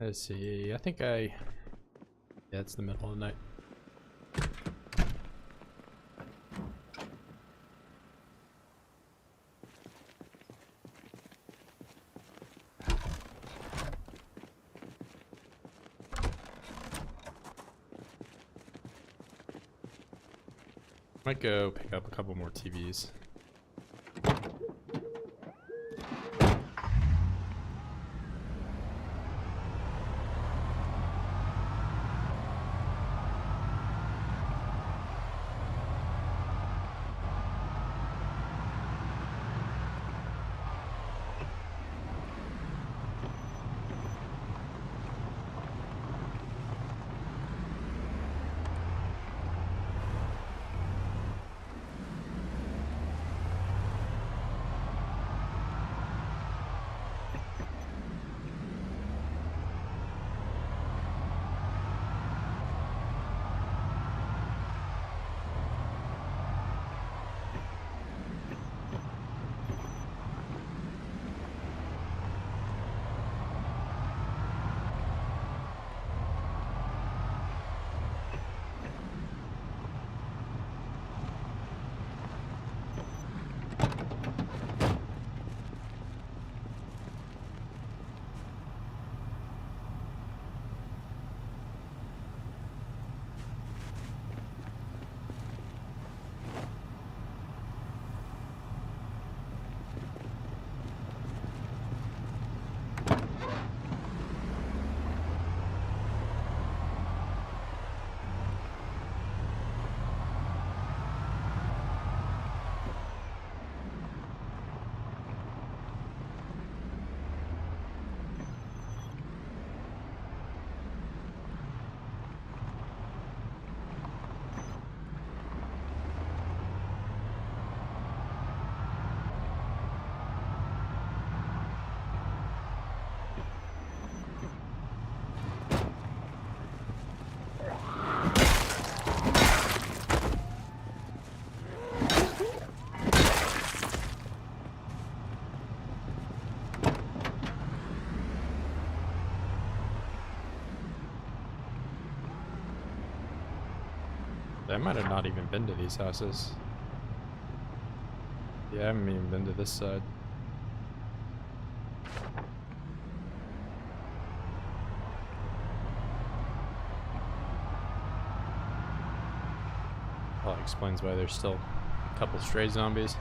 Let's see. I think yeah, it's the middle of the night. Might go pick up a couple more TVs. I might have not even been to these houses. Yeah, I haven't even been to this side. Probably explains why there's still a couple stray zombies.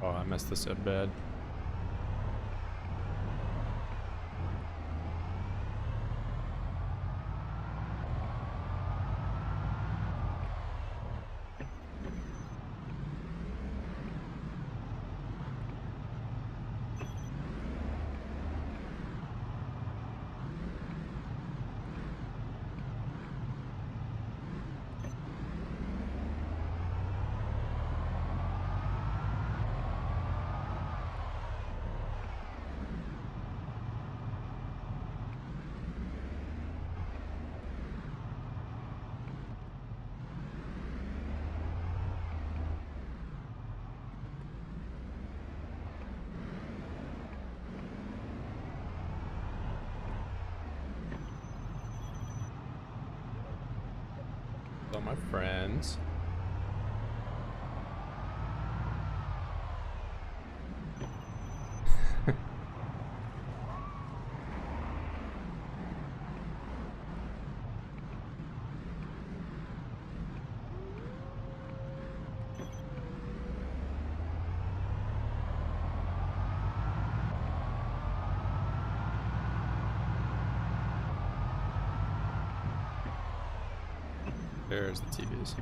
Oh, I messed this up bad. My friends. There's the TVs.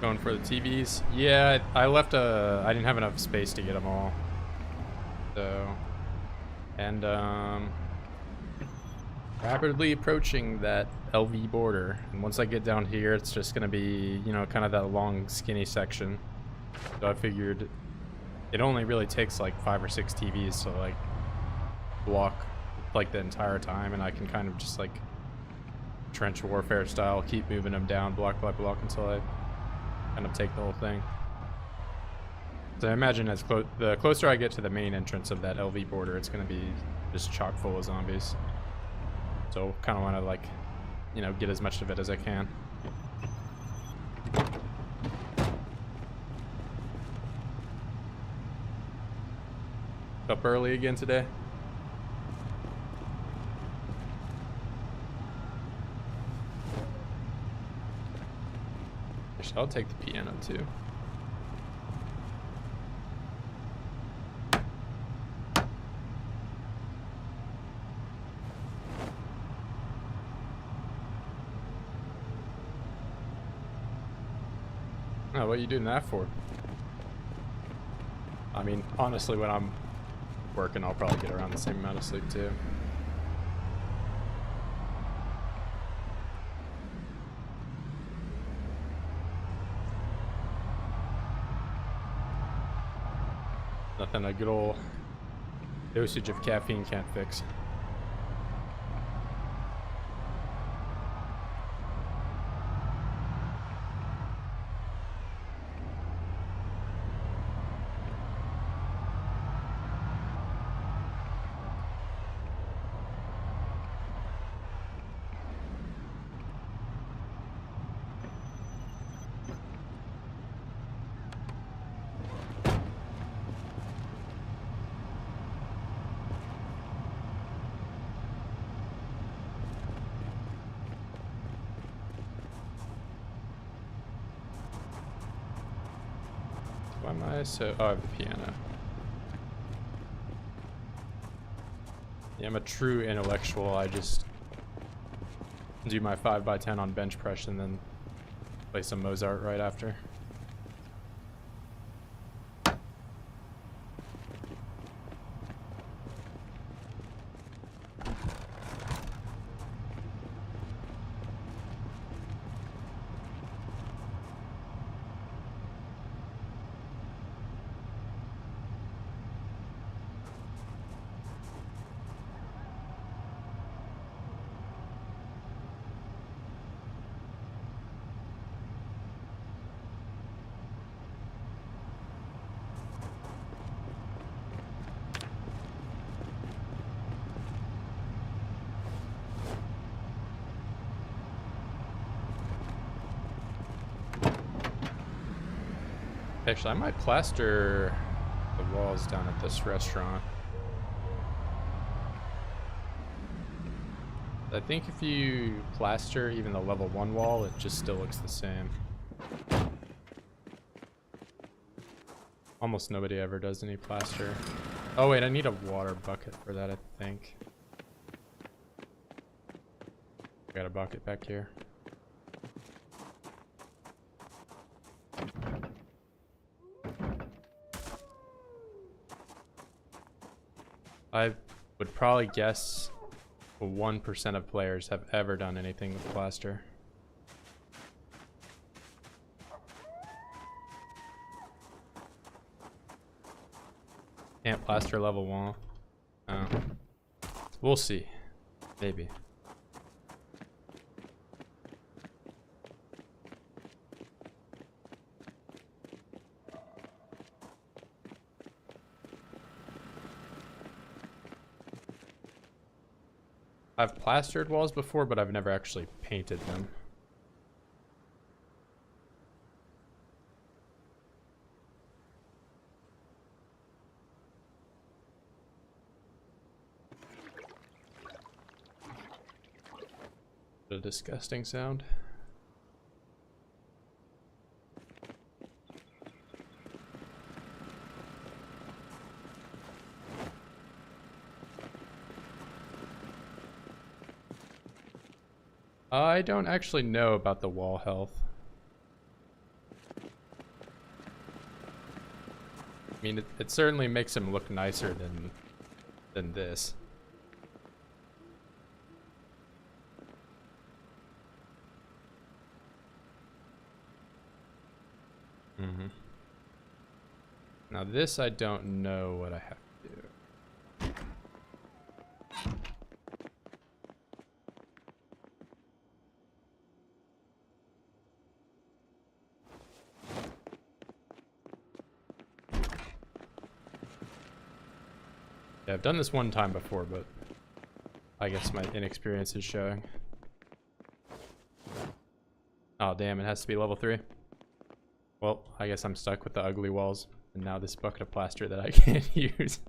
Going for the TVs. Yeah, I left I didn't have enough space to get them all. So, and rapidly approaching that LV border. And once I get down here, it's just gonna be, you know, kind of that long, skinny section. So I figured it only really takes like 5 or 6 TVs to like block like the entire time, and I can kind of just like trench warfare style, keep moving them down block by block until I kind of take the whole thing. So I imagine the closer I get to the main entrance of that LV border, it's going to be just chock full of zombies. So kind of want to, like, you know, get as much of it as I can. Up early again today. I'll take the piano too. Oh, what are you doing that for? I mean, honestly, when I'm working, I'll probably get around the same amount of sleep too. Nothing a good old dosage of caffeine can't fix. Why am I so... Oh, I have the piano. Yeah, I'm a true intellectual. I just do my 5x10 on bench press and then play some Mozart right after. Actually, I might plaster the walls down at this restaurant. I think if you plaster even the level 1 wall, it just still looks the same. Almost nobody ever does any plaster. Oh wait, I need a water bucket for that, I think. Got a bucket back here. I would probably guess 1% of players have ever done anything with plaster. Can't plaster level 1. Oh. We'll see. Maybe. I've plastered walls before, but I've never actually painted them. A disgusting sound. I don't actually know about the wall health. I mean, it certainly makes him look nicer than this. Mm-hmm. Now this, I don't know what I have to do. Yeah, I've done this one time before, but I guess my inexperience is showing. Oh damn, it has to be level 3. Well, I guess I'm stuck with the ugly walls, and now this bucket of plaster that I can't use.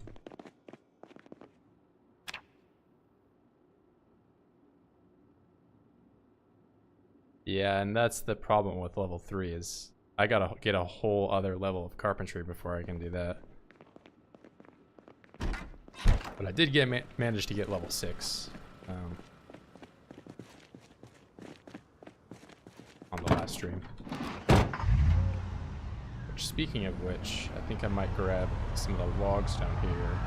Yeah, and that's the problem with level 3 is I gotta get a whole other level of carpentry before I can do that. But I did manage to get level 6 on the last stream. Speaking of which, I think I might grab some of the logs down here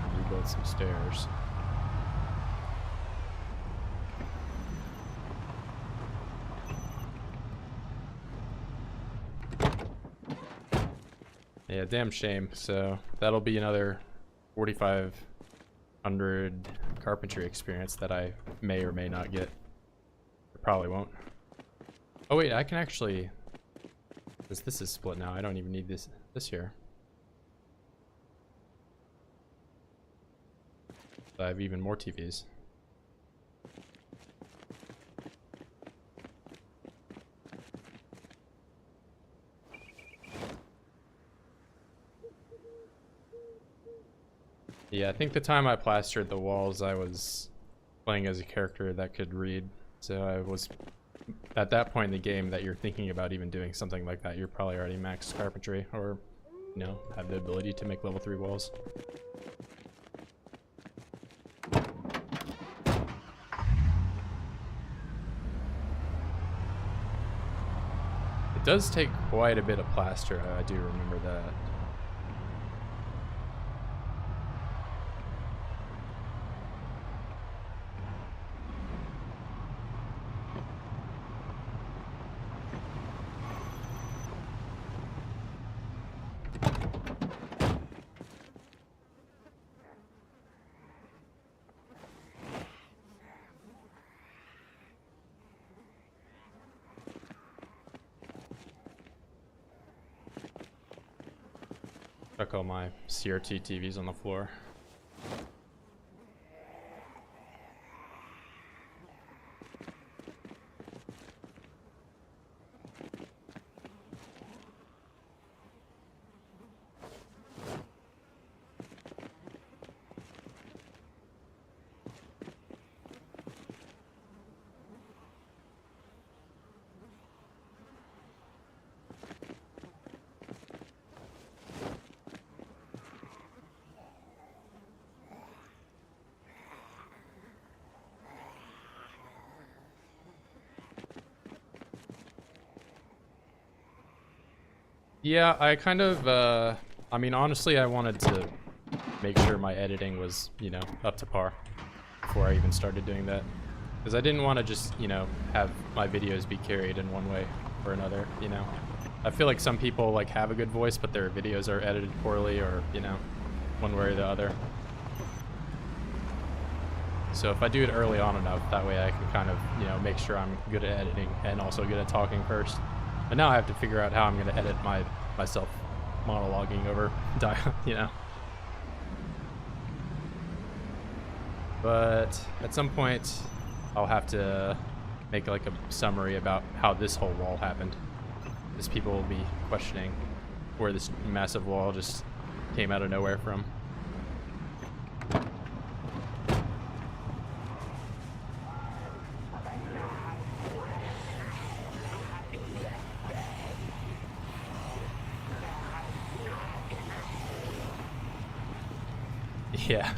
and rebuild some stairs. Yeah, damn shame. So that'll be another 4,500 carpentry experience that I may or may not get. I probably won't. Oh wait, I can actually... This is split now. I don't even need this here. I have even more TVs. Yeah, I think the time I plastered the walls, I was playing as a character that could read. So I was... At that point in the game that you're thinking about even doing something like that, you're probably already maxed carpentry or, you know, have the ability to make level 3 walls. It does take quite a bit of plaster, I do remember that. Chuck all my CRT TVs on the floor. Yeah, I kind of, I mean, honestly, I wanted to make sure my editing was, you know, up to par before I even started doing that. Because I didn't want to just, you know, have my videos be carried in one way or another, you know. I feel like some people, like, have a good voice, but their videos are edited poorly or, you know, one way or the other. So if I do it early on enough, that way I can kind of, you know, make sure I'm good at editing and also good at talking first. But now I have to figure out how I'm going to edit myself monologuing over, you know. But at some point, I'll have to make like a summary about how this whole wall happened. Because people will be questioning where this massive wall just came out of nowhere from. Yeah.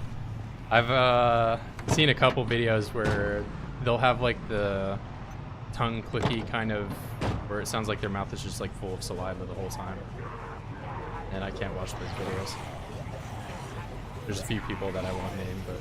I've seen a couple videos where they'll have like the tongue clicky kind of, where it sounds like their mouth is just like full of saliva the whole time. And I can't watch those videos. There's a few people that I won't name, but...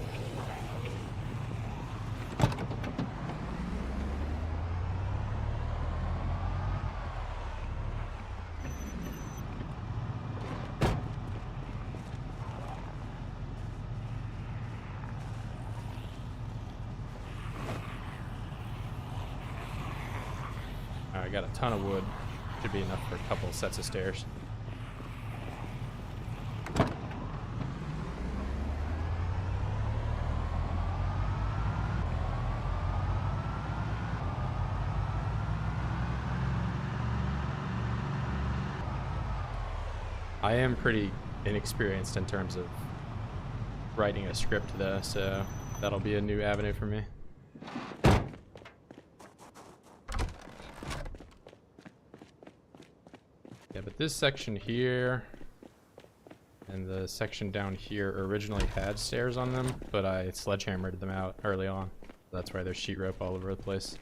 I got a ton of wood. Should be enough for a couple sets of stairs. I am pretty inexperienced in terms of writing a script though, so that'll be a new avenue for me. Yeah, but this section here and the section down here originally had stairs on them, but I sledgehammered them out early on. That's why there's sheet rope all over the place.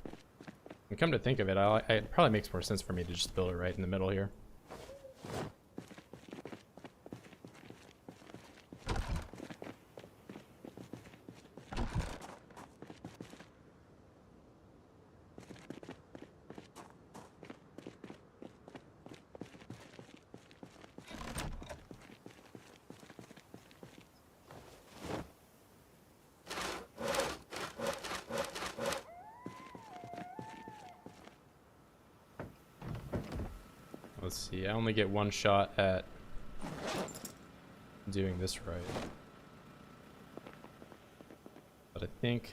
And come to think of it, it probably makes more sense for me to just build it right in the middle here. Let's see, I only get one shot at doing this right. But I think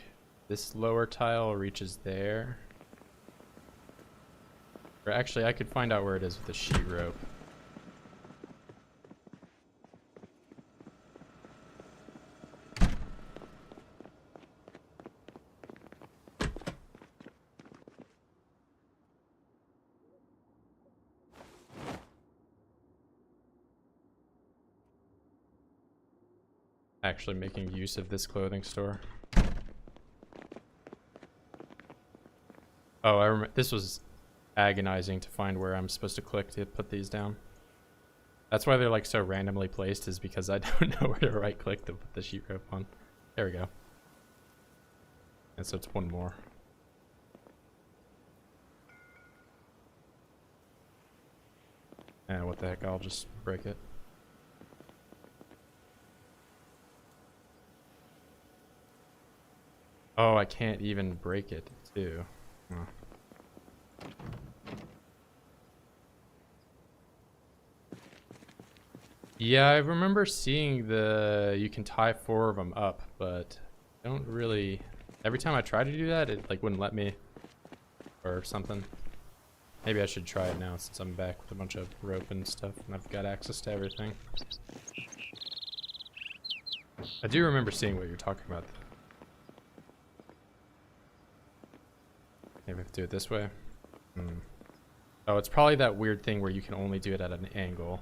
this lower tile reaches there. Or actually, I could find out where it is with the sheet rope. Actually making use of this clothing store. Oh, I remember. This was agonizing to find where I'm supposed to click to put these down. That's why they're like so randomly placed, is because I don't know where to right click to put the sheet rope on. There we go. And so it's one more. And what the heck, I'll just break it. Oh, I can't even break it, too. Oh. Yeah, I remember seeing you can tie 4 of them up, but I don't really... Every time I try to do that, it like wouldn't let me or something. Maybe I should try it now since I'm back with a bunch of rope and stuff and I've got access to everything. I do remember seeing what you're talking about, though. Maybe I have to do it this way. Oh, it's probably that weird thing where you can only do it at an angle.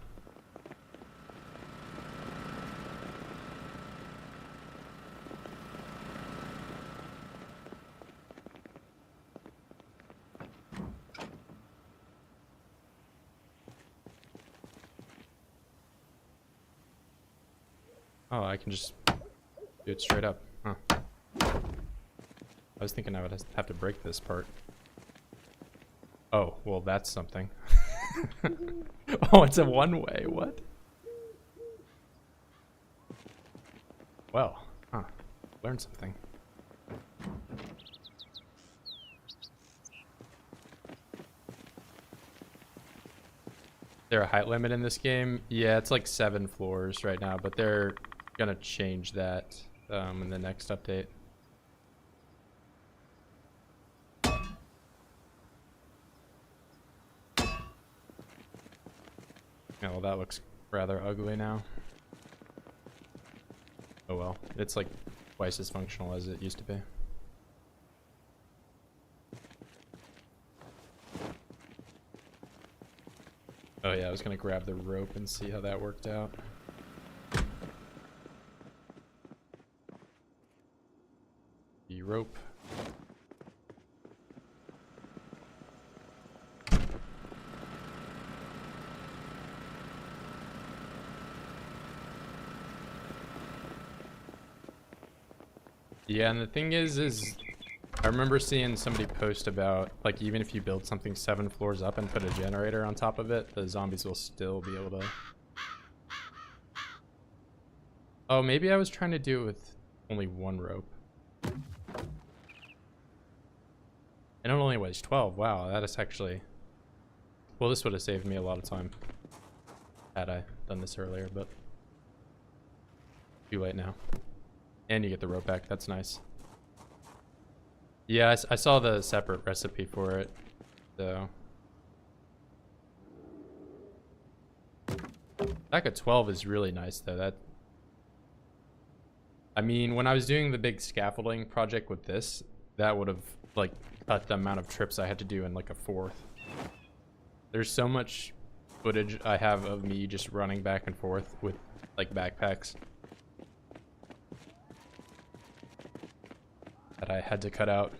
Oh, I can just do it straight up. Huh. I was thinking I would have to break this part. Oh, well, that's something. Oh, it's a one-way. What? Well, huh. Learned something. Is there a height limit in this game? Yeah, it's like 7 floors right now, but they're gonna change that in the next update. Yeah, well, that looks rather ugly now. Oh well, it's like twice as functional as it used to be. Oh yeah, I was gonna grab the rope and see how that worked out. the rope. Yeah, and the thing is I remember seeing somebody post about, like, even if you build something 7 floors up and put a generator on top of it, the zombies will still be able to... Oh, maybe I was trying to do it with only 1 rope. And it only weighs 12. Wow, that is actually... Well, this would have saved me a lot of time had I done this earlier, but... Too late now. And you get the rope back. That's nice. Yeah, I saw the separate recipe for it, so... Stack of 12 is really nice, though. That... I mean, when I was doing the big scaffolding project with this, that would have, like, cut the amount of trips I had to do in, like, a fourth. There's so much footage I have of me just running back and forth with, like, backpacks that I had to cut out.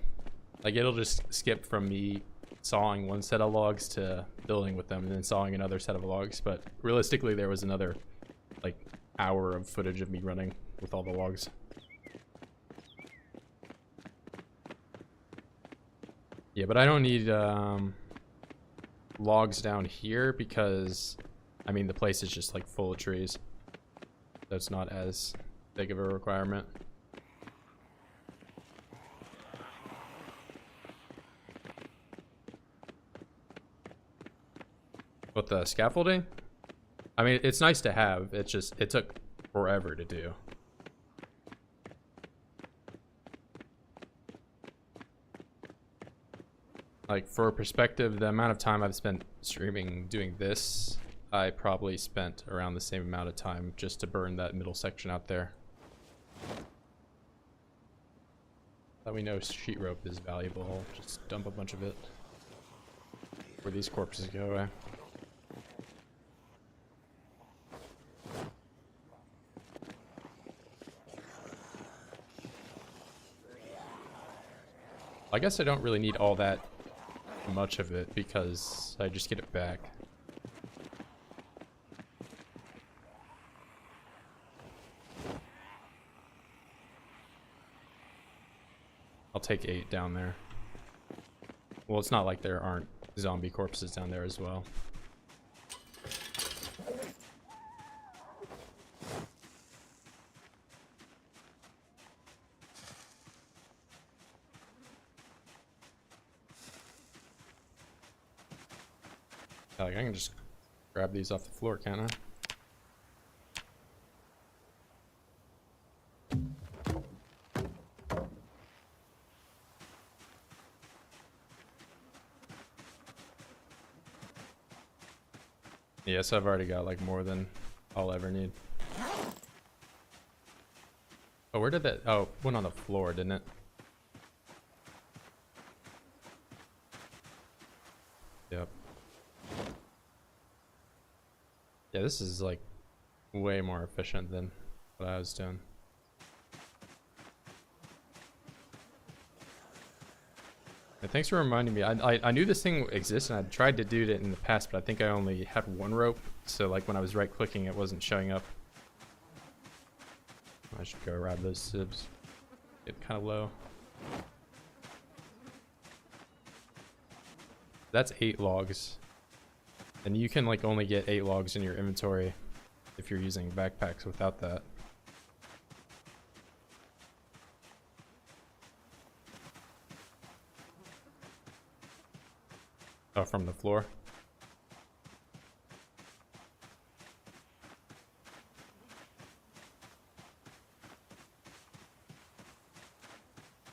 Like, it'll just skip from me sawing 1 set of logs to building with them and then sawing another set of logs, but realistically there was another, like, hour of footage of me running with all the logs. Yeah, but I don't need logs down here because, I mean, the place is just, like, full of trees, so it's not as big of a requirement. What, the scaffolding? I mean, it's nice to have. It's just, it took forever to do. Like, for perspective, the amount of time I've spent streaming doing this, I probably spent around the same amount of time just to burn that middle section out there. That we know sheet rope is valuable. I'll just dump a bunch of it where these corpses go away. I guess I don't really need all that much of it because I just get it back. I'll take 8 down there. Well, it's not like there aren't zombie corpses down there as well. Like, I can just grab these off the floor, can't I? Yes, I've already got, like, more than I'll ever need. Oh, where did that... Oh, went on the floor, didn't it? Yep. Yeah, this is, like, way more efficient than what I was doing. And thanks for reminding me. I knew this thing exists, and I tried to do it in the past, but I think I only had 1 rope. So, like, when I was right-clicking, it wasn't showing up. I should go grab those sibs. Get kind of low. That's 8 logs. And you can, like, only get 8 logs in your inventory if you're using backpacks without that. Oh, from the floor?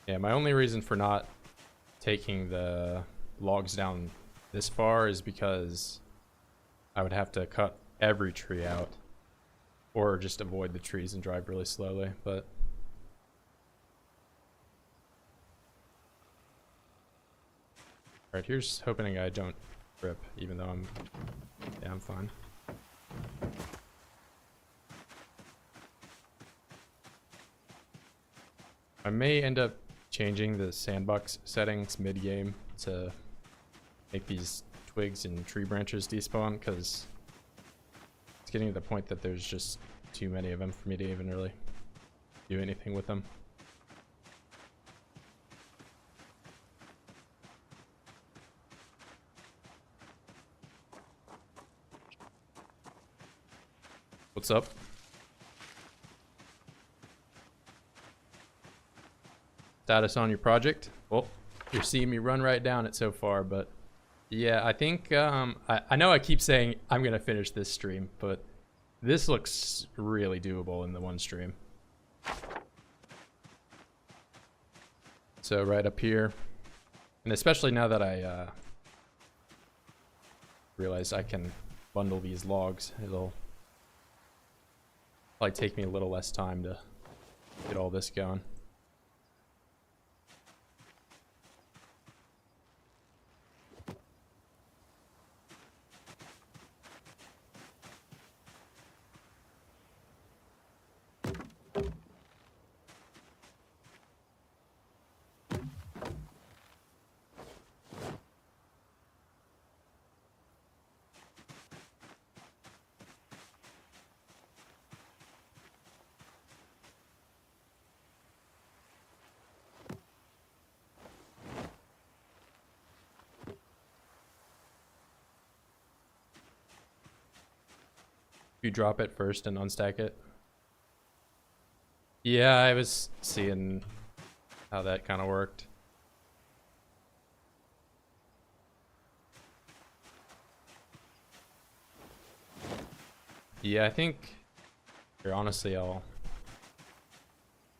Yeah, my only reason for not taking the logs down this far is because I would have to cut every tree out or just avoid the trees and drive really slowly, but alright, here's hoping I don't rip, even though I'm fine. I may end up changing the sandbox settings mid-game to make these twigs and tree branches despawn, because it's getting to the point that there's just too many of them for me to even really do anything with them. What's up? Status on your project? Well, you're seeing me run right down it so far, but yeah, I think I know I keep saying I'm gonna finish this stream, but this looks really doable in the one stream. So right up here, and especially now that I realize I can bundle these logs, it'll probably take me a little less time to get all this going. You drop it first and unstack it. Yeah, I was seeing how that kind of worked. Yeah, I think here, honestly, I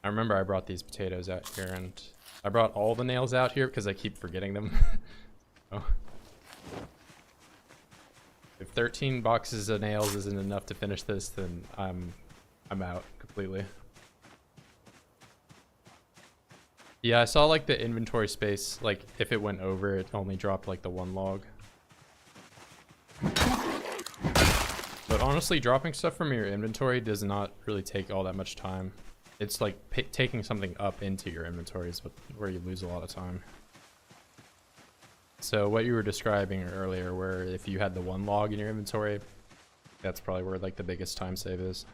remember I brought these potatoes out here, and I brought all the nails out here because I keep forgetting them. Oh. If 13 boxes of nails isn't enough to finish this, then I'm out completely. Yeah, I saw like the inventory space, like if it went over, it only dropped like the one log. But honestly, dropping stuff from your inventory does not really take all that much time. It's like taking something up into your inventory is where you lose a lot of time. So what you were describing earlier, where if you had the one log in your inventory, that's probably where like the biggest time save is.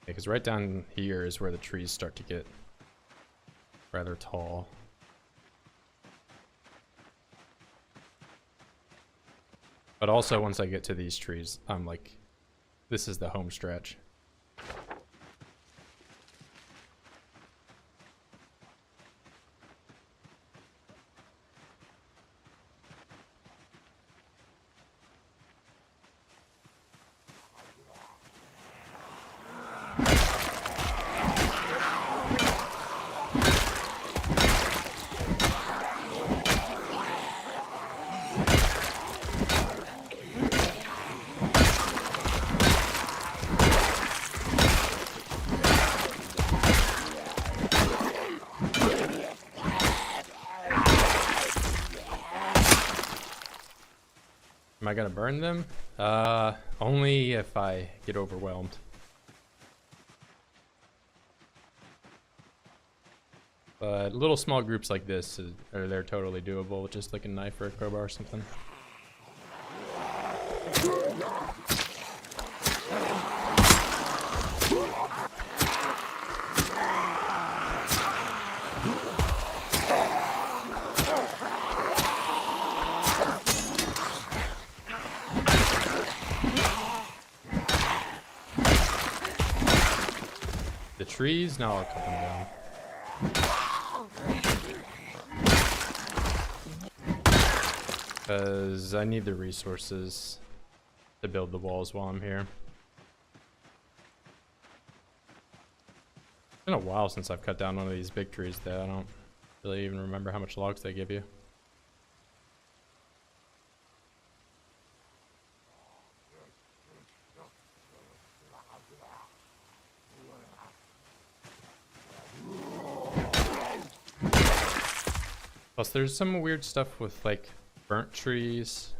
Because right down here is where the trees start to get rather tall. But also once I get to these trees, I'm like, this is the home stretch. Am I gonna burn them? Only if I get overwhelmed. But little small groups like this they're totally doable with just like a knife or a crowbar or something. Trees? No, I'll cut them down. Because I need the resources to build the walls while I'm here. It's been a while since I've cut down one of these big trees though. I don't really even remember how much logs they give you. Plus, there's some weird stuff with like burnt trees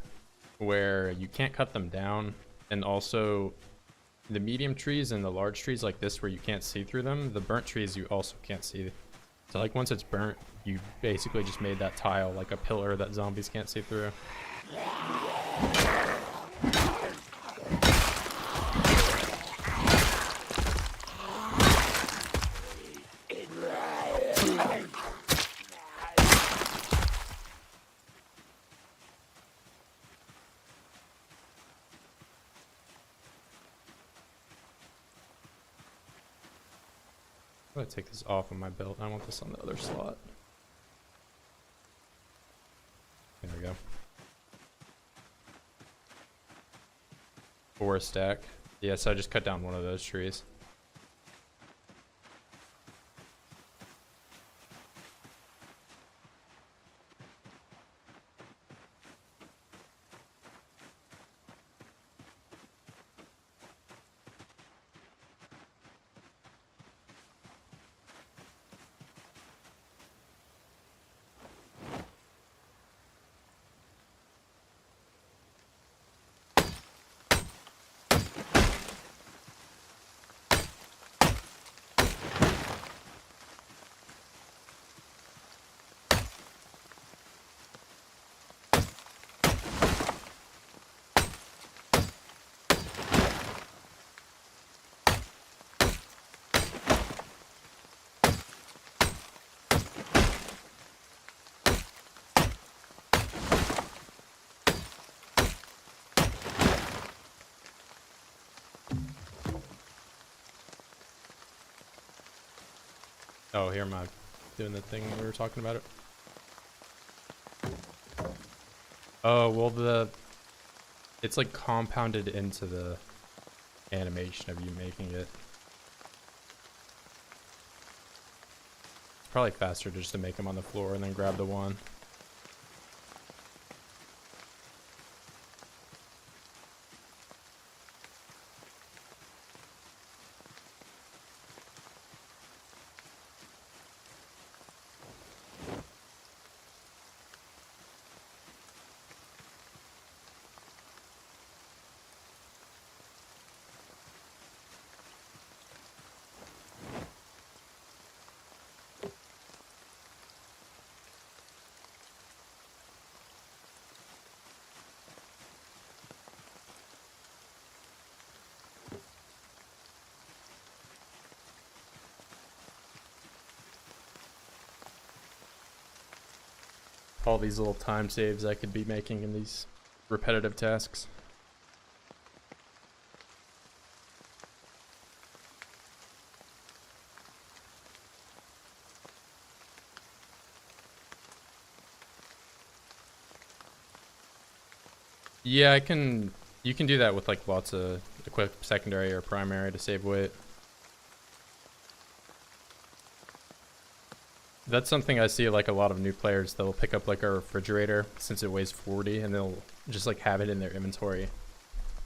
where you can't cut them down and also the medium trees and the large trees like this where you can't see through them, the burnt trees you also can't see. So like once it's burnt, you basically just made that tile like a pillar that zombies can't see through. I'm gonna take this off of my belt. I want this on the other slot. There we go. 4 stack. Yeah, so I just cut down one of those trees. Oh, here am I doing the thing we were talking about it. Oh, well it's like compounded into the animation of you making it. It's probably faster just to make them on the floor and then grab the one. All these little time saves I could be making in these repetitive tasks. Yeah, you can do that with like lots of equip secondary or primary to save weight. That's something I see like a lot of new players, they'll pick up like a refrigerator since it weighs 40 and they'll just like have it in their inventory,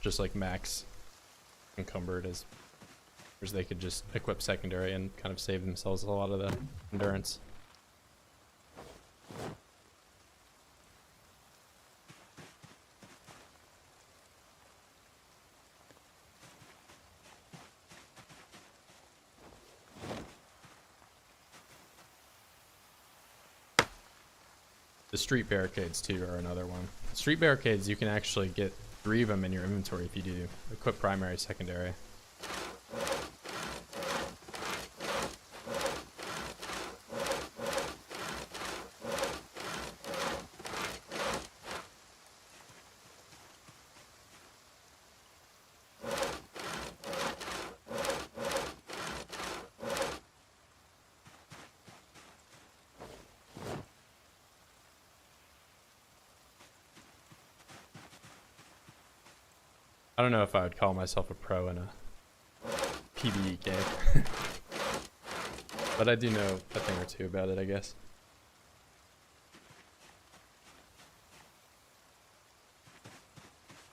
just like max encumbered as they could just equip secondary and kind of save themselves a lot of the endurance. The street barricades too are another one. Street barricades, you can actually get 3 of them in your inventory if you do equip primary, secondary. I don't know if I would call myself a pro in a PvE game. But I do know a thing or two about it, I guess.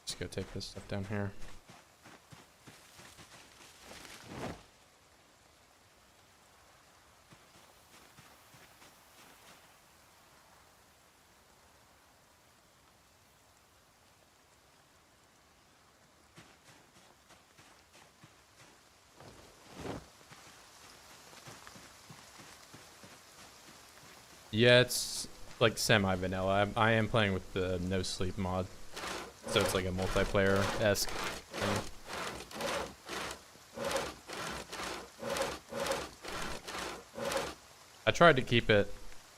Just go take this stuff down here. Yeah, it's like semi-vanilla. I am playing with the no sleep mod, so it's like a multiplayer-esque thing. I tried to keep it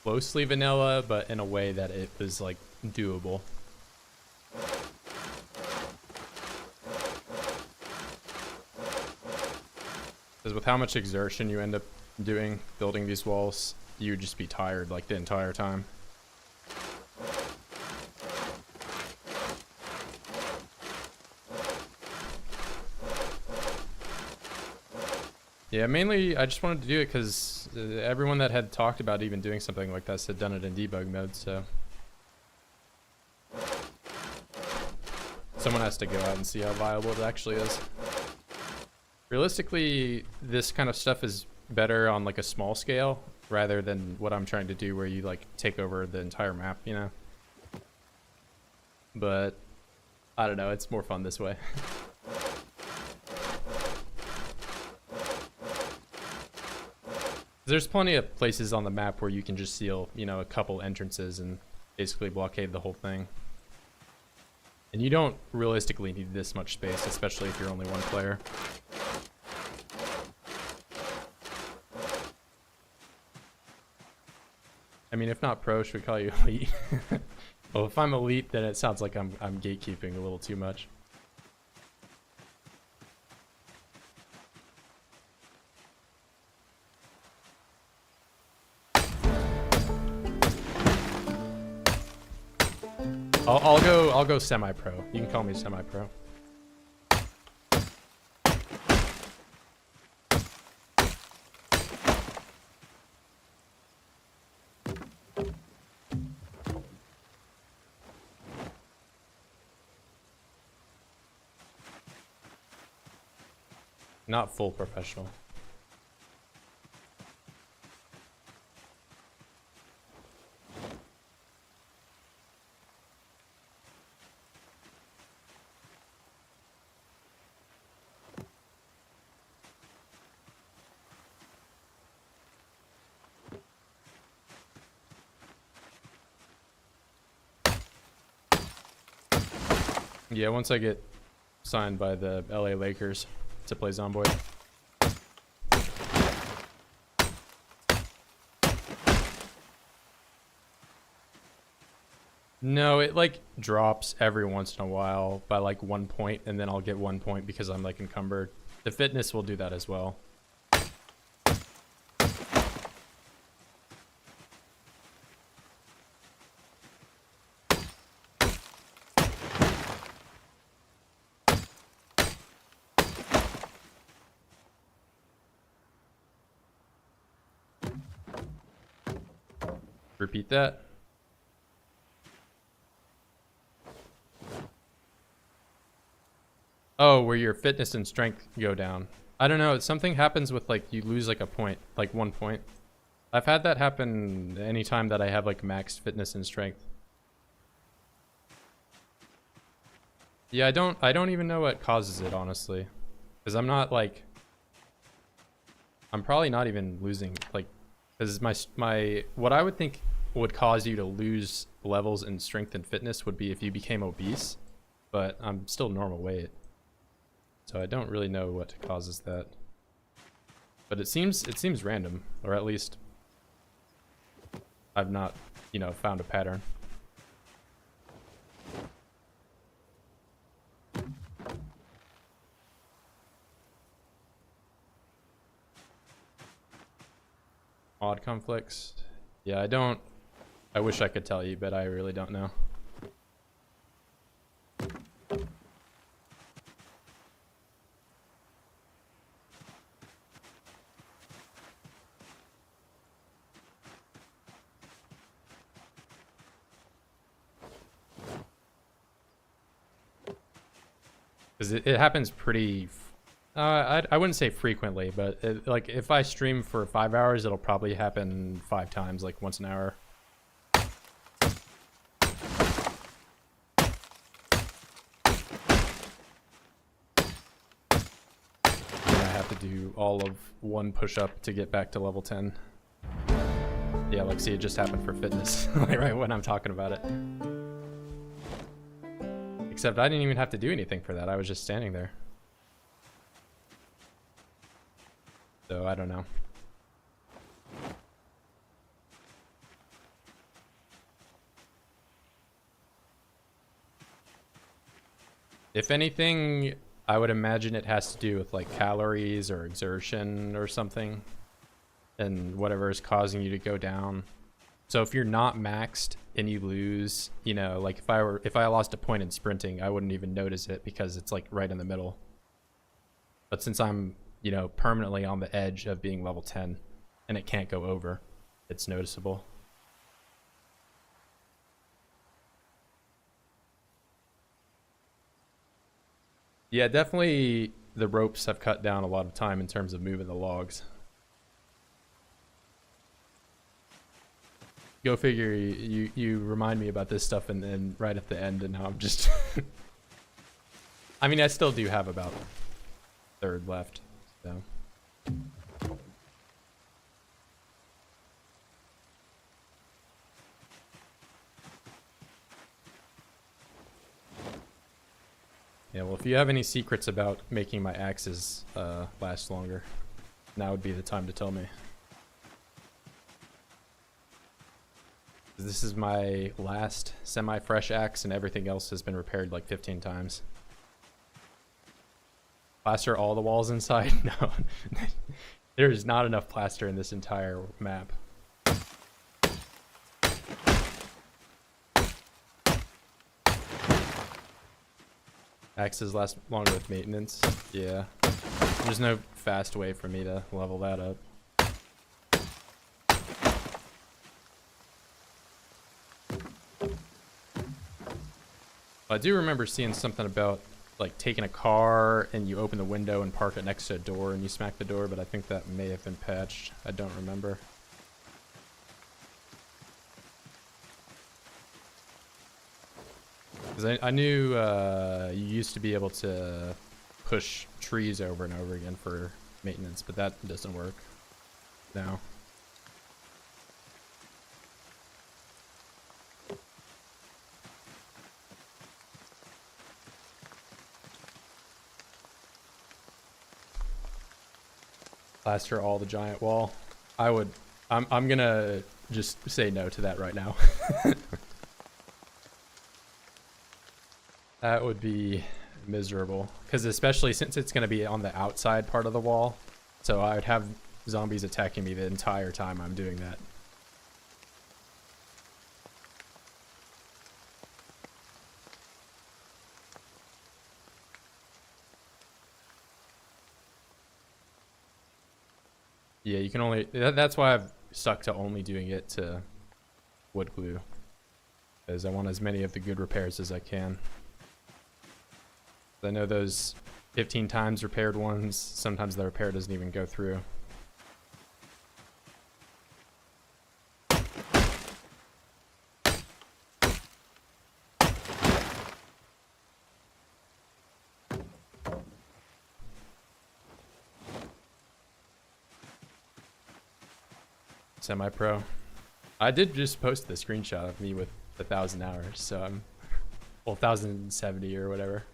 closely vanilla, but in a way that it was like doable. Because with how much exertion you end up doing building these walls, you would just be tired like the entire time. Yeah, mainly I just wanted to do it because everyone that had talked about even doing something like this had done it in debug mode, so someone has to go out and see how viable it actually is. Realistically, this kind of stuff is better on like a small scale rather than what I'm trying to do where you like take over the entire map, you know? But I don't know, it's more fun this way. There's plenty of places on the map where you can just seal, you know, a couple entrances and basically blockade the whole thing. And you don't realistically need this much space, especially if you're only one player. I mean, if not pro, should we call you elite? Well, if I'm elite, then it sounds like I'm gatekeeping a little too much. I'll go semi-pro. You can call me semi-pro. Not full professional. Yeah, once I get signed by the LA Lakers to play Zomboid. No, it like drops every once in a while by like 1 point, and then I'll get 1 point because I'm like encumbered. The fitness will do that as well. Repeat that. Oh, where your fitness and strength go down. I don't know, something happens with like you lose like a point, like 1 point. I've had that happen anytime that I have like max fitness and strength. Yeah, I don't even know what causes it, honestly. Because I'm not like, I'm probably not even losing like, because my what I would think would cause you to lose levels in strength and fitness would be if you became obese, but I'm still normal weight. So I don't really know what causes that. But it seems random, or at least I've not, you know, found a pattern. Odd conflicts. Yeah, I wish I could tell you, but I really don't know. Because it happens pretty, I wouldn't say frequently, but like if I stream for 5 hours, it'll probably happen 5 times, like once an hour. And I have to do all of 1 push-up to get back to level 10. Yeah, like see, it just happened for fitness, like right when I'm talking about it. Except I didn't even have to do anything for that. I was just standing there. So I don't know. If anything, I would imagine it has to do with like calories or exertion or something, and whatever is causing you to go down. So if you're not maxed and you lose, you know, like if I lost a point in sprinting, I wouldn't even notice it because it's like right in the middle. But since I'm, you know, permanently on the edge of being level 10 and it can't go over, it's noticeable. Yeah, definitely the ropes have cut down a lot of time in terms of moving the logs. Go figure, you remind me about this stuff and then right at the end, and now I'm just... I mean, I still do have about a third left, so... Yeah, well, if you have any secrets about making my axes last longer, now would be the time to tell me. This is my last semi-fresh axe, and everything else has been repaired like 15 times. Plaster all the walls inside? No. There is not enough plaster in this entire map. Axes last longer with maintenance. Yeah. There's no fast way for me to level that up. I do remember seeing something about like taking a car and you open the window and park it next to a door and you smack the door, but I think that may have been patched. I don't remember. Because I knew you used to be able to push trees over and over again for maintenance, but that doesn't work now. Plaster all the giant wall. I'm gonna just say no to that right now. That would be miserable, because especially since it's going to be on the outside part of the wall, so I would have zombies attacking me the entire time I'm doing that. Yeah, you can only... That's why I've stuck to only doing it to wood glue, because I want as many of the good repairs as I can. I know those 15 times repaired ones, sometimes the repair doesn't even go through. Semi-pro. I did just post the screenshot of me with 1,000 hours, so I'm... Well, 1,070 or whatever.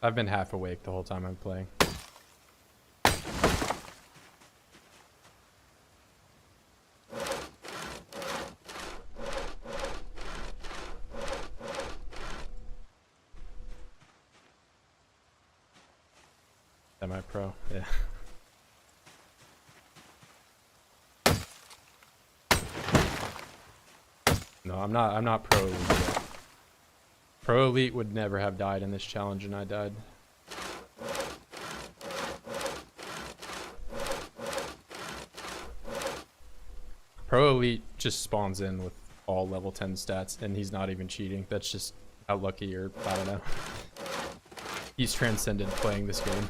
I've been half awake the whole time I'm playing. Semi-pro, yeah. No, I'm not pro elite yet. Pro elite would never have died in this challenge, and I died. Pro elite just spawns in with all level 10 stats, and he's not even cheating. That's just how lucky, or I don't know. He's transcended playing this game.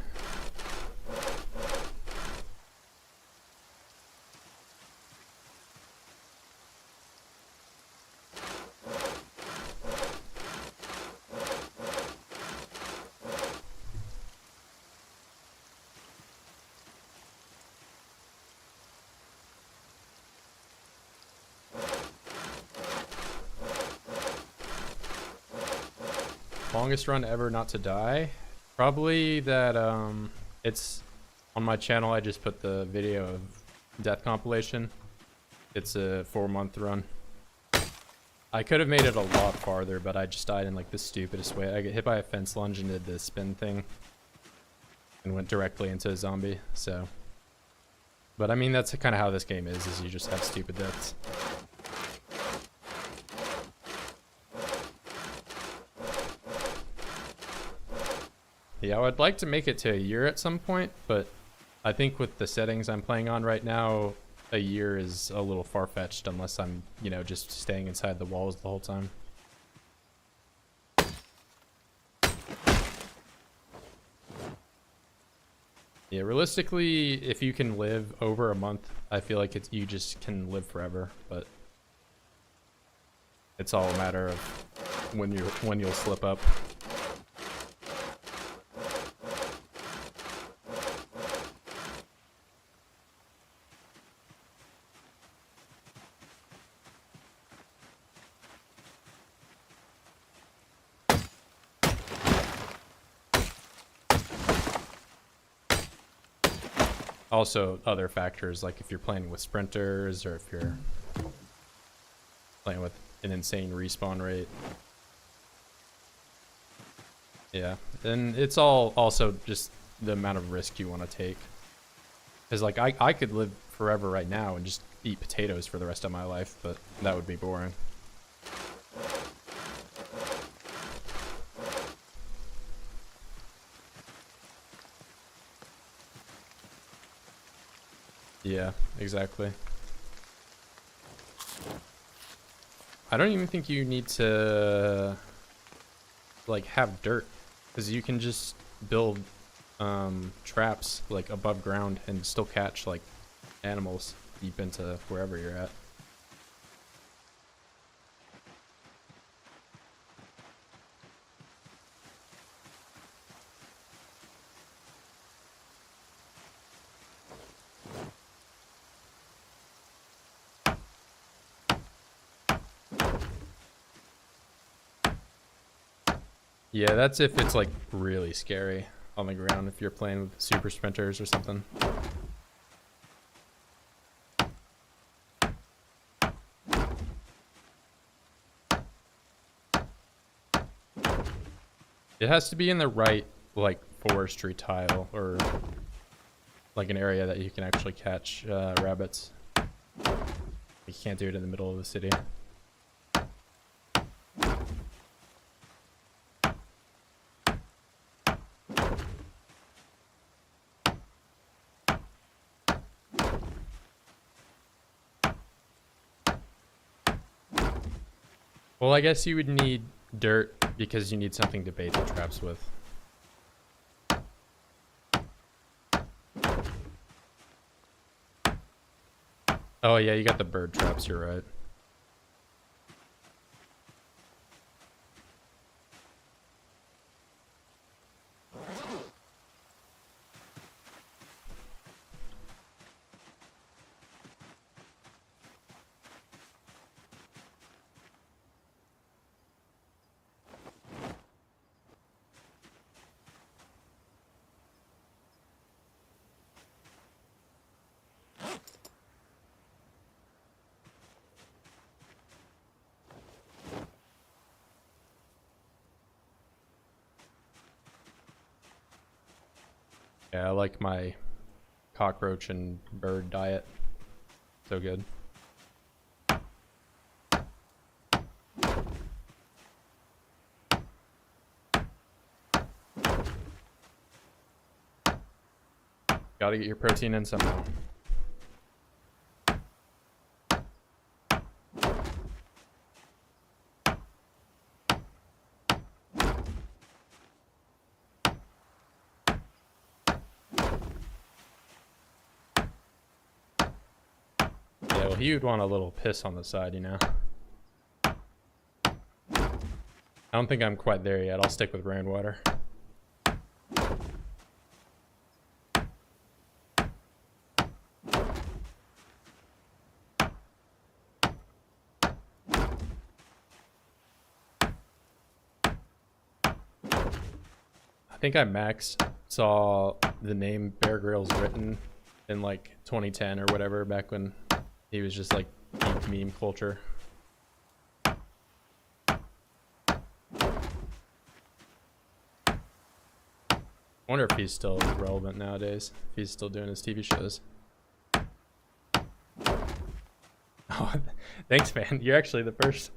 Longest run ever not to die? Probably that, it's on my channel. I just put the video of death compilation. It's a 4-month run. I could have made it a lot farther, but I just died in like the stupidest way. I get hit by a fence lunge and did the spin thing and went directly into a zombie, so. But I mean, that's kind of how this game is you just have stupid deaths. Yeah, I would like to make it to a year at some point, but I think with the settings I'm playing on right now, a year is a little far-fetched unless I'm, you know, just staying inside the walls the whole time. Yeah, realistically, if you can live over a month, I feel like you just can live forever, but it's all a matter of when you'll slip up. Also, other factors, like if you're playing with sprinters or if you're playing with an insane respawn rate. Yeah, and it's all also just the amount of risk you want to take. Because like I could live forever right now and just eat potatoes for the rest of my life, but that would be boring. Yeah, exactly. I don't even think you need to like have dirt, because you can just build traps like above ground and still catch like animals deep into wherever you're at. Yeah, that's if it's like really scary on the ground, if you're playing with super sprinters or something. It has to be in the right like forestry tile or like an area that you can actually catch rabbits. You can't do it in the middle of the city. Well, I guess you would need dirt because you need something to bait the traps with. Oh yeah, you got the bird traps, you're right. Yeah, I like my cockroach and bird diet. So good. Gotta get your protein in somehow. Yeah, well, he would want a little piss on the side, you know. I don't think I'm quite there yet. I'll stick with rainwater. think I saw the name Bear Grylls written in like 2010 or whatever, back when he was just like deep meme culture. I wonder if he's still relevant nowadays, if he's still doing his TV shows. Oh, thanks, man. You're actually the first.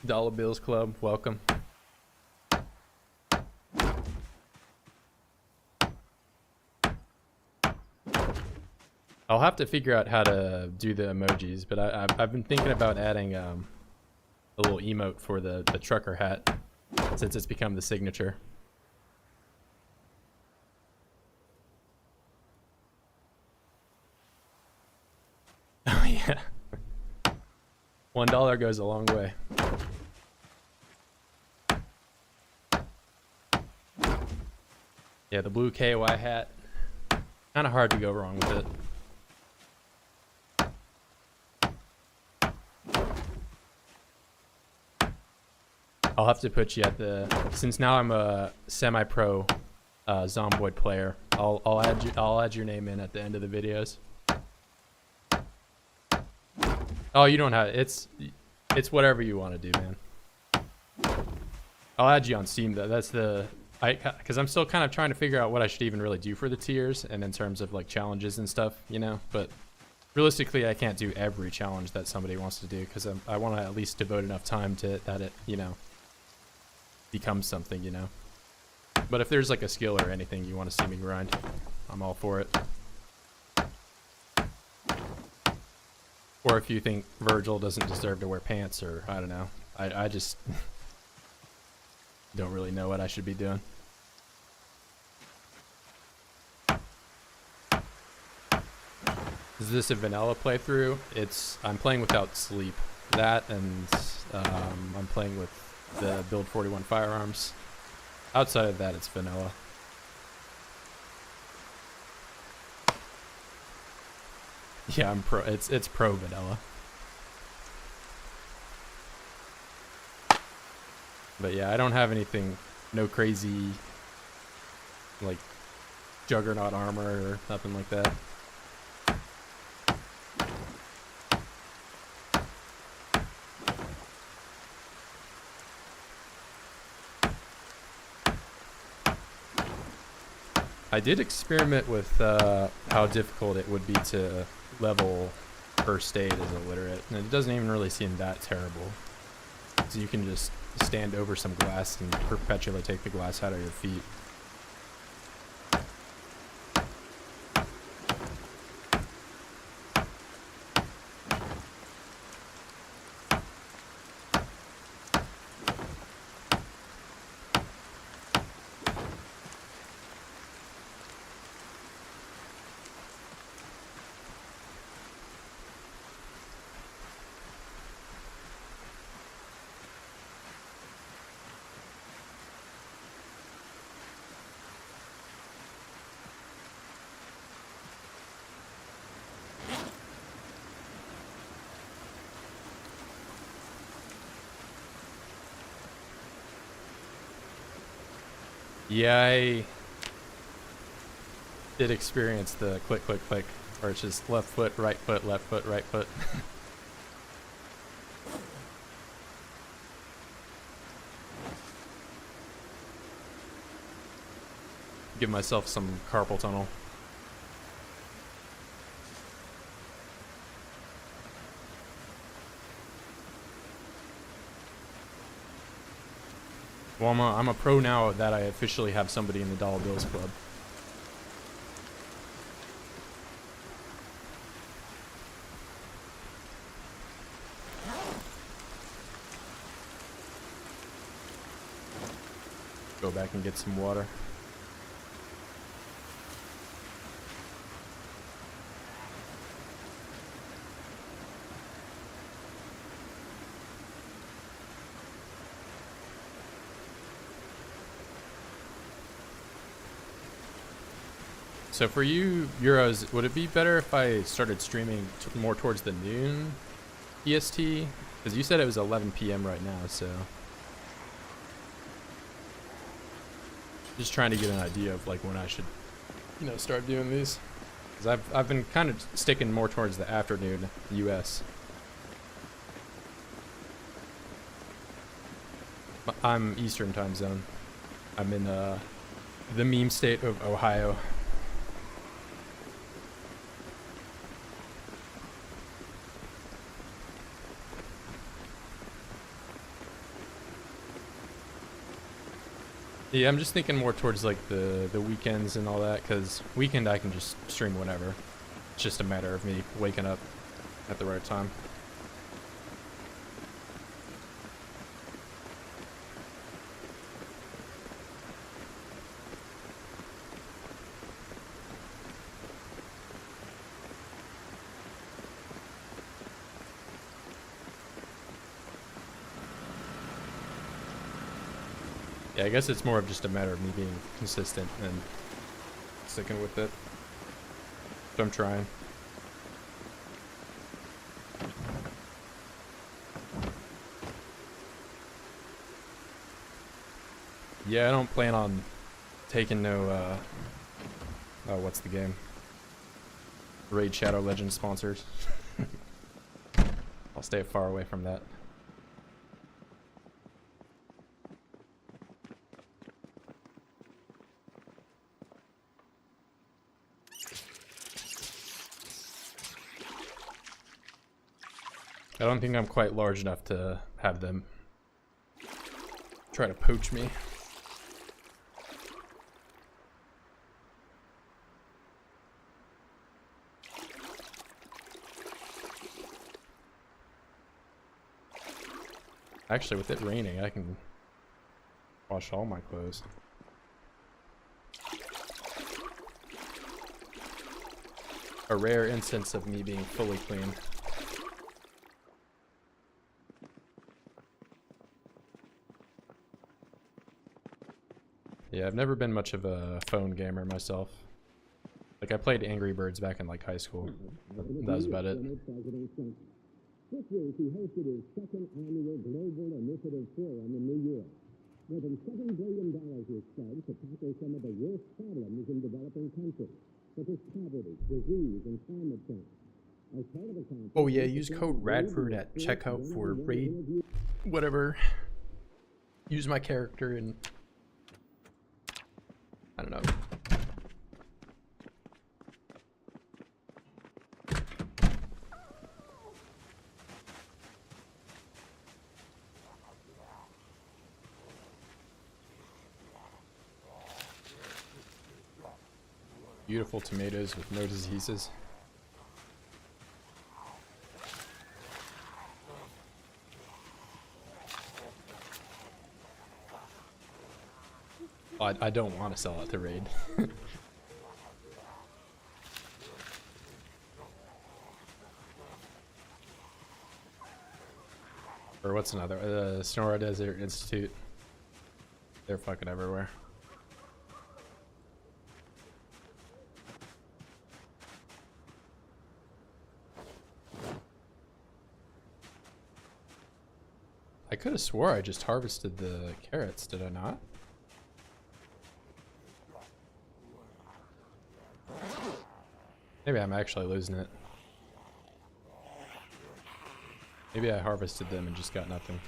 Dollar Bills Club, welcome. I'll have to figure out how to do the emojis, but I've been thinking about adding a little emote for the trucker hat, since it's become the signature. Oh yeah. $1 goes a long way. Yeah, the blue KY hat. Kind of hard to go wrong with it. I'll have to put you at the, since now I'm a semi-pro Zomboid player, I'll add your name in at the end of the videos. Oh, you don't have, it's whatever you want to do, man. I'll add you on Steam though. That's the, because I'm still kind of trying to figure out what I should even really do for the tiers, and in terms of like challenges and stuff, you know. But realistically, I can't do every challenge that somebody wants to do, because I want to at least devote enough time to that it, you know, becomes something, you know. But if there's like a skill or anything you want to see me grind, I'm all for it. Or if you think Virgil doesn't deserve to wear pants, or I don't know, I just don't really know what I should be doing. Is this a vanilla playthrough? I'm playing without sleep. That, and I'm playing with the Build 41 firearms. Outside of that, it's vanilla. Yeah, I'm pro. It's pro vanilla. But yeah, I don't have anything, no crazy like juggernaut armor or nothing like that. I did experiment with how difficult it would be to level first aid as a literate, and it doesn't even really seem that terrible. So you can just stand over some glass and perpetually take the glass out of your feet. Yeah, I did experience the click, click, click, where it's just left foot, right foot, left foot, right foot. Give myself some carpal tunnel. Well, I'm a pro now that I officially have somebody in the Dollar Bills Club. Go back and get some water. So for you, Euros, would it be better if I started streaming more towards the noon EST Because you said it was 11 p.m. right now, so just trying to get an idea of like when I should, you know, start doing these. Because I've been kind of sticking more towards the afternoon U.S. I'm Eastern time zone. I'm in the meme state of Ohio. Yeah, I'm just thinking more towards like the weekends and all that, because weekend I can just stream whenever. It's just a matter of me waking up at the right time. Yeah, I guess it's more of just a matter of me being consistent and sticking with it. So I'm trying. Yeah, I don't plan on taking no, oh, what's the game? Raid Shadow Legends sponsors. I'll stay far away from that. I don't think I'm quite large enough to have them try to poach me. Actually, with it raining, I can wash all my clothes. A rare instance of me being fully clean. Yeah, I've never been much of a phone gamer myself. Like, I played Angry Birds back in, like, high school. That was about it. This week, he hosted his second annual Global Initiative Forum in New York. More than $7 billion was spent to tackle some of the worst problems in developing countries, such as poverty, disease, and climate change. As part of the conference, oh yeah, use code Radford at checkout for raid, whatever. Use my character and I don't know. Beautiful tomatoes with no diseases. I don't want to sell it to raid. Or what's another? Sonora Desert Institute. They're fucking everywhere. I could have swore I just harvested the carrots, did I not? Maybe I'm actually losing it. Maybe I harvested them and just got nothing.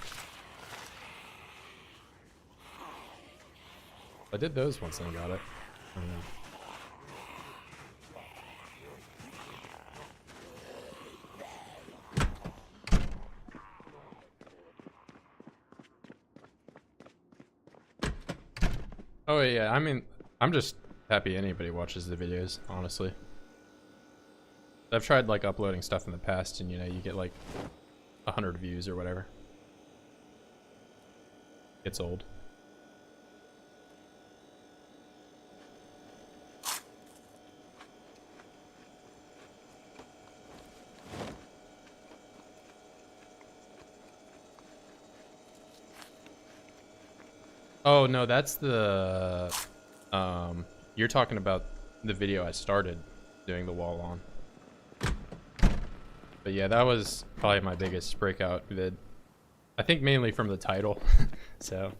I did those once and got it. I don't know. Oh yeah, I mean, I'm just happy anybody watches the videos, honestly. I've tried like uploading stuff in the past and you know, you get like 100 views or whatever. It's old. Oh no, that's the you're talking about the video I started doing the wall on. But yeah, that was probably my biggest breakout vid. I think mainly from the title. So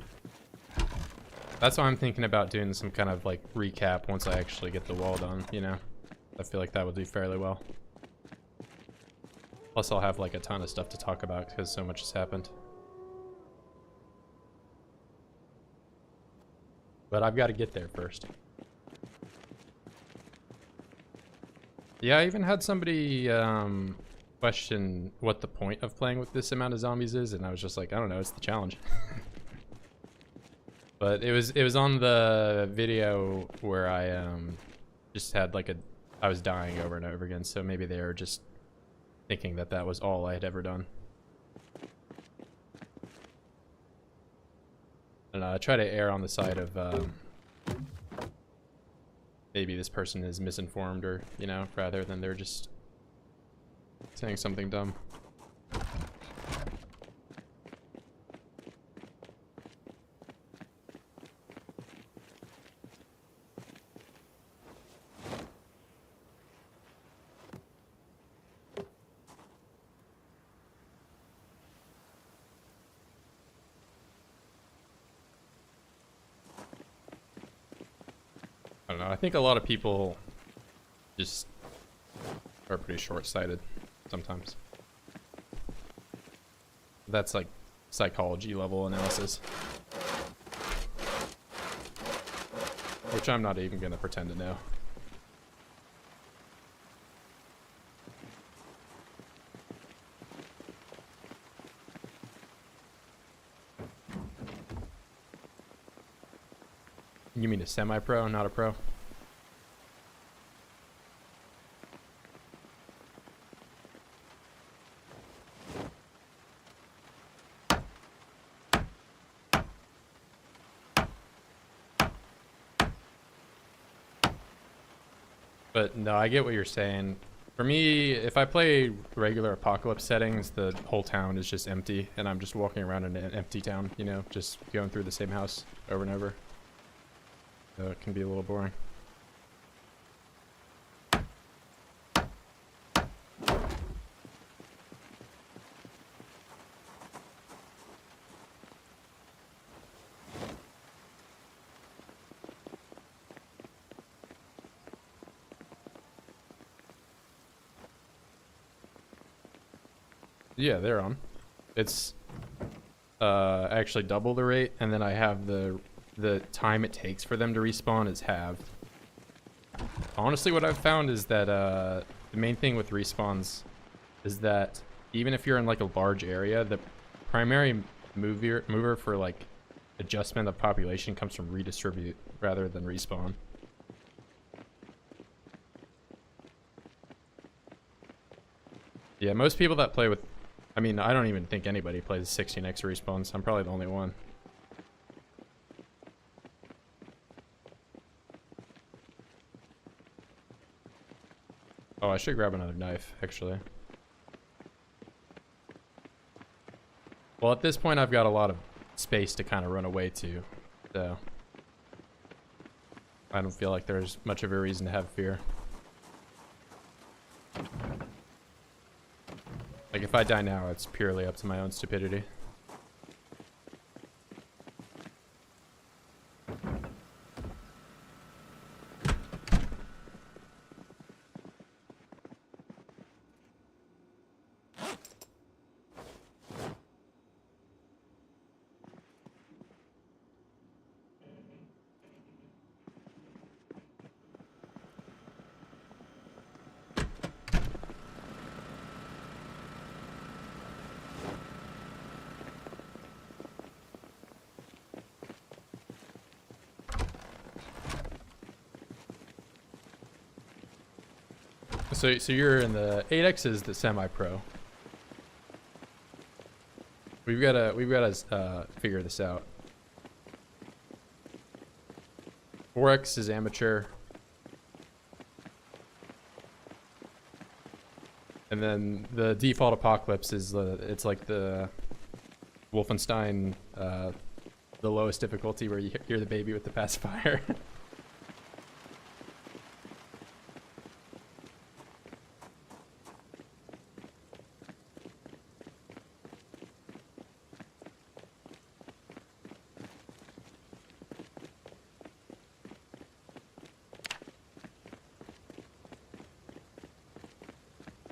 that's why I'm thinking about doing some kind of like recap once I actually get the wall done, you know? I feel like that would do fairly well. Plus I'll have like a ton of stuff to talk about because so much has happened. But I've got to get there first. Yeah, I even had somebody question what the point of playing with this amount of zombies is, and I was just like, I don't know, it's the challenge. But it was on the video where I just had like I was dying over and over again, so maybe they were just thinking that that was all I had ever done. And I try to err on the side of maybe this person is misinformed, or, you know, rather than they're just saying something dumb. I don't know, I think a lot of people just are pretty short-sighted sometimes. That's like psychology level analysis. Which I'm not even gonna pretend to know. You mean a semi-pro, not a pro? But no, I get what you're saying. For me, if I play regular apocalypse settings, the whole town is just empty, and I'm just walking around in an empty town, you know, just going through the same house over and over. So it can be a little boring. Yeah, they're on. It's actually double the rate, and then I have the time it takes for them to respawn is halved. Honestly, what I've found is that the main thing with respawns is that even if you're in like a large area, the primary mover for like adjustment of population comes from redistribute rather than respawn. Yeah, most people that play with, I mean, I don't even think anybody plays 16x respawns. I'm probably the only one. Oh, I should grab another knife, actually. Well, at this point, I've got a lot of space to kind of run away to, so I don't feel like there's much of a reason to have fear. Like, if I die now, it's purely up to my own stupidity. So you're in the 8X is the semi-pro. We've gotta figure this out. 4X is amateur. And then the default apocalypse is it's like the Wolfenstein, the lowest difficulty where you hear the baby with the pacifier.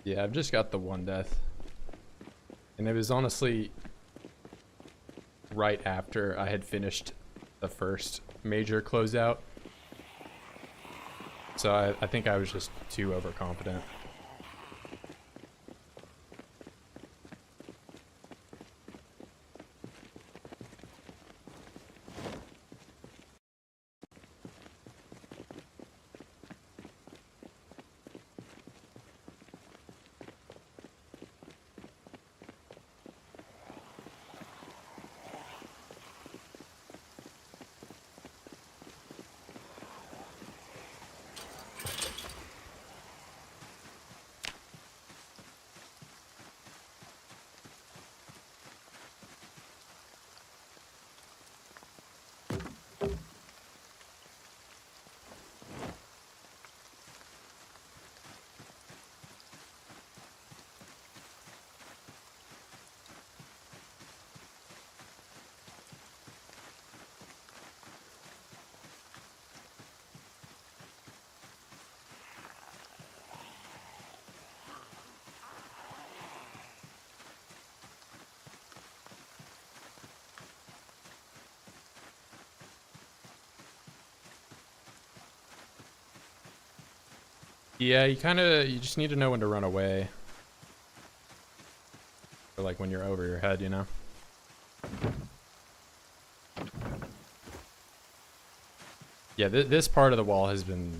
Yeah, I've just got the one death. And it was honestly right after I had finished the first major closeout. So I think I was just too overconfident. Yeah, you just need to know when to run away. Or like when you're over your head, you know? Yeah, this part of the wall has been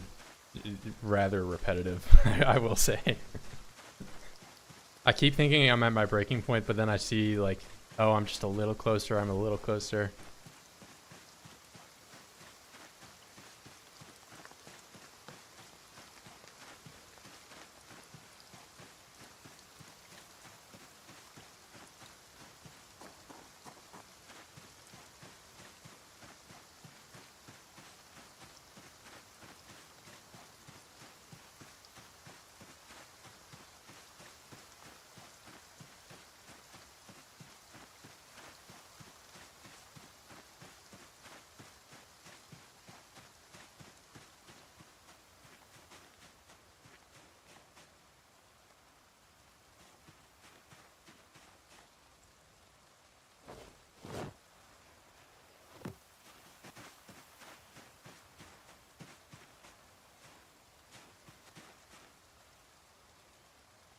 rather repetitive, I will say. I keep thinking I'm at my breaking point, but then I see like, oh, I'm just a little closer, I'm a little closer.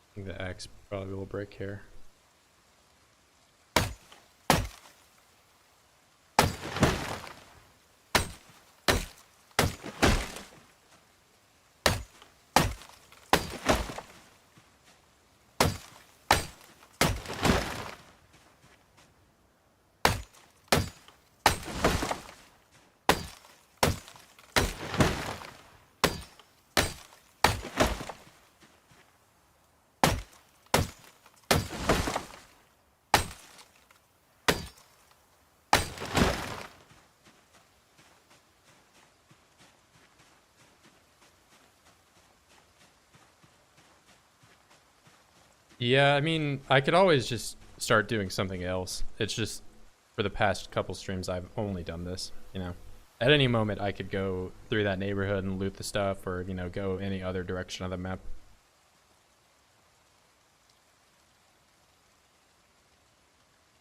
I think the axe probably will break here. Yeah, I mean, I could always just start doing something else. It's just for the past couple streams, I've only done this, you know. At any moment, I could go through that neighborhood and loot the stuff or, you know, go any other direction of the map.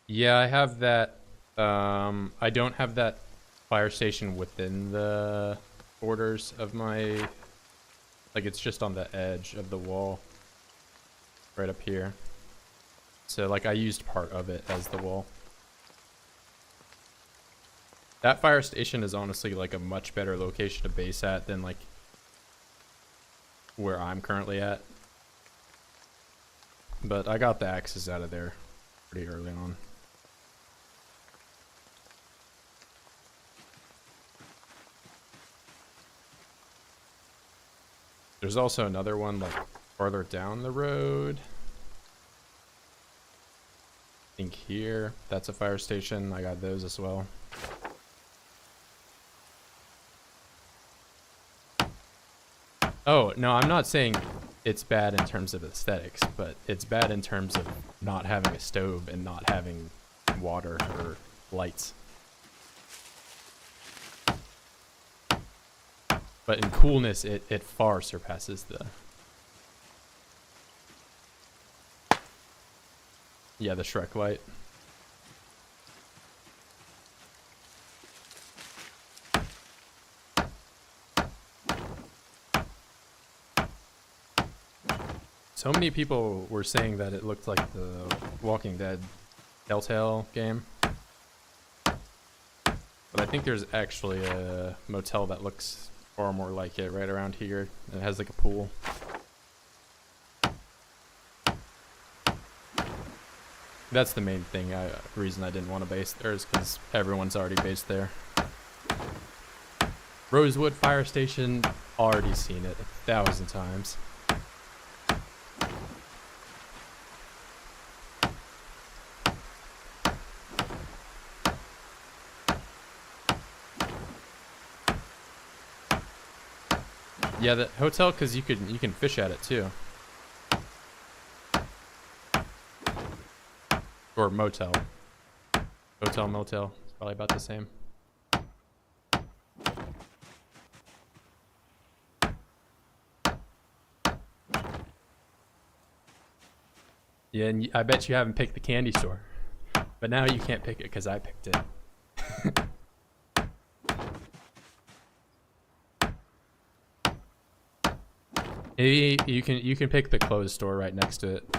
Yeah, I have that. I don't have that fire station within the borders of my... Like, it's just on the edge of the wall. Right up here. So like I used part of it as the wall. That fire station is honestly like a much better location to base at than like where I'm currently at. But I got the axes out of there pretty early on. There's also another one like farther down the road. I think here, that's a fire station. I got those as well. Oh, no, I'm not saying it's bad in terms of aesthetics, but it's bad in terms of not having a stove and not having water or lights. But in coolness, it far surpasses Yeah, the Shrek light. So many people were saying that it looked like the Walking Dead Telltale game. But I think there's actually a motel that looks far more like it right around here. It has like a pool. That's the main thing, reason I didn't want to base there is because everyone's already based there. Rosewood Fire Station, already seen it 1,000 times. Yeah, the hotel, because you can fish at it too. Or motel. Hotel, motel. It's probably about the same. Yeah, and I bet you haven't picked the candy store. But now you can't pick it because I picked it. Maybe you can pick the clothes store right next to it.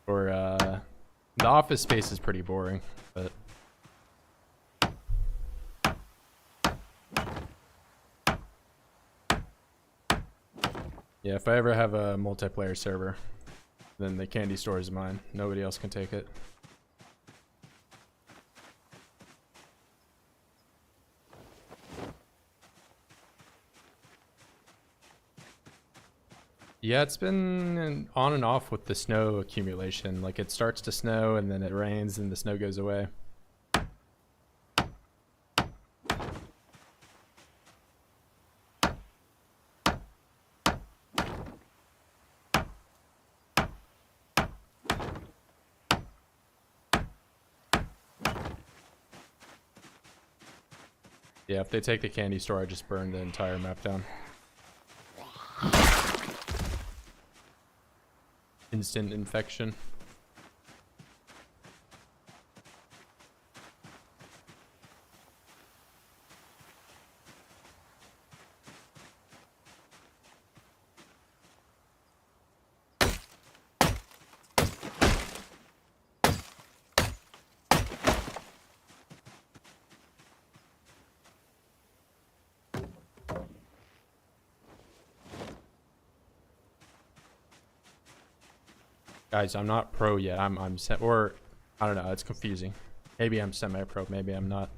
Or the office space is pretty boring, but yeah, if I ever have a multiplayer server, then the candy store is mine. Nobody else can take it. Yeah, it's been on and off with the snow accumulation. Like it starts to snow and then it rains and the snow goes away. Yeah, if they take the candy store, I just burn the entire map down. Instant infection. Guys, I'm not pro yet. Or I don't know, it's confusing. Maybe I'm semi-pro, maybe I'm not.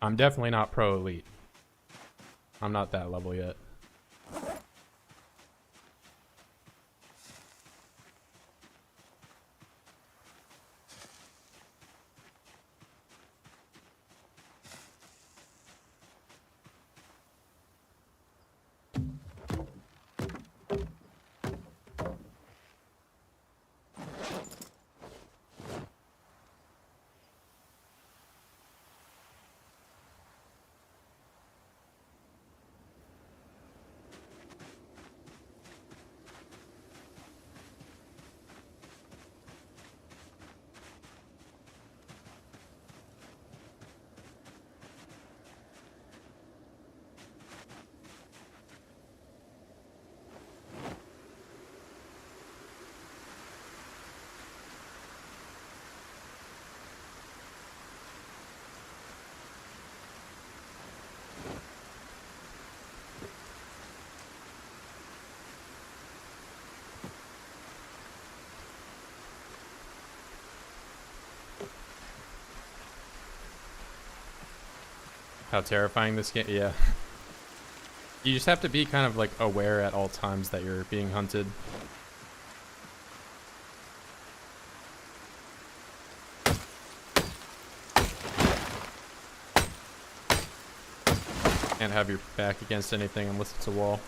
I'm definitely not pro elite. I'm not that level yet. How terrifying this game, yeah. You just have to be kind of like aware at all times that you're being hunted. Can't have your back against anything unless it's a wall.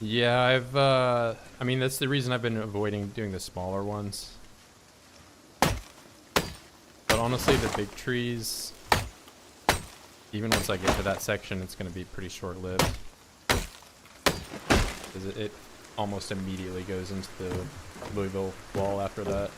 Yeah, I mean, that's the reason I've been avoiding doing the smaller ones. But honestly, the big trees, even once I get to that section, it's going to be pretty short-lived. Because it almost immediately goes into the Louisville wall after that.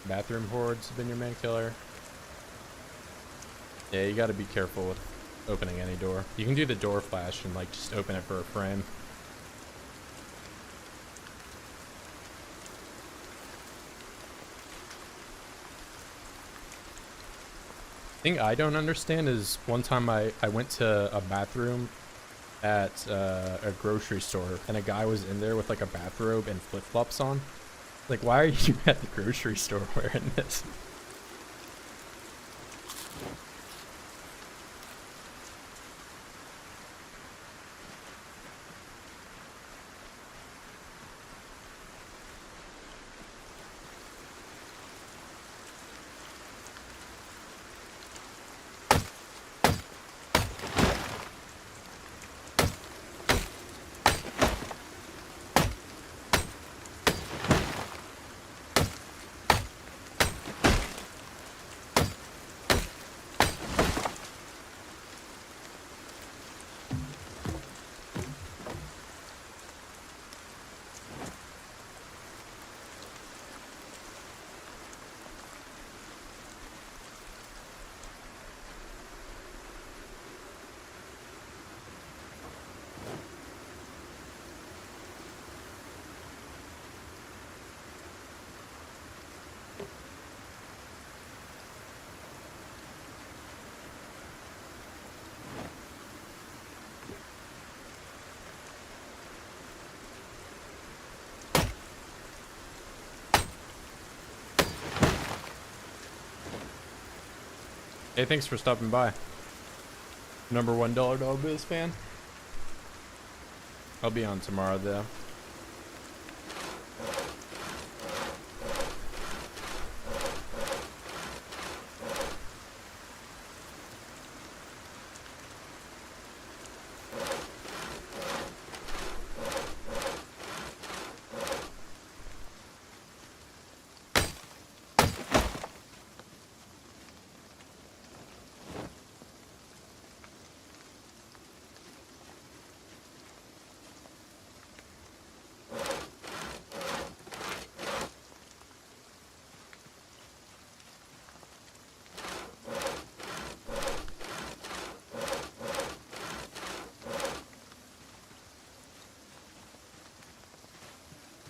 Bathroom hordes have been your main killer. Yeah, you gotta be careful with opening any door. You can do the door flash and like just open it for a frame. Thing I don't understand is one time I went to a bathroom at a grocery store and a guy was in there with like a bathrobe and flip-flops on. Like, why are you at the grocery store wearing this? Hey, thanks for stopping by. Number one Dollar Biz fan. I'll be on tomorrow though.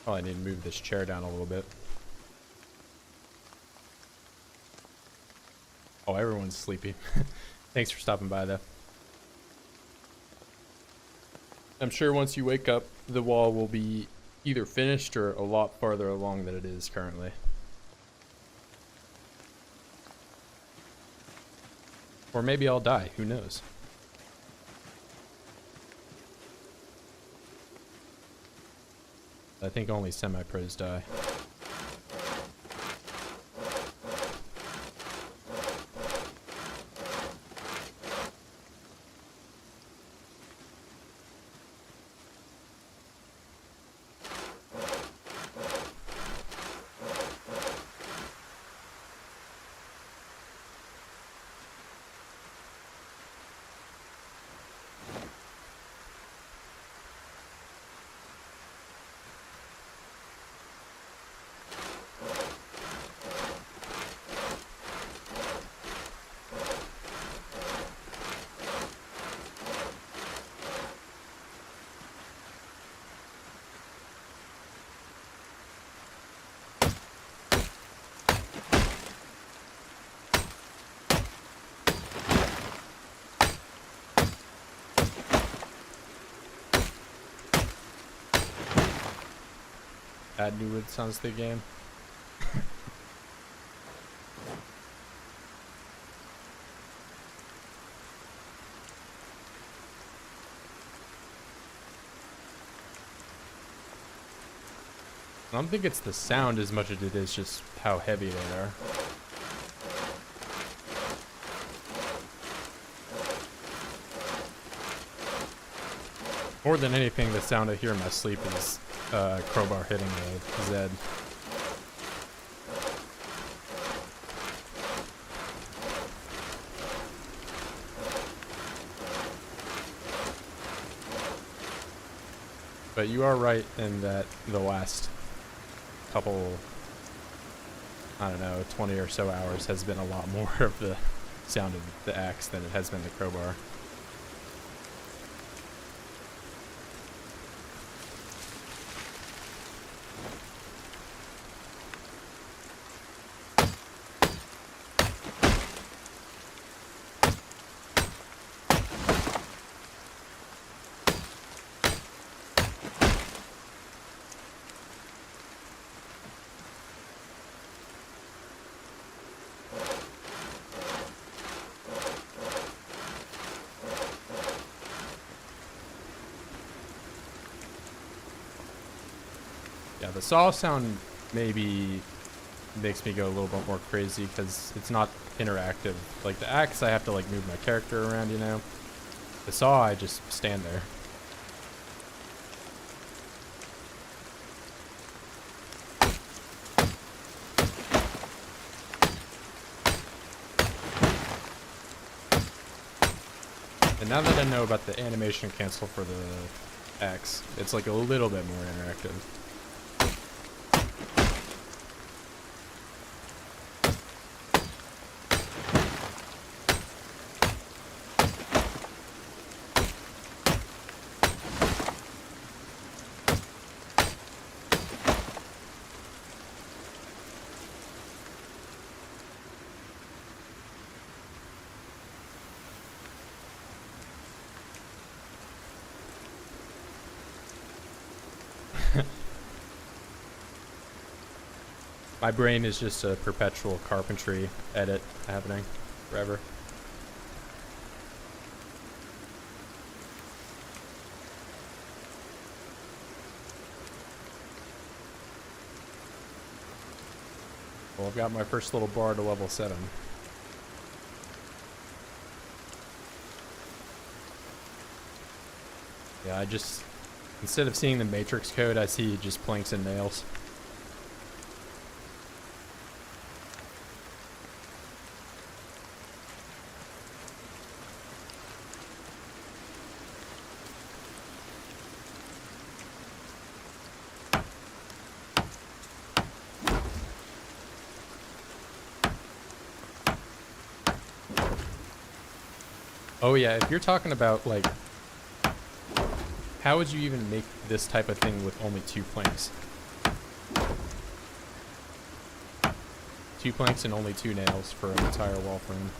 Oh, I need to move this chair down a little bit. Oh, everyone's sleepy. Thanks for stopping by, though. I'm sure once you wake up, the wall will be either finished or a lot farther along than it is currently. Or maybe I'll die, who knows? I think only semi-pros die. add new wood sounds to the game. I don't think it's the sound as much as it is just how heavy they are. More than anything, the sound I hear in my sleep is crowbar hitting a Zed. But you are right in that the last couple, I don't know, 20 or so hours has been a lot more of the sound of the axe than it has been the crowbar. Yeah, the saw sound maybe makes me go a little bit more crazy because it's not interactive. Like the axe, I have to like move my character around, you know. The saw, I just stand there. And now that I know about the animation cancel for the axe, it's like a little bit more interactive. My brain is just a perpetual carpentry edit happening forever. Well, I've got my first little bar to level 7. Yeah, I just, instead of seeing the matrix code, I see just planks and nails. Oh yeah, if you're talking about like, how would you even make this type of thing with only 2 planks? 2 planks and only 2 nails for an entire wall frame.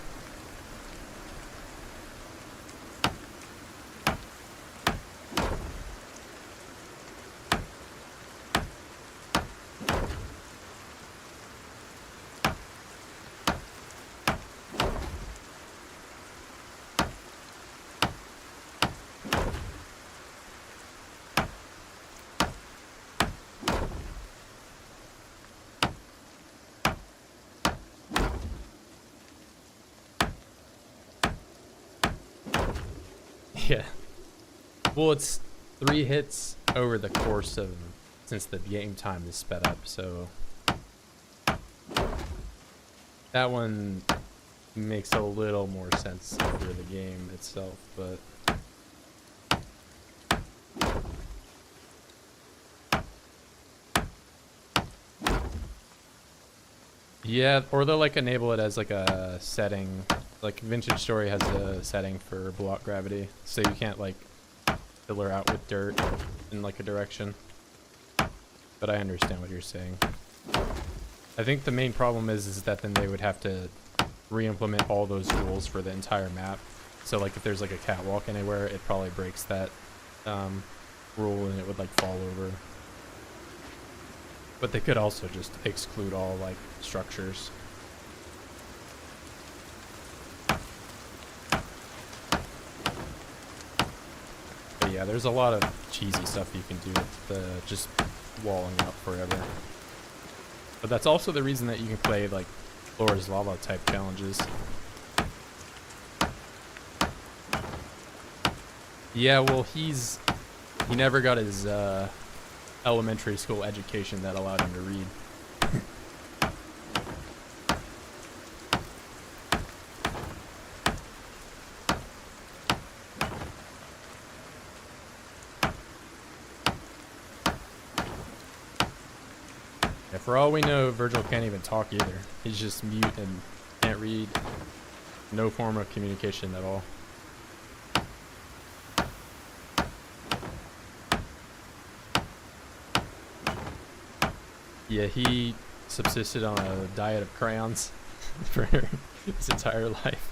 Yeah. Well, it's 3 hits over the course of, since the game time is sped up, so that one makes a little more sense for the game itself, but yeah, or they'll like enable it as like a setting. Like Vintage Story has a setting for block gravity, so you can't like fill out with dirt in like a direction. But I understand what you're saying. I think the main problem is that then they would have to re-implement all those rules for the entire map. So like if there's like a catwalk anywhere, it probably breaks that rule and it would like fall over. But they could also just exclude all like structures. But yeah, there's a lot of cheesy stuff you can do with the just walling up forever. But that's also the reason that you can play like Floor's Lava type challenges. Yeah, well he never got his elementary school education that allowed him to read. Yeah, for all we know, Virgil can't even talk either. He's just mute and can't read. No form of communication at all. Yeah, he subsisted on a diet of crayons for his entire life.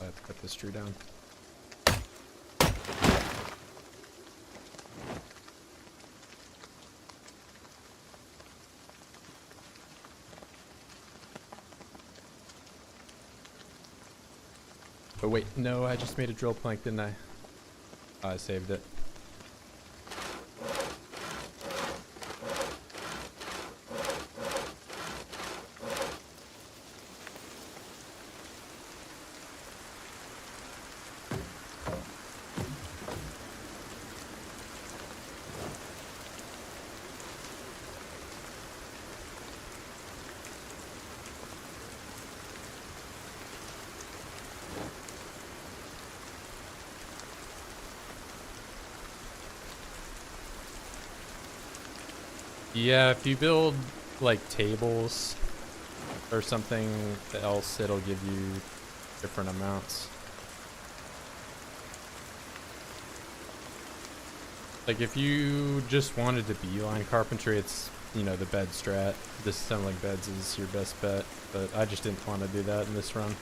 I have to cut this tree down. But wait, no, I just made a drill plank, didn't I? I saved it. Yeah, if you build like tables or something else, it'll give you different amounts. Like if you just wanted to beeline carpentry, it's, you know, the bed strat. Disassembling beds is your best bet, but I just didn't want to do that in this run.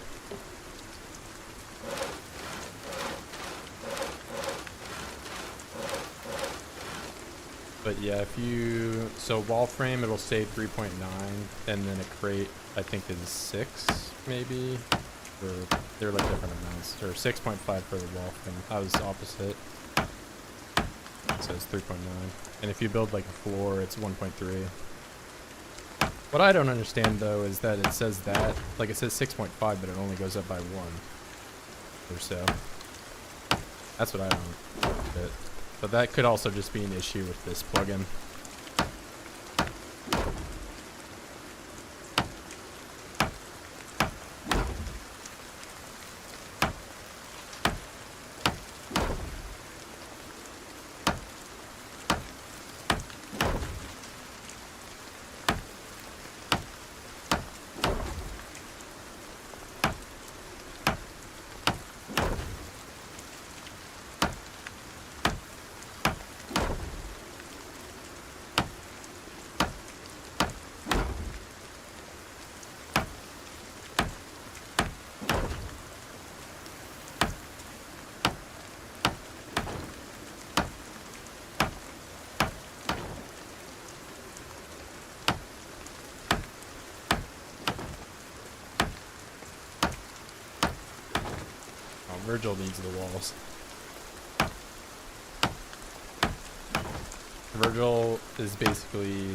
But yeah, if you, so wall frame, it'll say 3.9, and then a crate, I think is 6, maybe, or they're like different amounts, or 6.5 for the wall frame. I was opposite. It says 3.9, and if you build like a floor, it's 1.3. What I don't understand though is that it says that, like it says 6.5, but it only goes up by 1 or so. That's what I don't get. But that could also just be an issue with this plugin. Virgil needs the walls. Virgil is basically,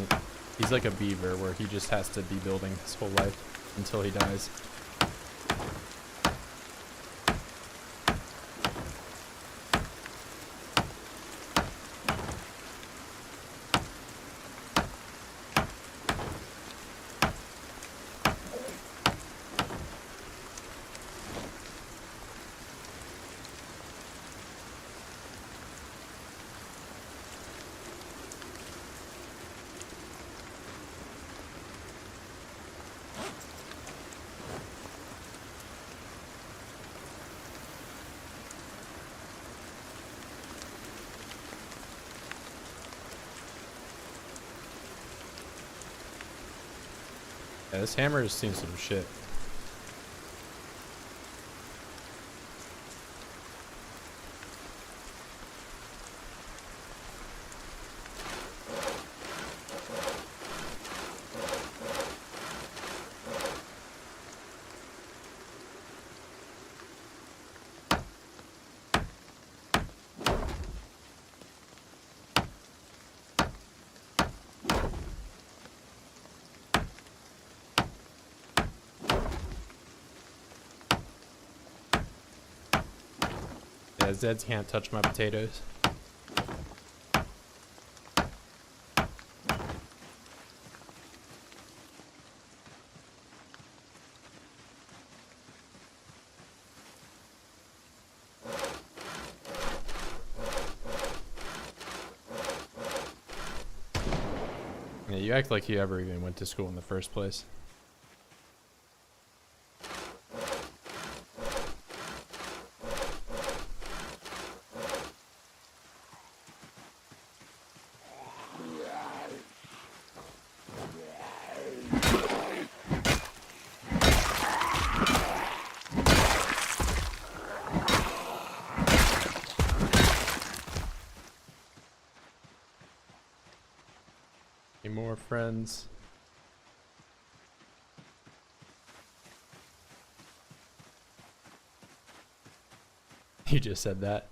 he's like a beaver where he just has to be building his whole life until he dies. Yeah, this hammer has seen some shit. Yeah, Zeds can't touch my potatoes. Yeah, you act like you ever even went to school in the first place. Any more friends? You just said that.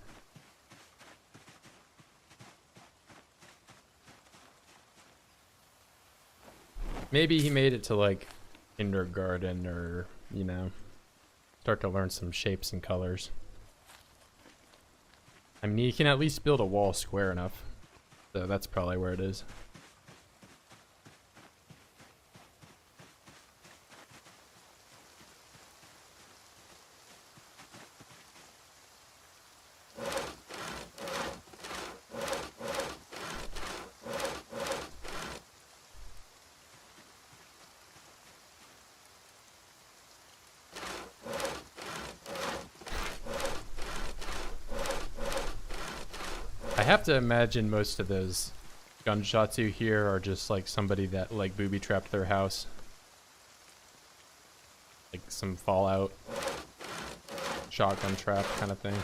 Maybe he made it to like kindergarten or, you know, start to learn some shapes and colors. I mean, you can at least build a wall square enough. So that's probably where it is. I have to imagine most of those gunshots you hear are just like somebody that like booby trapped their house. Like some Fallout shotgun trap kind of thing.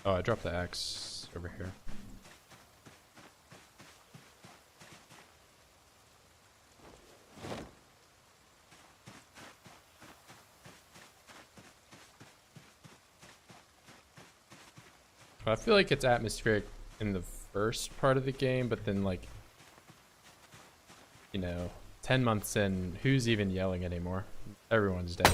Oh, I dropped the axe over here. I feel like it's atmospheric in the first part of the game, but then like, you know, 10 months in, who's even yelling anymore? Everyone's dead.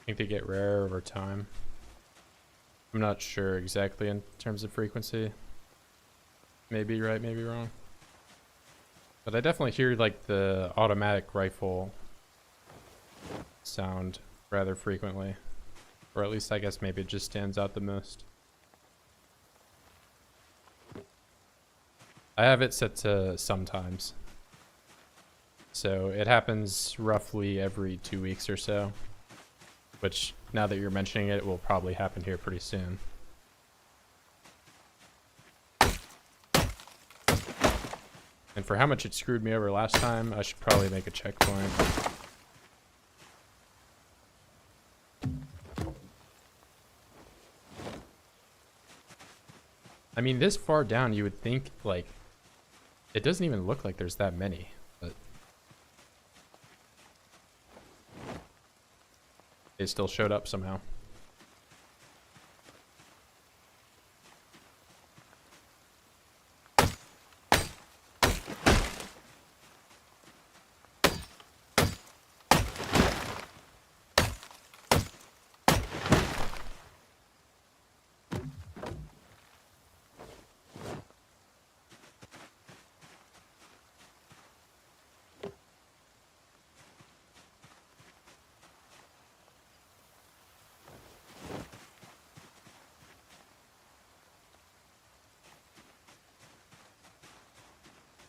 think they get rarer over time. I'm not sure exactly in terms of frequency. Maybe right, maybe wrong. But I definitely hear like the automatic rifle sound rather frequently. Or at least I guess maybe it just stands out the most. I have it set to sometimes. So it happens roughly every 2 weeks or so. Which, now that you're mentioning it, will probably happen here pretty soon. And for how much it screwed me over last time, I should probably make a checkpoint. I mean, this far down, you would think, like, it doesn't even look like there's that many, but they still showed up somehow.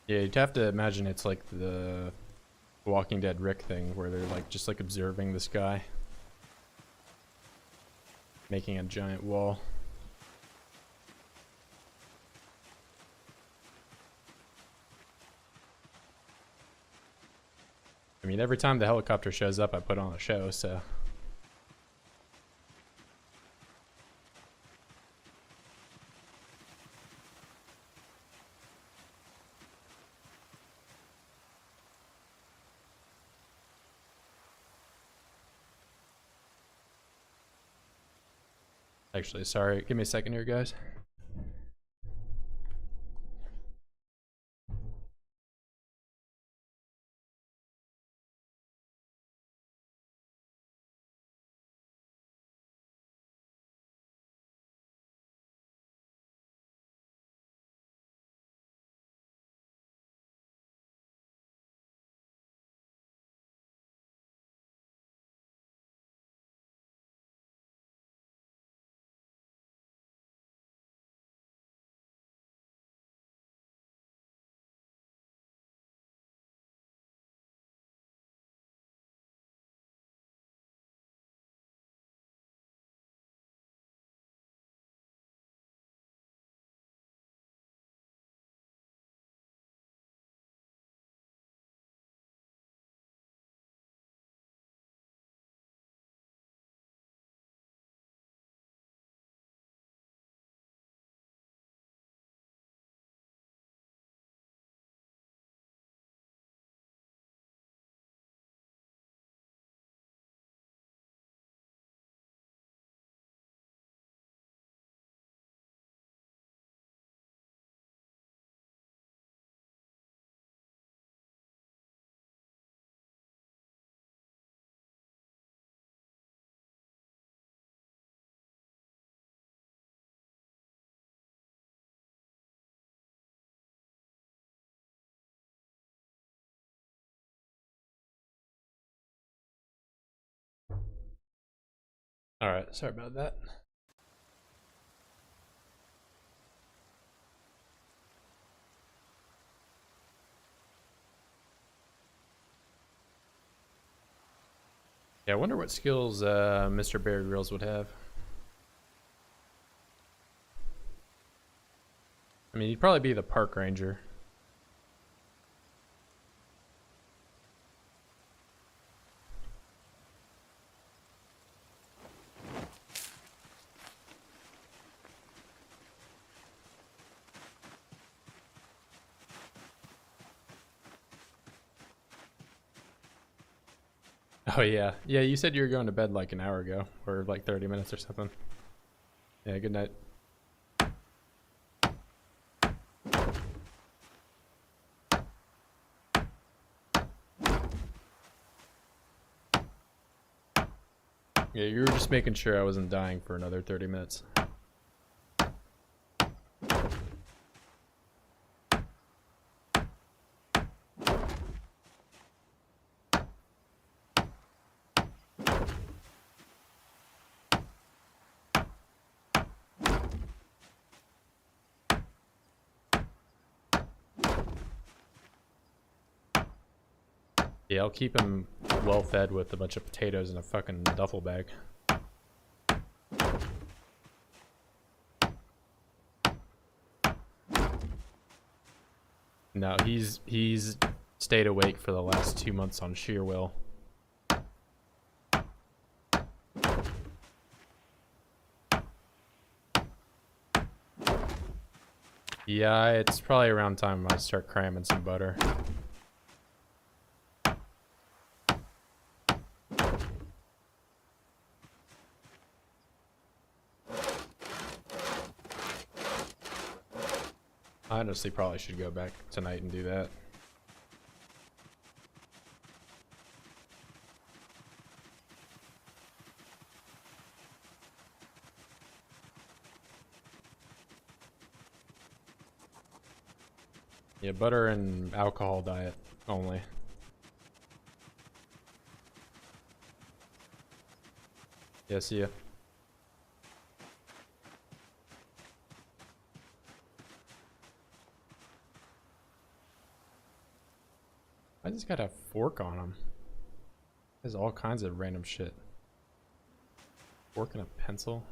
Yeah, you'd have to imagine it's like the Walking Dead Rick thing, where they're like just like observing this guy, making a giant wall. I mean, every time the helicopter shows up, I put on a show, so. Actually, sorry, give me a second here, guys. All right, sorry about that. Yeah, I wonder what skills Mr. Bear Grylls would have. I mean, he'd probably be the park ranger. Oh yeah, yeah. You said you were going to bed like an hour ago, or like 30 minutes or something. Yeah. Good night. Yeah, you were just making sure I wasn't dying for another 30 minutes. Yeah, I'll keep him well fed with a bunch of potatoes in a fucking duffel bag. No, he's stayed awake for the last 2 months on sheer will. Yeah, it's probably around time I start cramming some butter. I honestly probably should go back tonight and do that. Yeah, butter and alcohol diet only. Yeah, see ya. I just got a fork on him. There's all kinds of random shit. Fork and a pencil.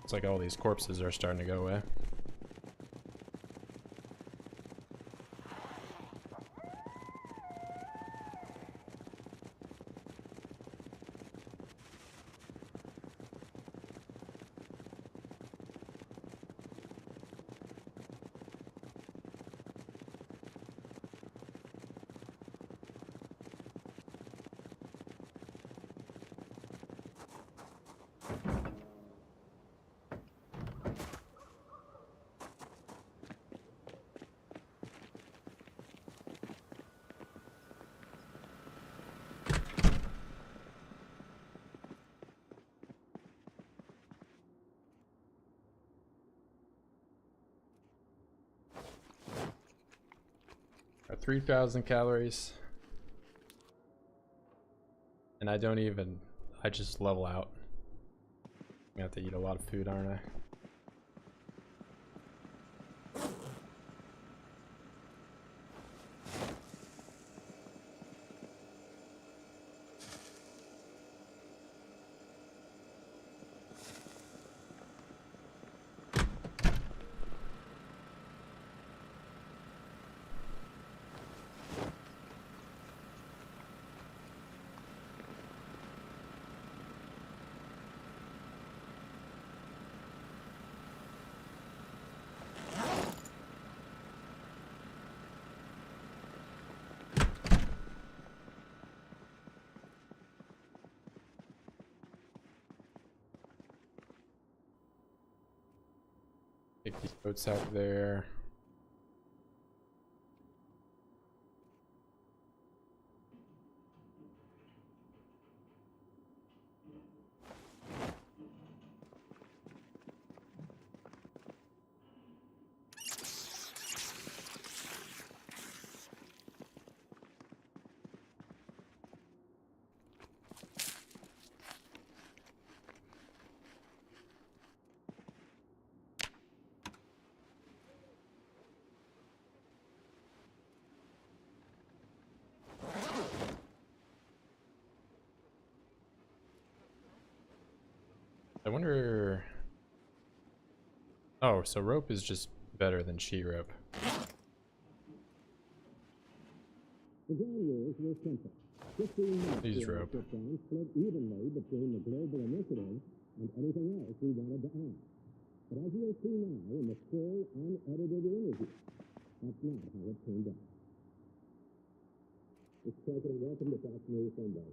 It's like all these corpses are starting to go away. Got 3,000 calories. And I just level out. I have to eat a lot of food, aren't I? Take these boats out there. I wonder... Oh, so rope is just better than sheet rope. The ground rules were simple. 15 minutes Use to rope. sit down, split evenly between the global initiative and anything else we wanted to add. But as you'll see now in the full, unedited interview, that's not how it turned out. Mr. President, welcome to Fox News Sunday.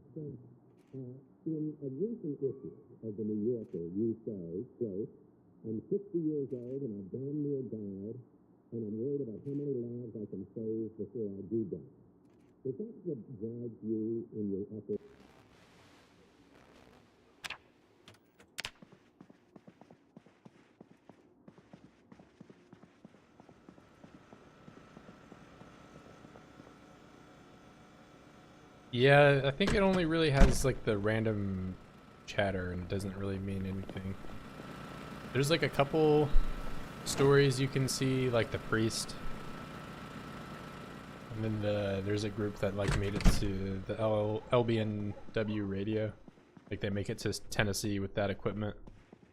In a recent issue of the New Yorker, you say, quote, I'm 60 years old and I've damn near died, and I'm worried about how many lives I can save before I do die. Is that what drives you in your effort? Yeah, I think it only really has like the random chatter and it doesn't really mean anything. There's like a couple stories you can see, like the priest. And then there's a group that like made it to the LBNW radio. Like they make it to Tennessee with that equipment.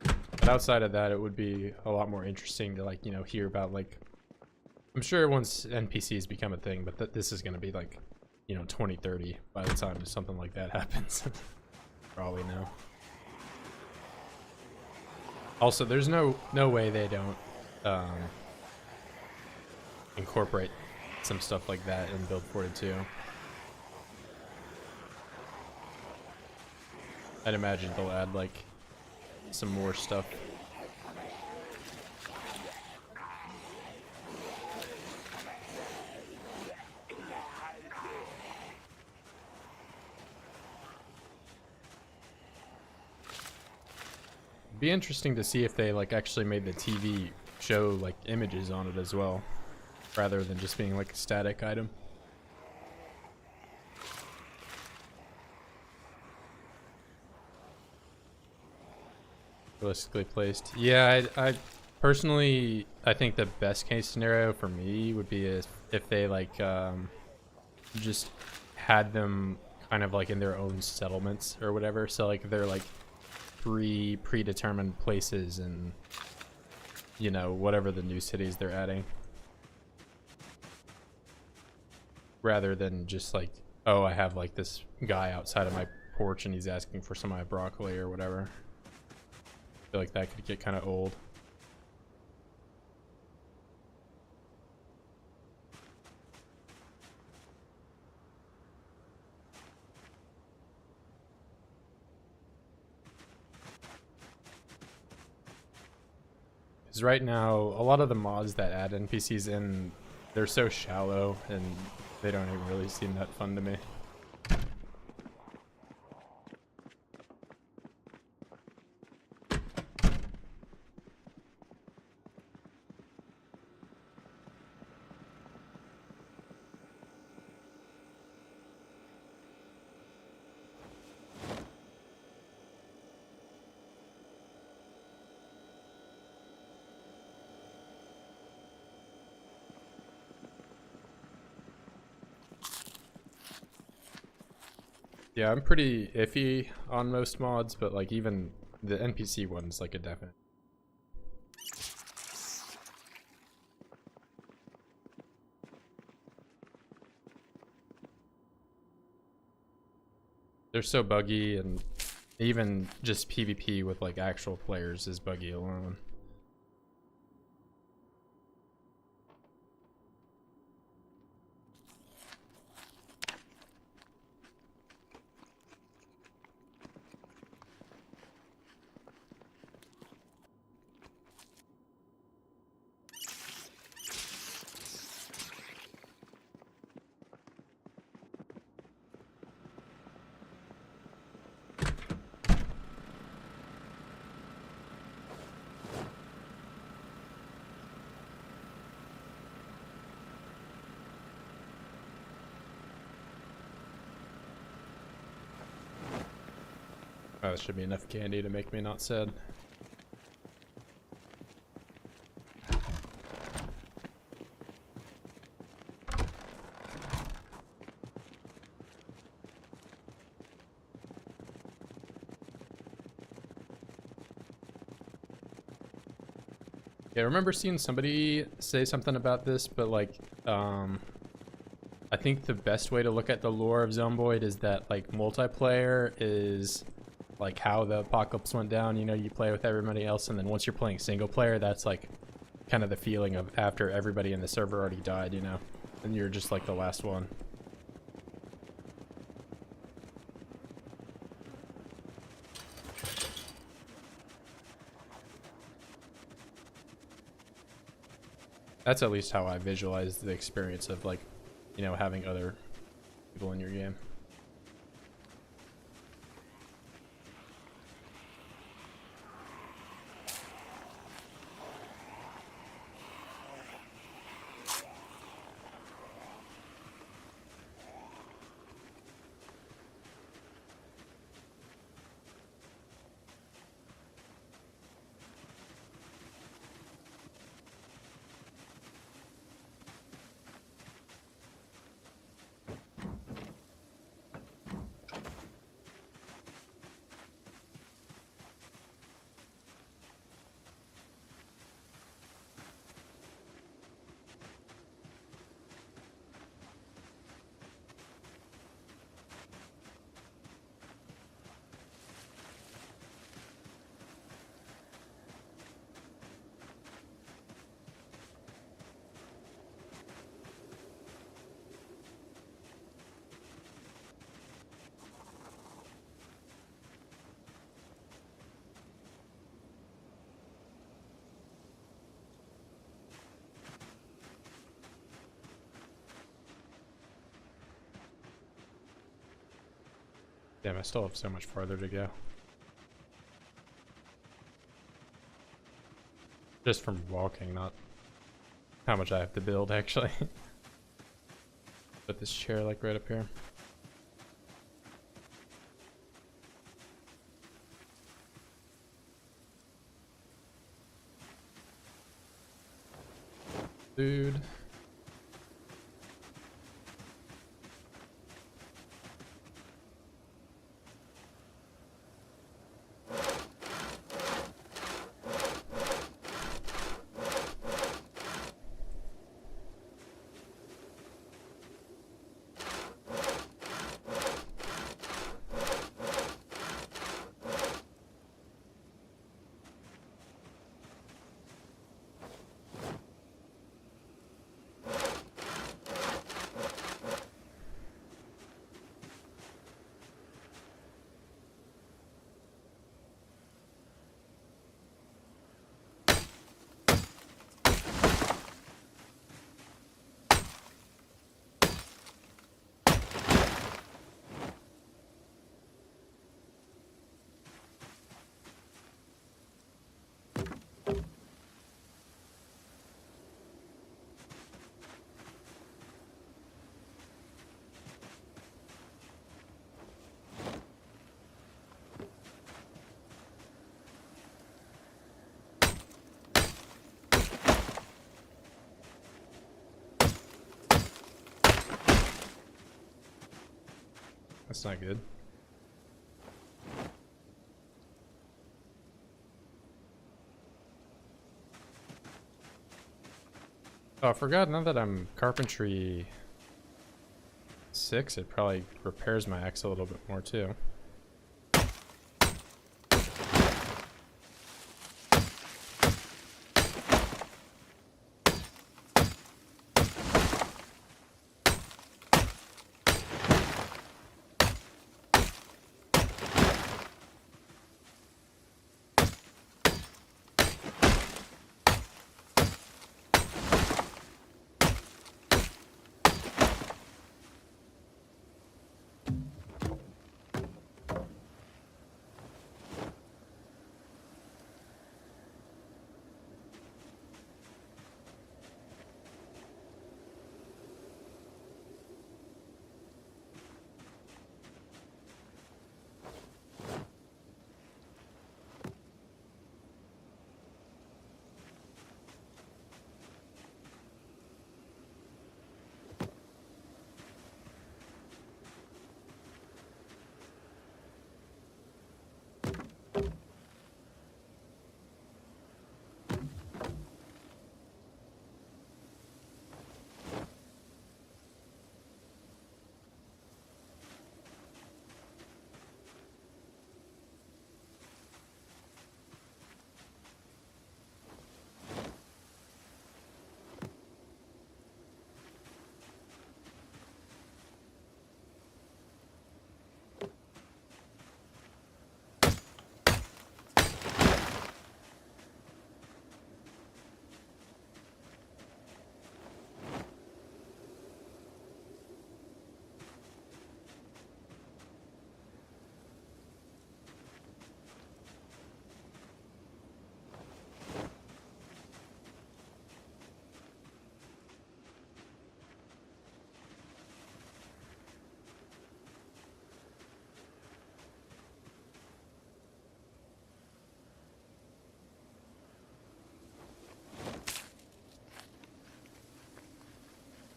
But outside of that, it would be a lot more interesting to like, you know, hear about like, I'm sure once NPCs become a thing, but this is going to be like, you know, 2030 by the time something like that happens. For all we know. Also, there's no way they don't incorporate some stuff like that in Build 42. I'd imagine they'll add like some more stuff. Be interesting to see if they like actually made the TV show like images on it as well, rather than just being like a static item. Realistically placed. Yeah, I personally, I think the best case scenario for me would be if they like just had them kind of like in their own settlements or whatever. So like they're like predetermined places and, you know, whatever the new cities they're adding, rather than just like, oh, I have like this guy outside of my porch and he's asking for some of my broccoli or whatever. I feel like that could get kind of old. Because right now, a lot of the mods that add NPCs in, they're so shallow and they don't even really seem that fun to me. Yeah, I'm pretty iffy on most mods, but like even the NPC one's like a definite. They're so buggy, and even just PvP with like actual players is buggy alone. Oh, that should be enough candy to make me not sad. Yeah, I remember seeing somebody say something about this, but like, I think the best way to look at the lore of Zomboid is that like multiplayer is like how the apocalypse went down. You know, you play with everybody else, and then once you're playing single player, that's like kind of the feeling of after everybody in the server already died, you know, and you're just like the last one. That's at least how I visualize the experience of, like, you know, having other people in your game. Damn, I still have so much farther to go. Just from walking, not how much I have to build, actually. Put this chair, like, right up here. Dude. That's not good. Oh, I forgot, now that I'm carpentry 6, it probably repairs my axe a little bit more too.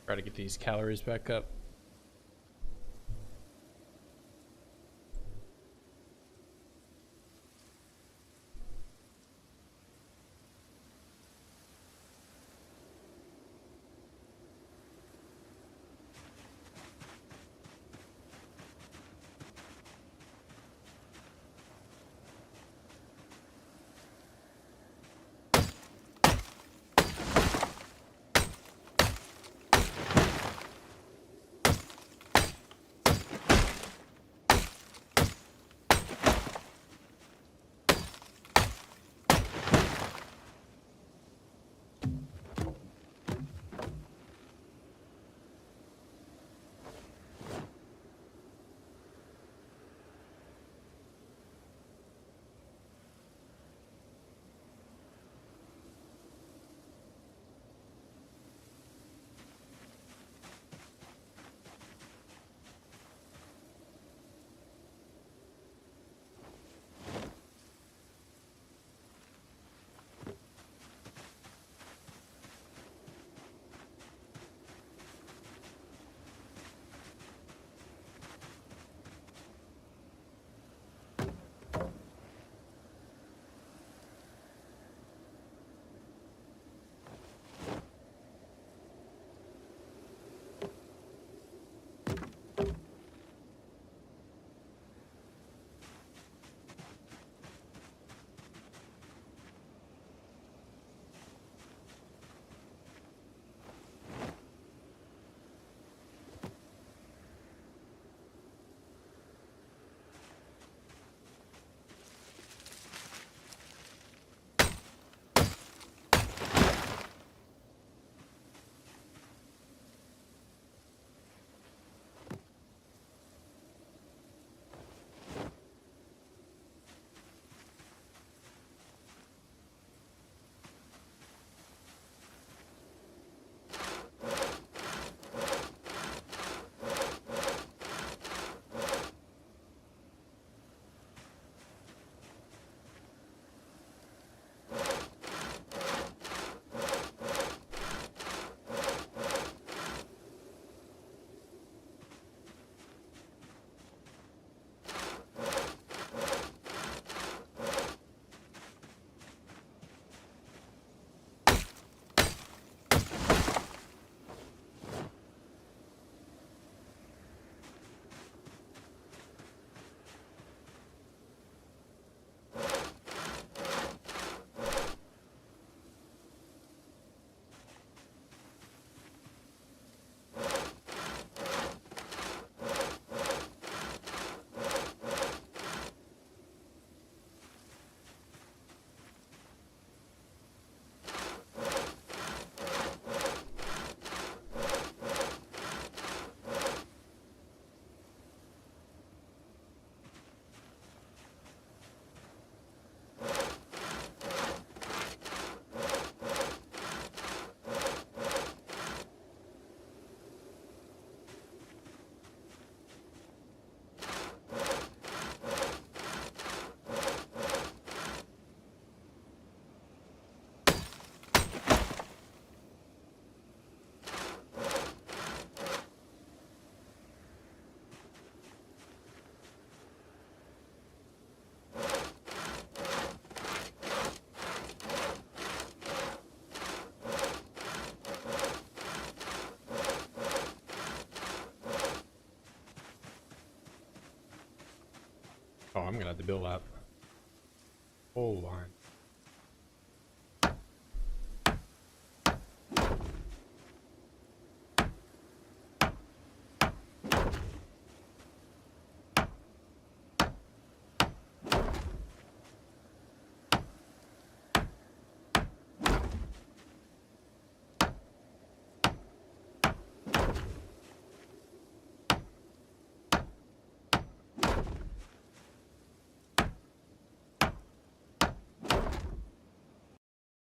Try to get these calories back up. Oh, I'm gonna have to build that whole line.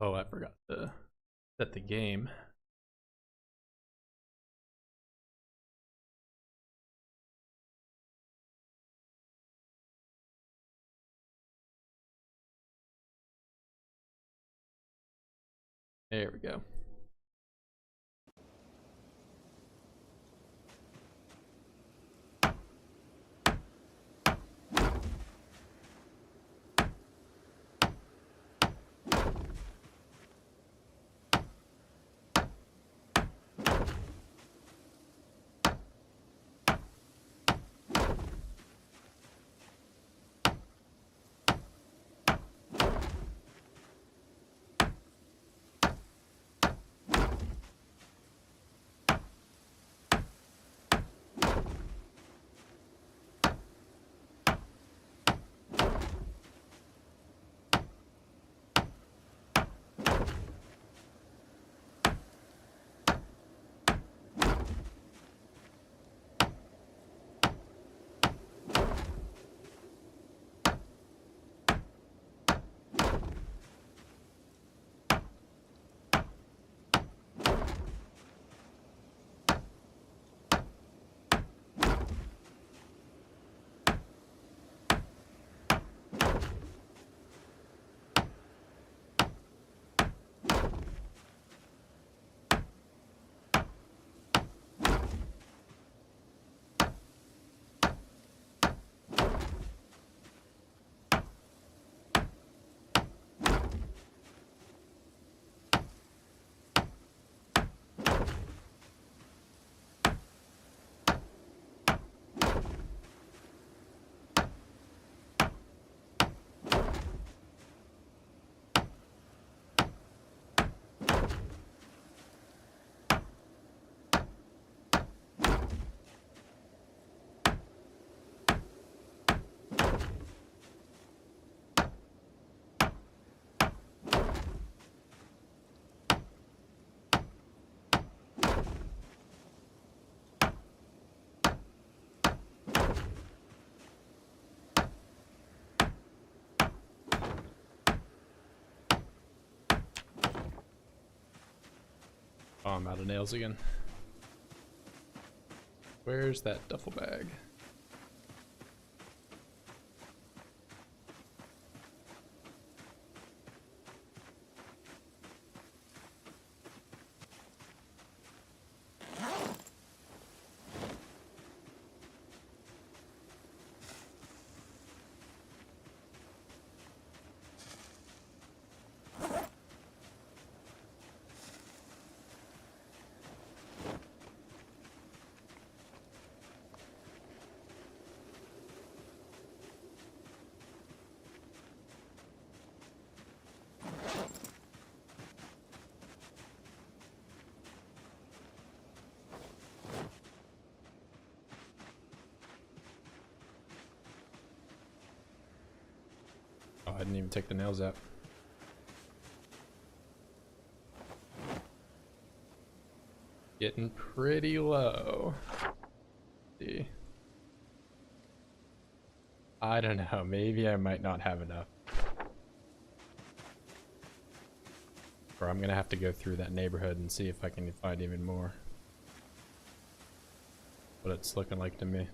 Oh, I forgot to set the game. There we go. Oh, I'm out of nails again. Where's that duffel bag? Oh, I didn't even take the nails out. Getting pretty low. See. I don't know, maybe I might not have enough. Or I'm gonna have to go through that neighborhood and see if I can find even more. What it's looking like to me.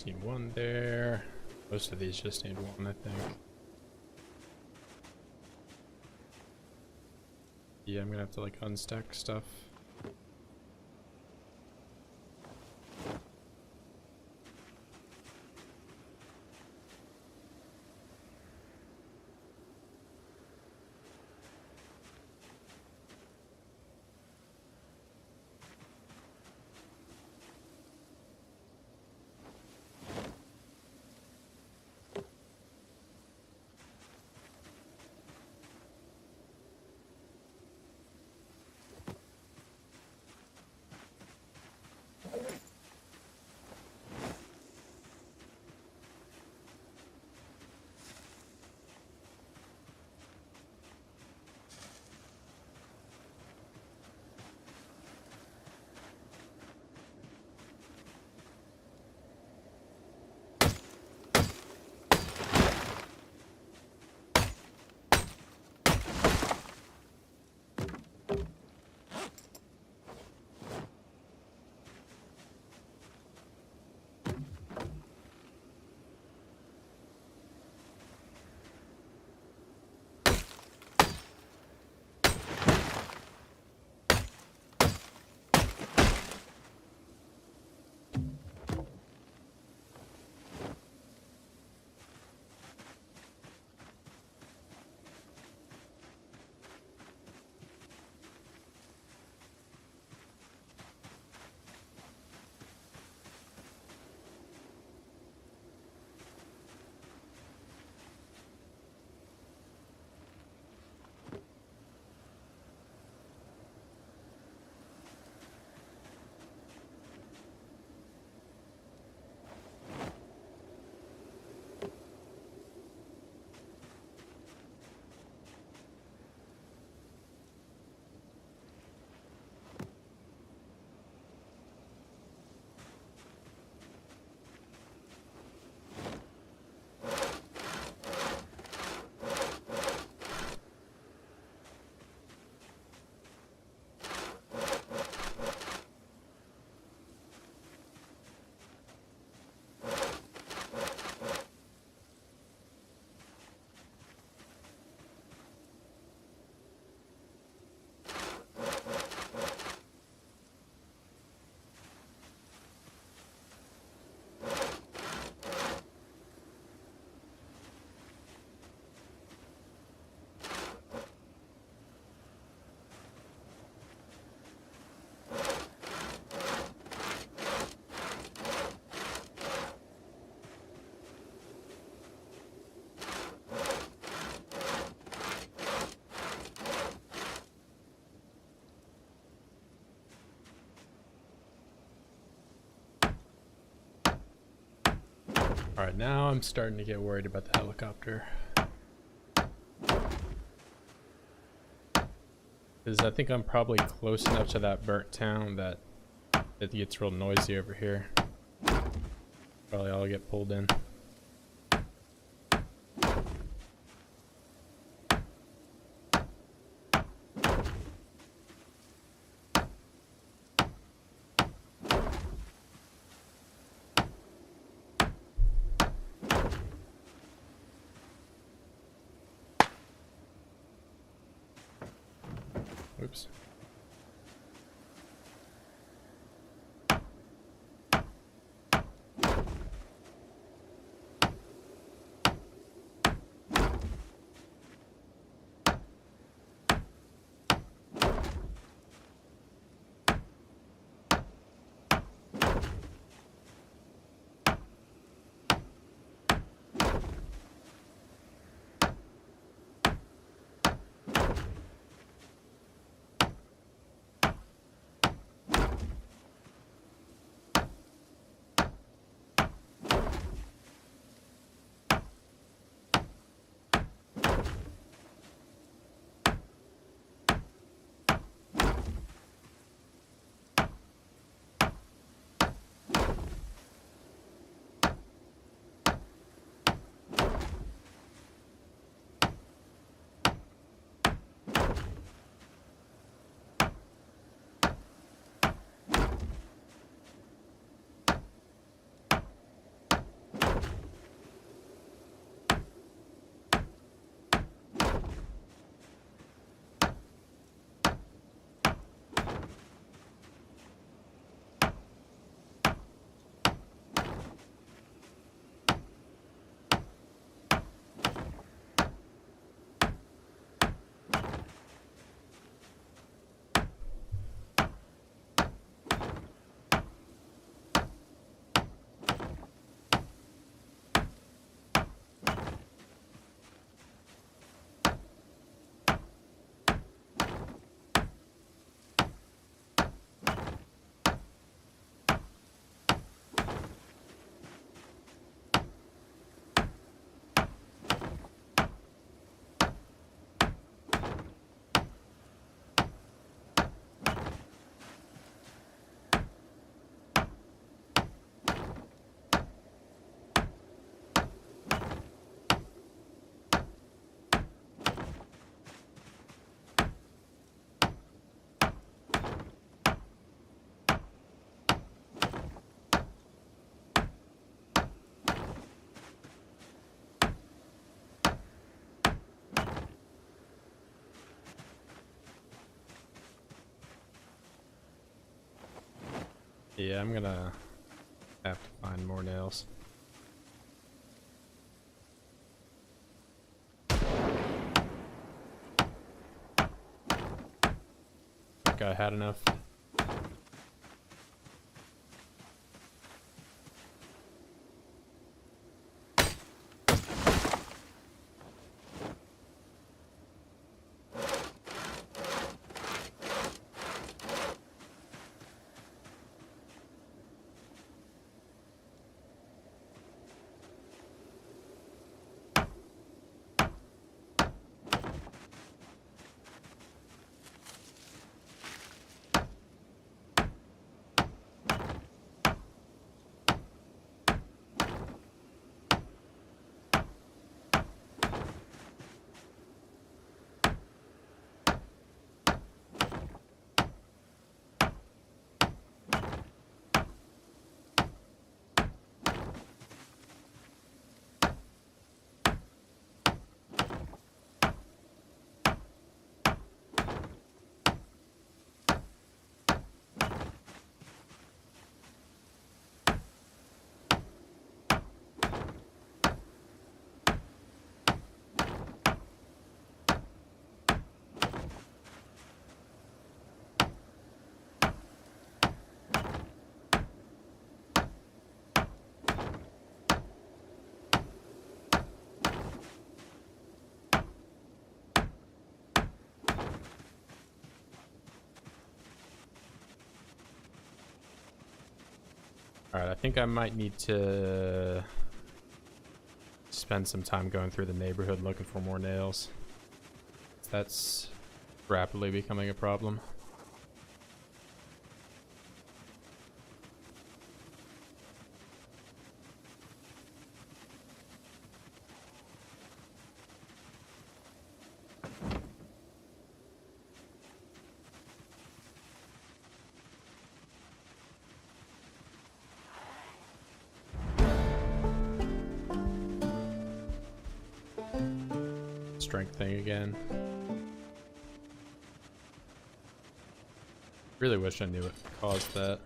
Just need one there. Most of these just need one, I think. Yeah, I'm gonna have to like unstack stuff. Alright, now I'm starting to get worried about the helicopter. Because I think I'm probably close enough to that burnt town that it gets real noisy over here. Probably all get pulled in. Oops. Yeah, I'm gonna have to find more nails. Think I had enough. Alright, I think I might need to spend some time going through the neighborhood looking for more nails. That's rapidly becoming a problem. Strength thing again. Really wish I knew what caused that.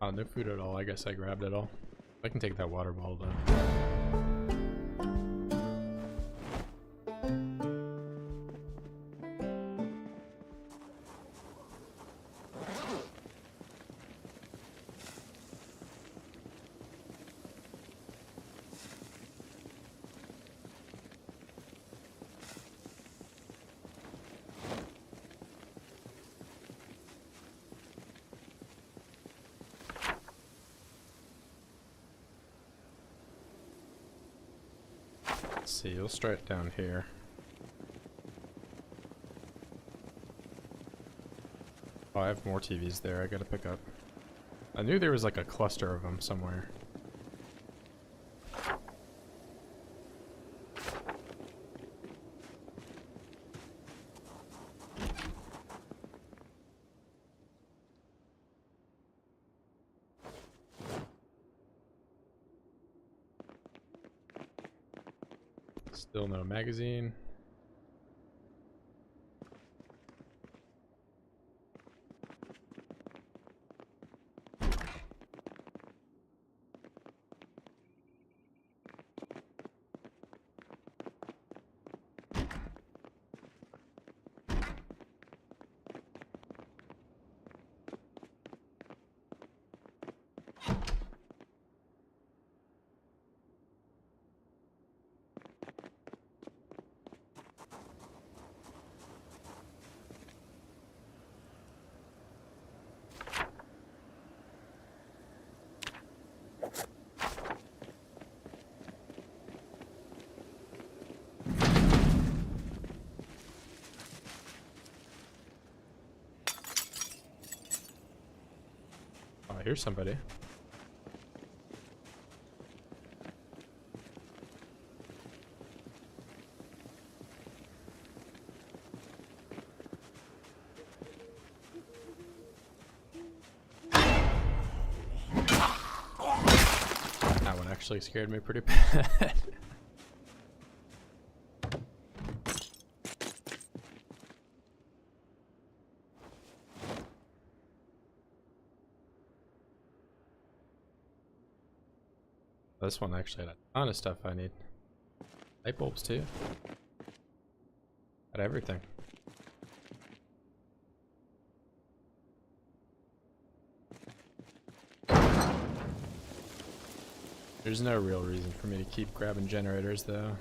Oh, no food at all. I guess I grabbed it all. I can take that water bottle though. Let's see, we'll start down here. Oh, I have more TVs there I gotta pick up. I knew there was like a cluster of them somewhere. Still no magazine. I hear somebody. That one actually scared me pretty bad. This one actually had a ton of stuff I need. Light bulbs too. Got everything. There's no real reason for me to keep grabbing generators though.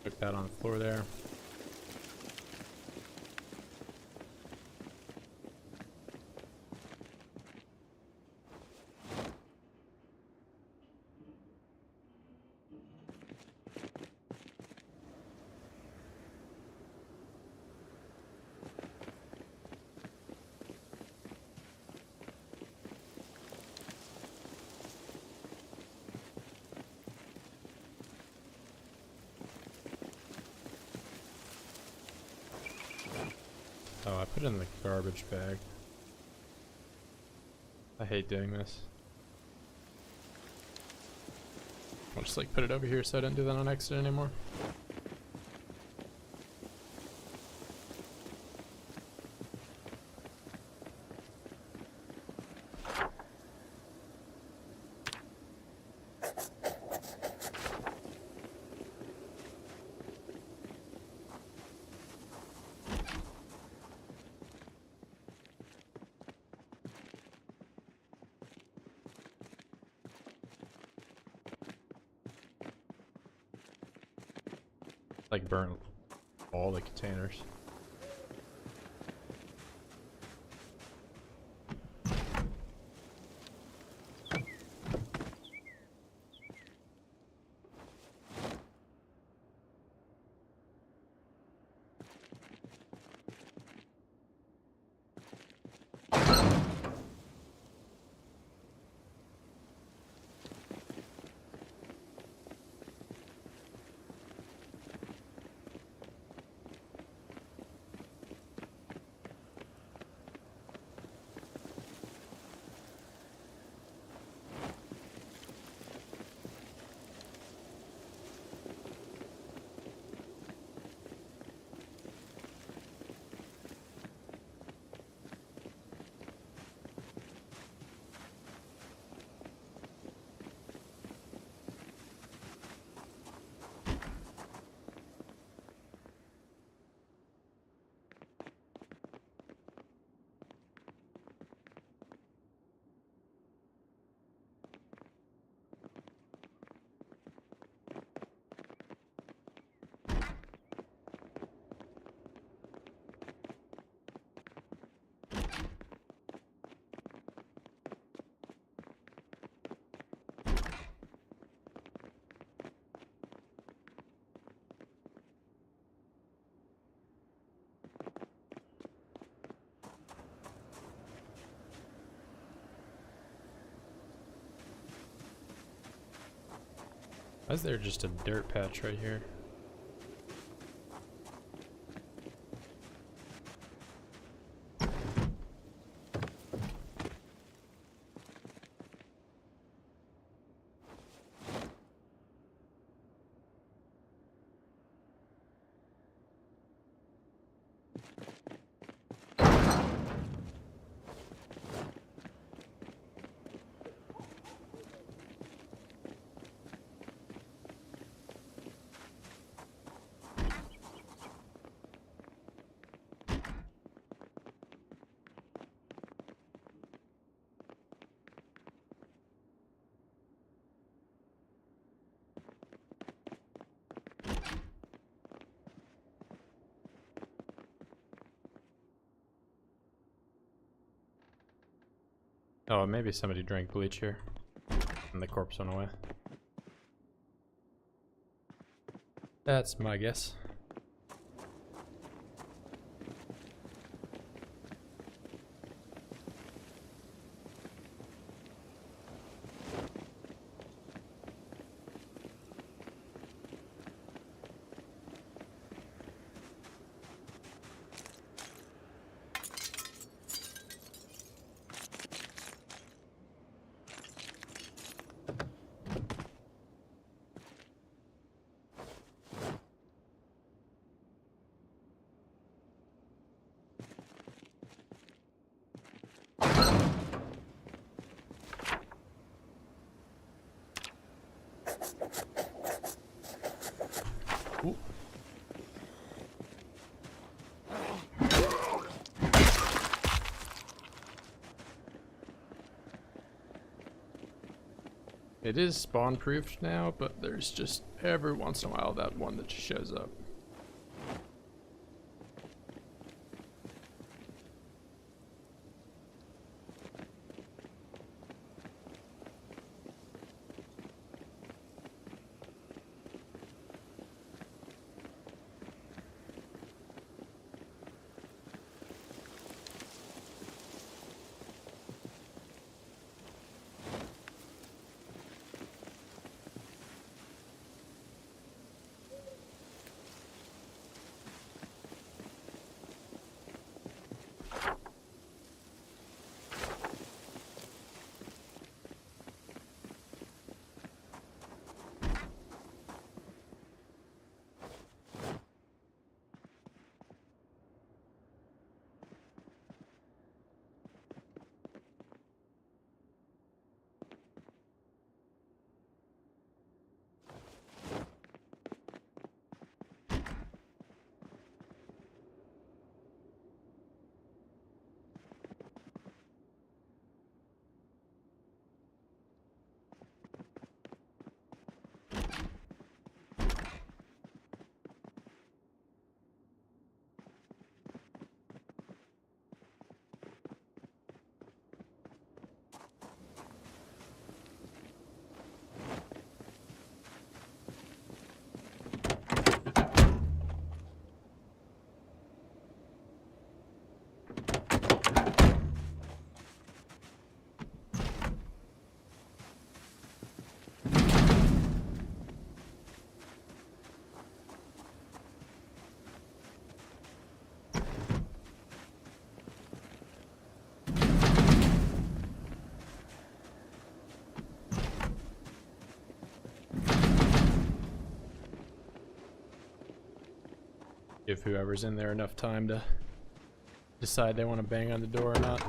Put that on the floor there. Oh, I put it in the garbage bag. I hate doing this. I'll just like put it over here so I don't do that on accident anymore. Like burn all the containers. Why is there just a dirt patch right here? Oh, maybe somebody drank bleach here. And the corpse went away. That's my guess. Ooh. It is spawn proofed now, but there's just every once in a while that one that just shows up. Give whoever's in there enough time to decide they want to bang on the door or not.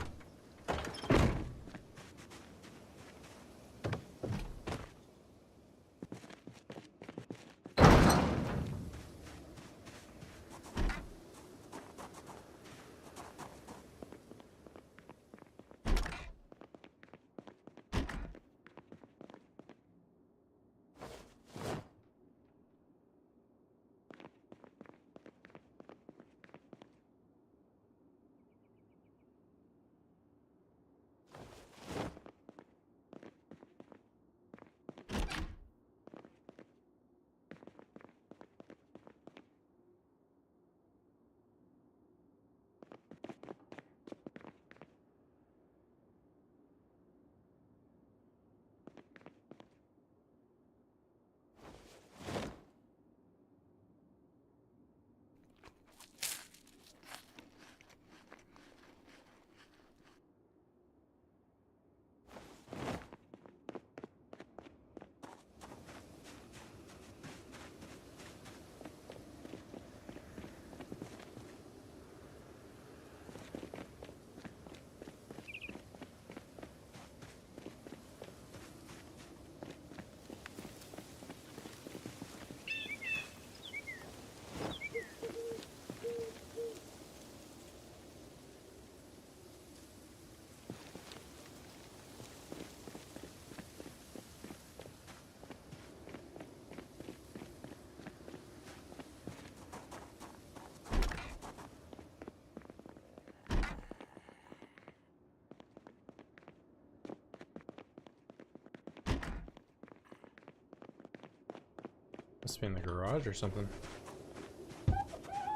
Must be in the garage or something.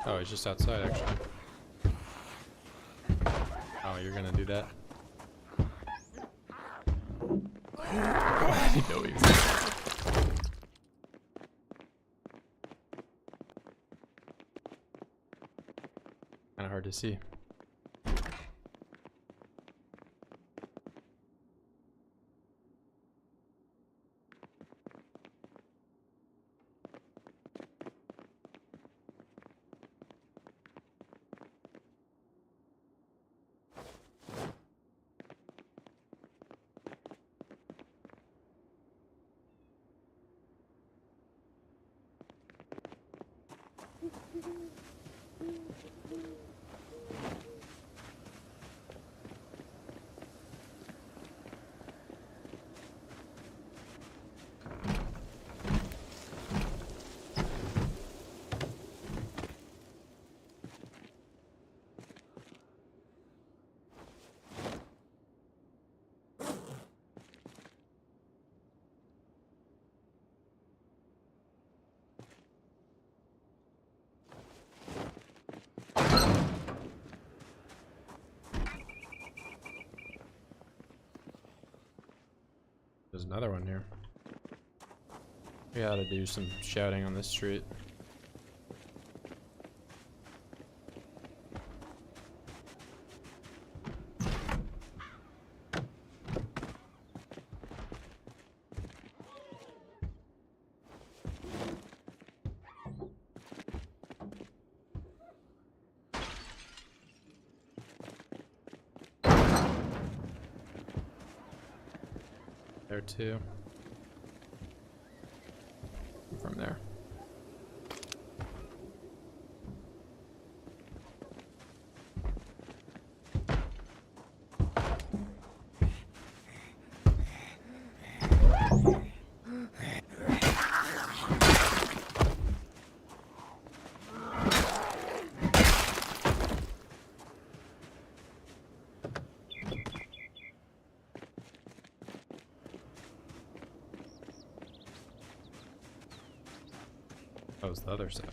Oh, he's just outside actually. Oh, you're gonna do that? I didn't know he was there. Kinda hard to see. There's another one here. We gotta do some shouting on this street. There too. From there. That was the other side.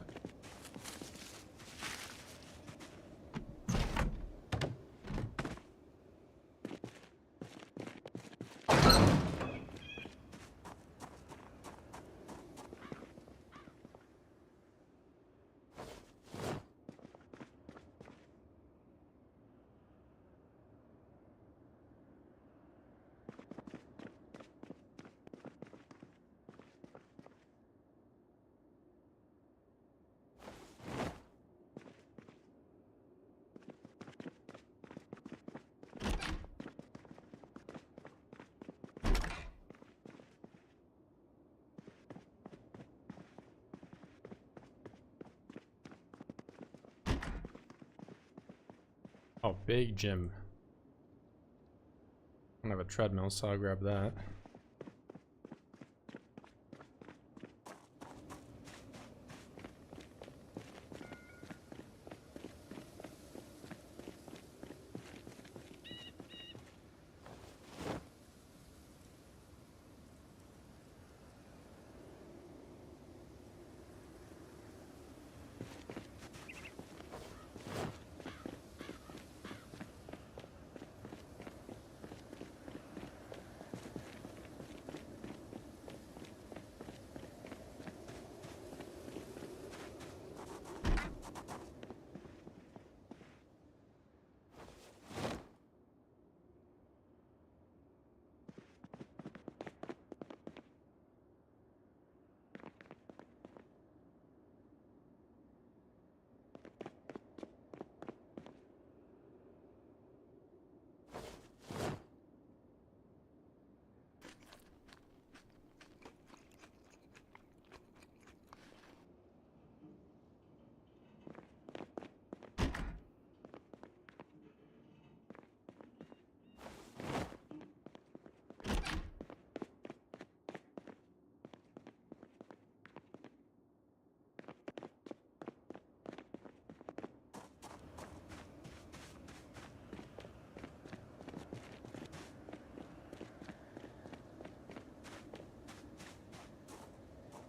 Oh, big gym. I don't have a treadmill, so I'll grab that.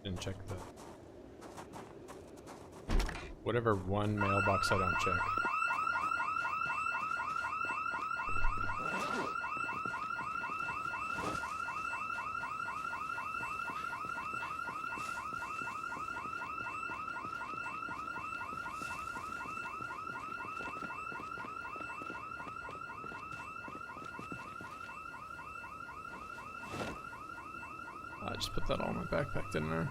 Didn't check that. whatever one mailbox I don't check. I just put that all in my backpack, didn't I?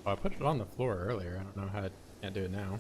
Oh, I put it on the floor earlier. I don't know how I can't do it now.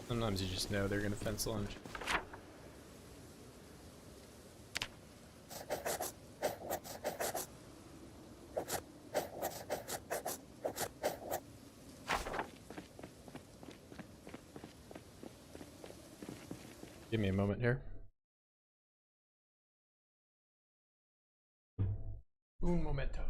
Sometimes you just know they're gonna fence lunge. Give me a moment here. Un momento.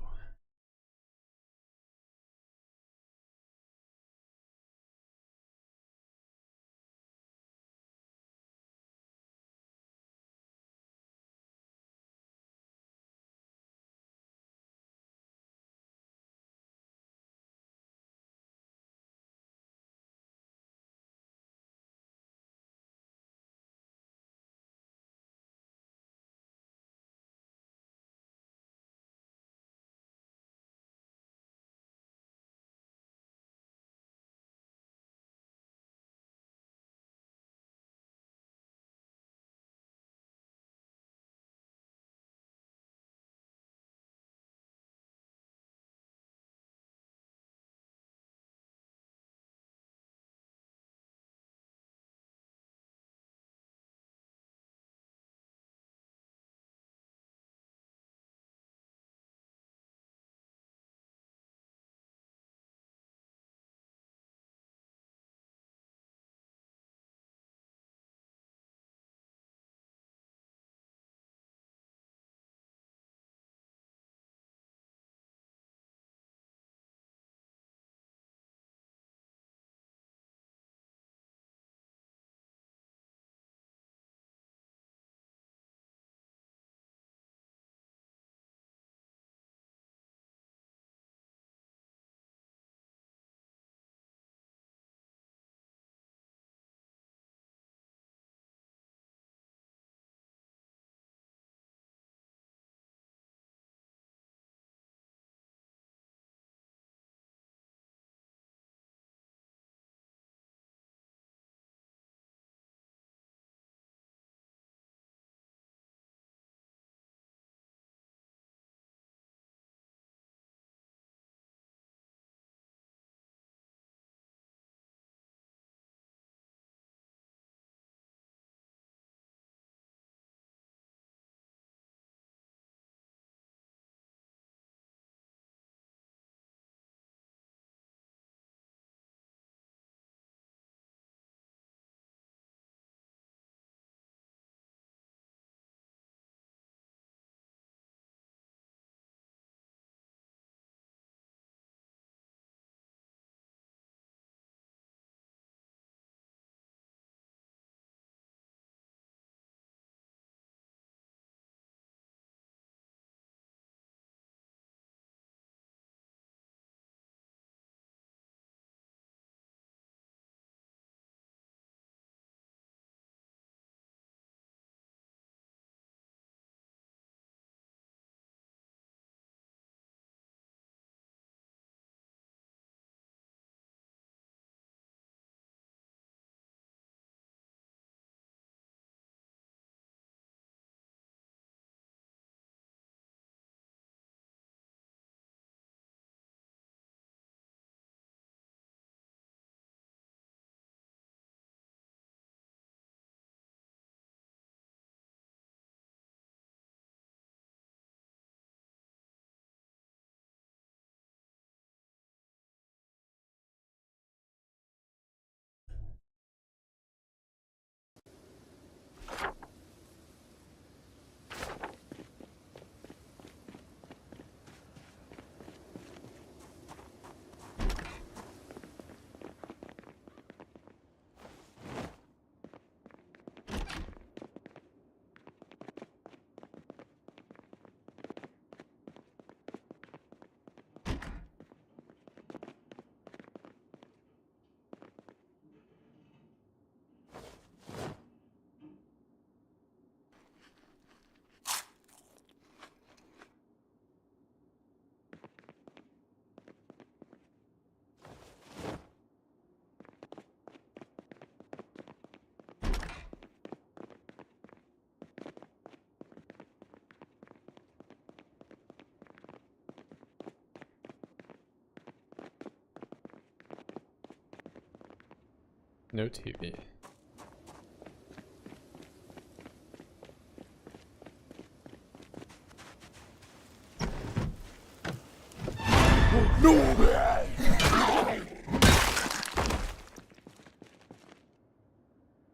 No TV.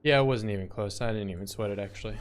Yeah, it wasn't even close. I didn't even sweat it actually.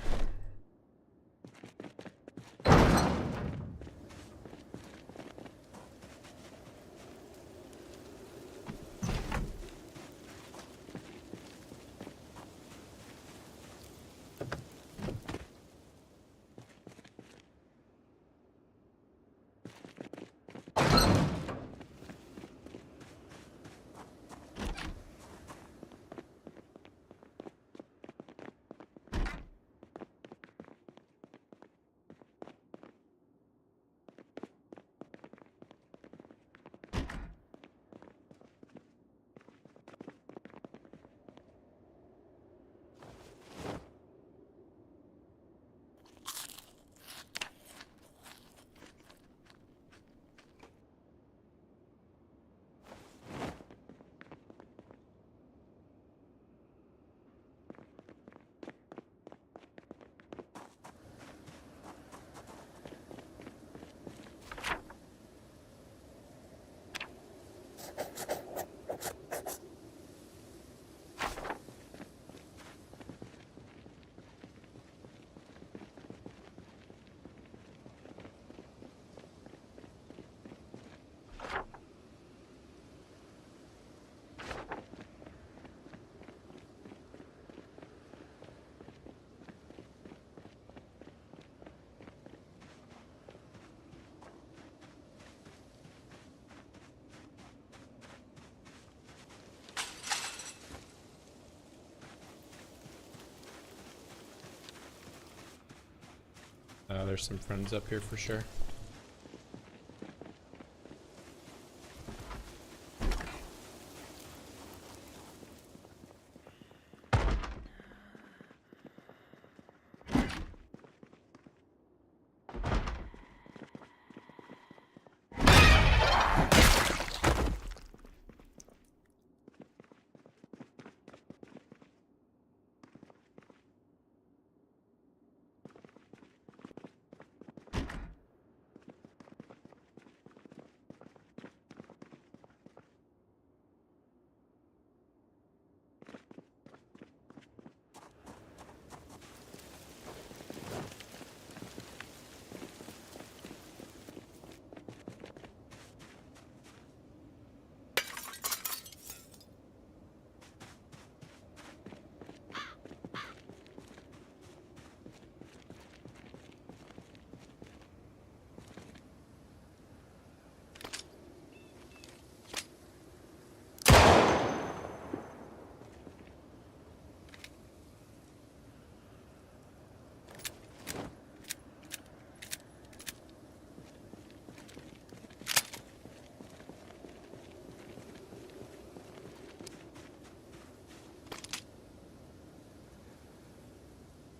There's some friends up here for sure.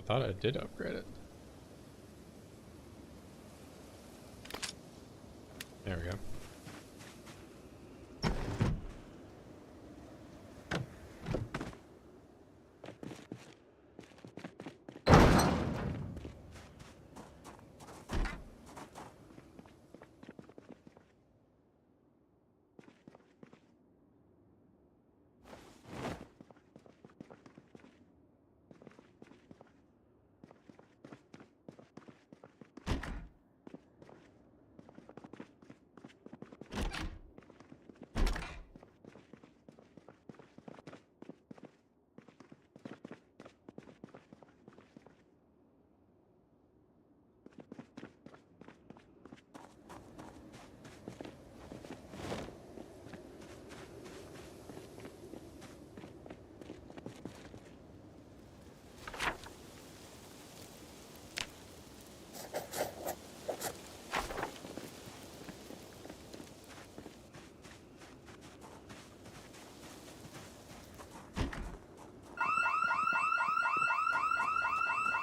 I thought I did upgrade it. There we go.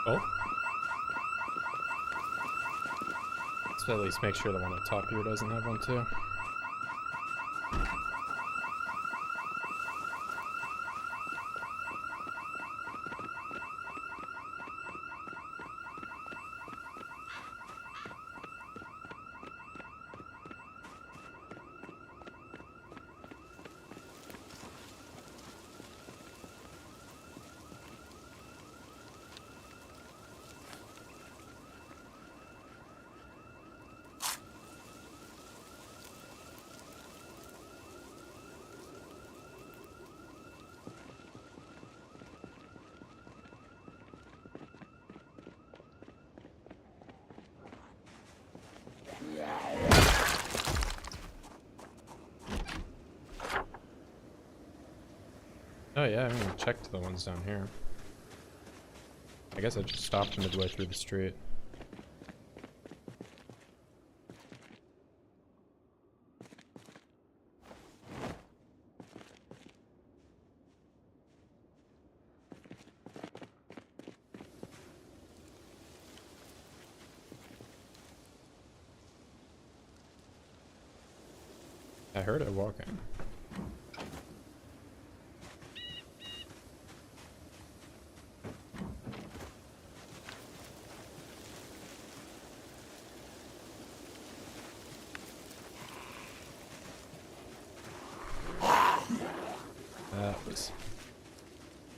Oh. Let's at least make sure the one on top here doesn't have one too. Oh yeah, I haven't even checked the ones down here. I guess I just stopped midway through the street. I heard it walking. That was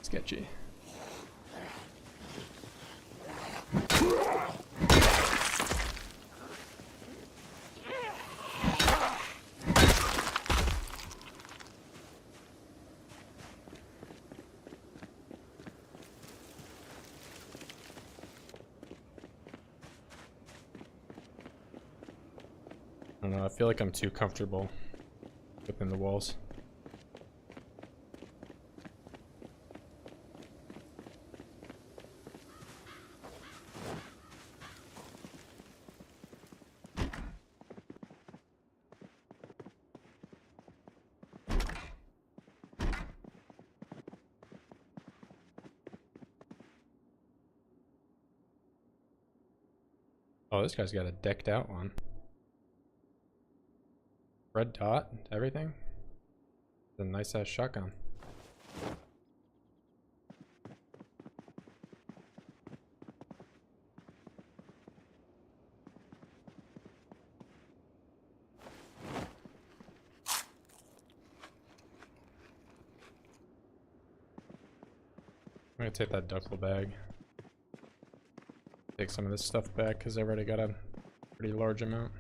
sketchy. I don't know, I feel like I'm too comfortable within the walls. Oh, this guy's got a decked out one. Red dot, everything. It's a nice ass shotgun. I'm gonna take that duffel bag. Take some of this stuff back because I've already got a pretty large amount.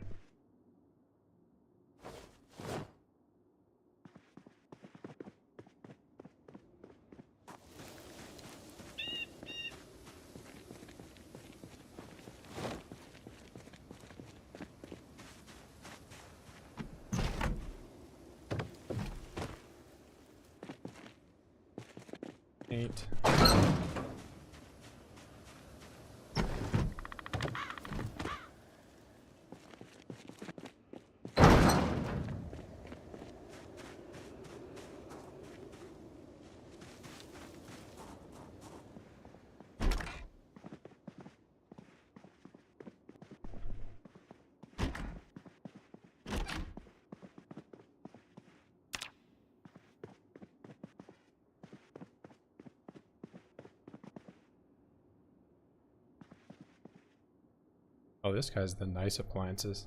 Eight. Oh, this guy's the nice appliances.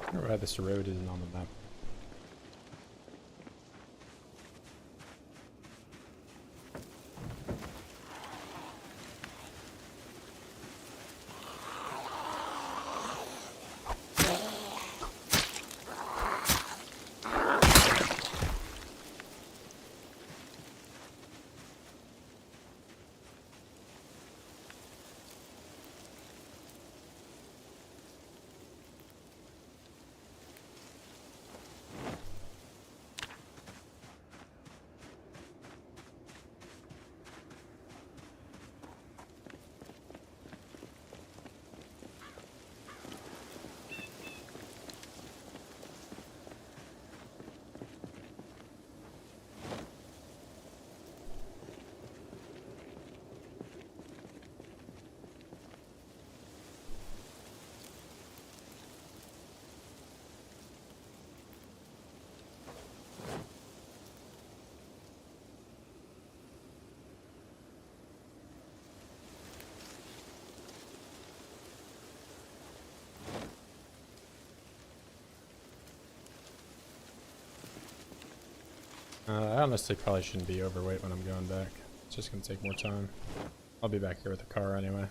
I wonder why this road isn't on the map. I honestly probably shouldn't be overweight when I'm going back. It's just gonna take more time. I'll be back here with the car anyway.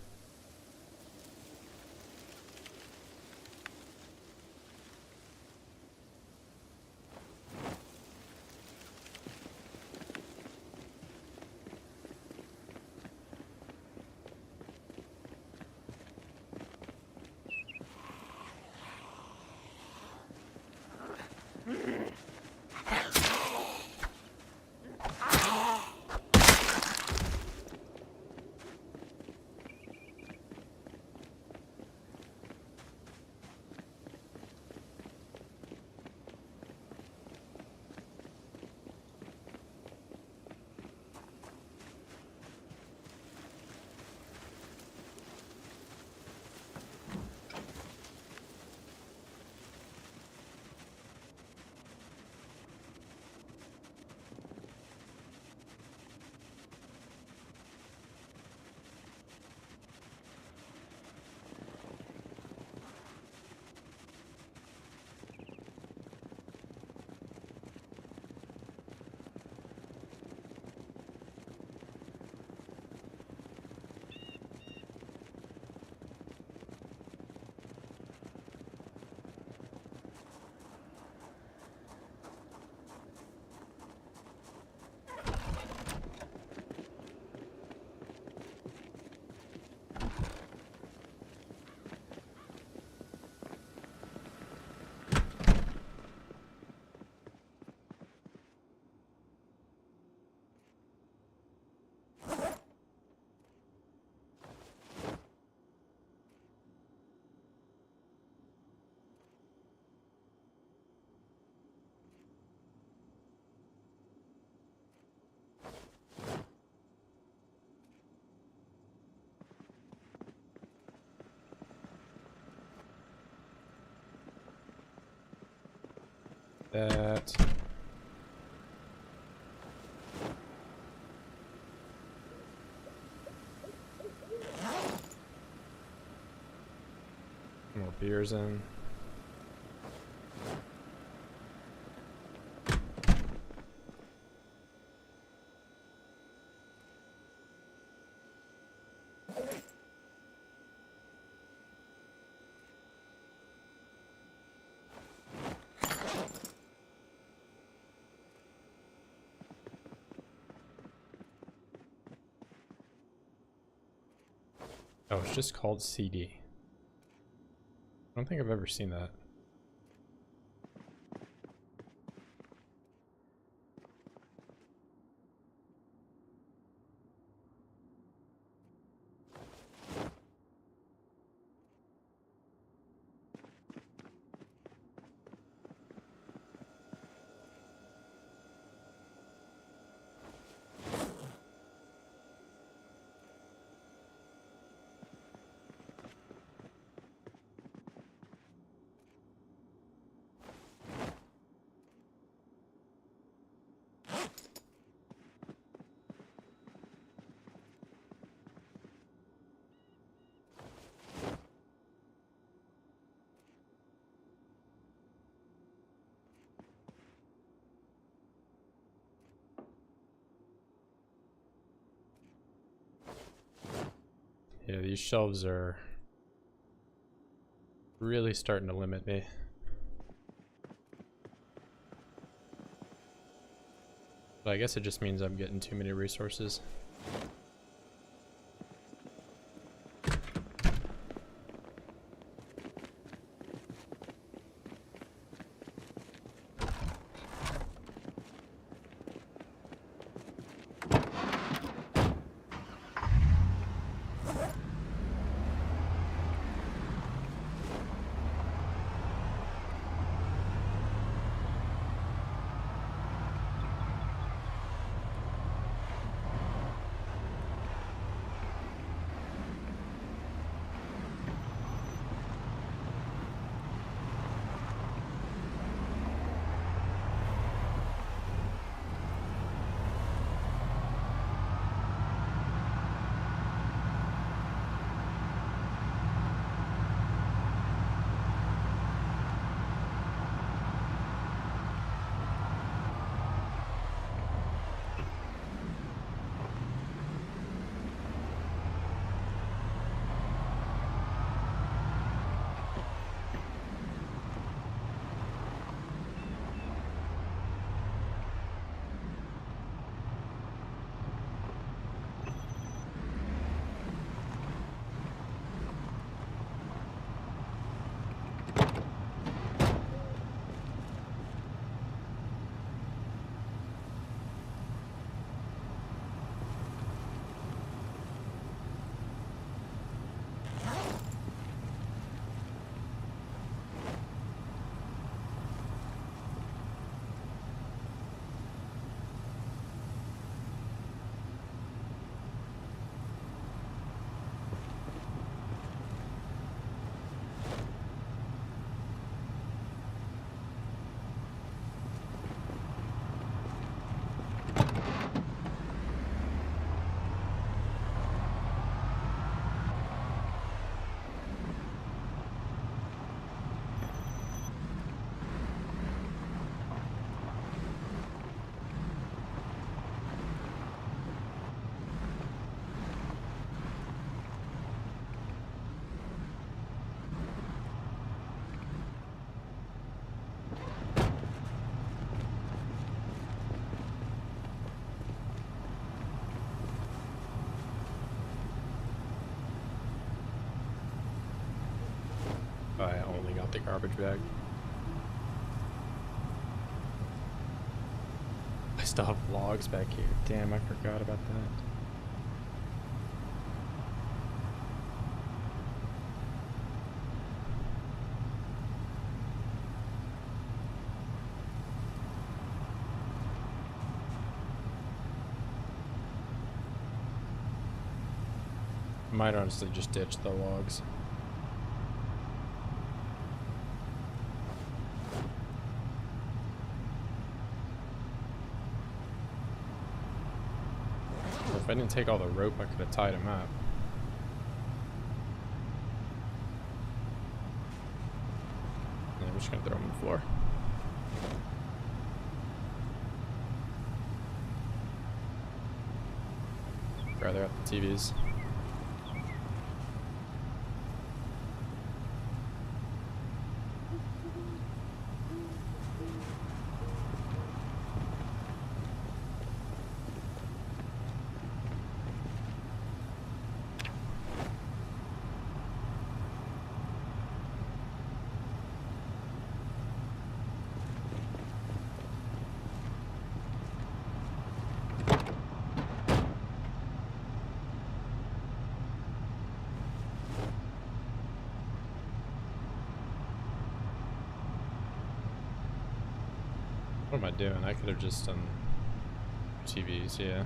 That. More beers in. Oh, it's just called CD. I don't think I've ever seen that. Yeah, these shelves are really starting to limit me. But I guess it just means I'm getting too many resources. why I only got the garbage bag. I still have logs back here. Damn, I forgot about that. I might honestly just ditch the logs. If I didn't take all the rope, I could have tied him up. And I'm just gonna throw him on the floor. Rather at the TVs. What am I doing? I could have just done TVs, yeah.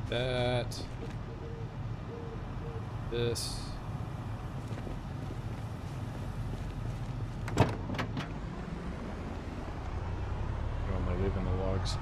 That. This. Oh, am I leaving the logs?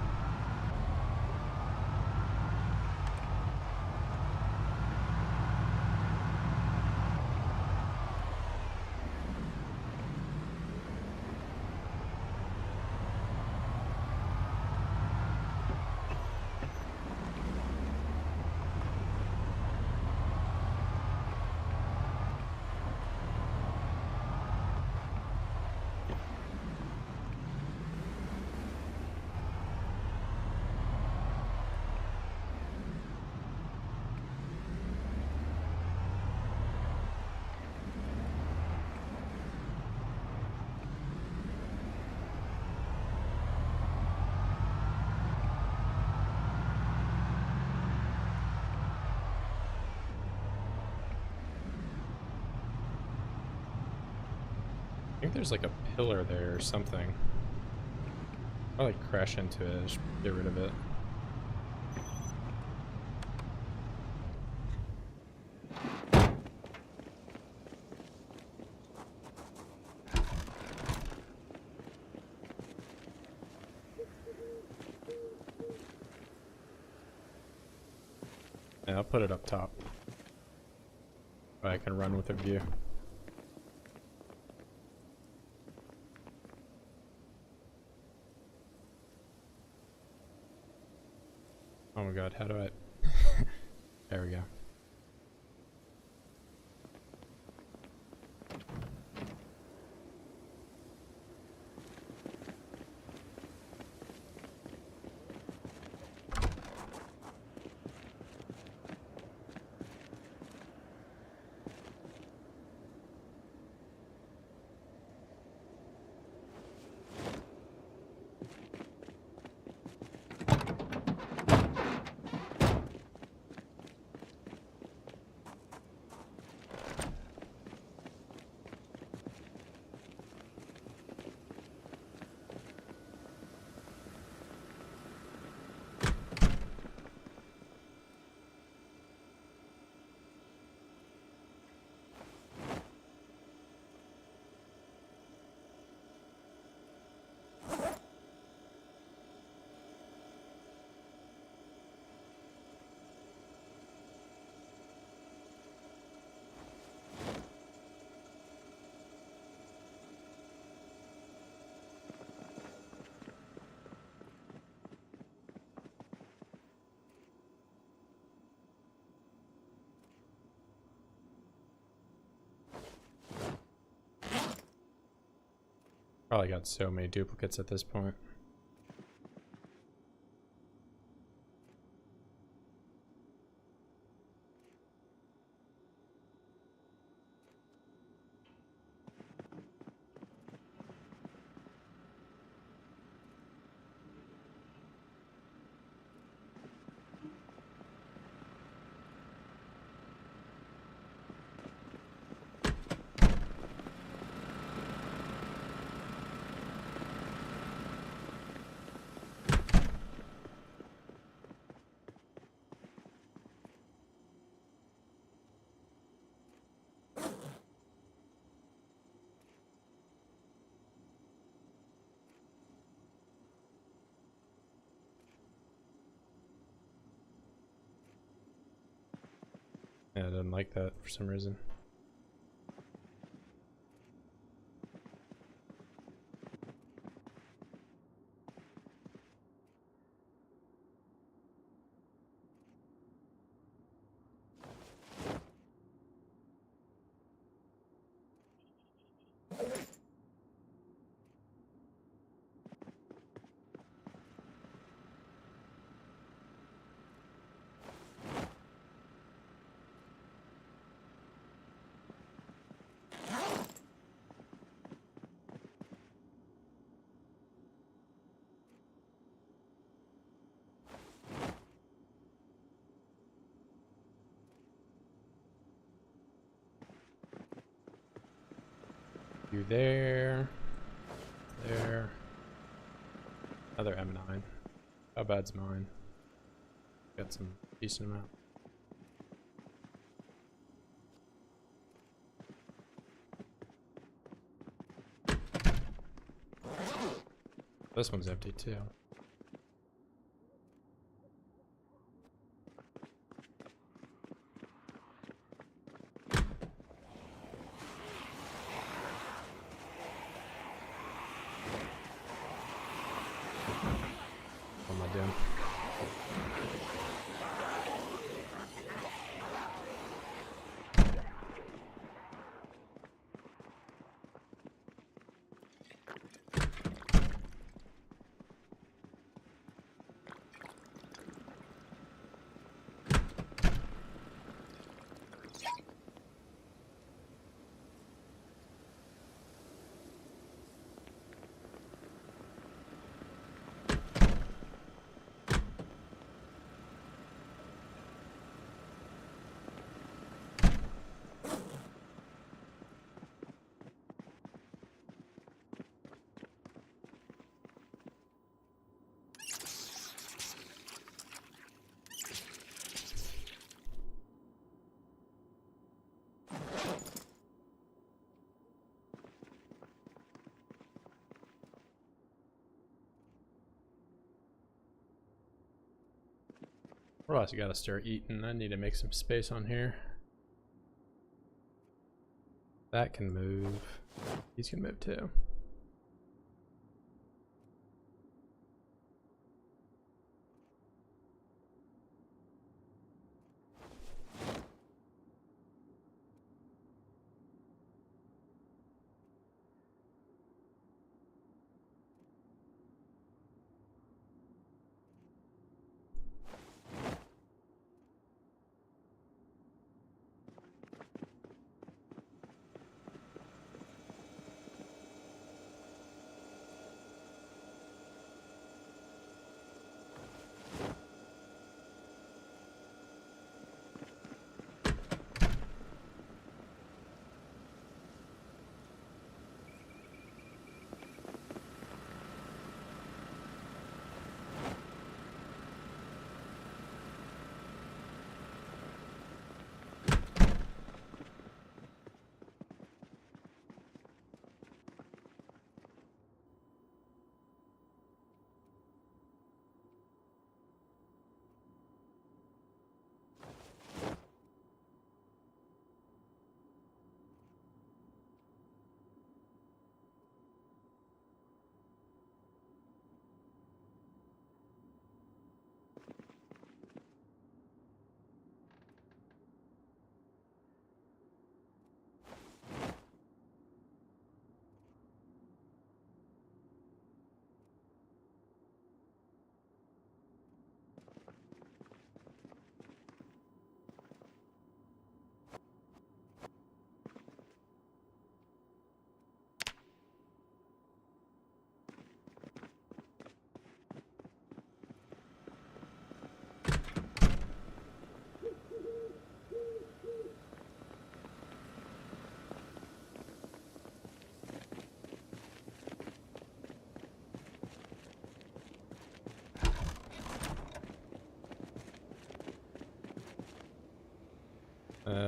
I think there's like a pillar there or something. I'll like crash into it, just get rid of it. Yeah, I'll put it up top. I can run with a view. Oh my god, how do I... There we go. Probably got so many duplicates at this point. Yeah, I didn't like that for some reason. You there. There. Another M9. How bad's mine? Got some decent amount. This one's empty too. What am I doing? What else? You gotta start eating. I need to make some space on here. That can move. These can move too.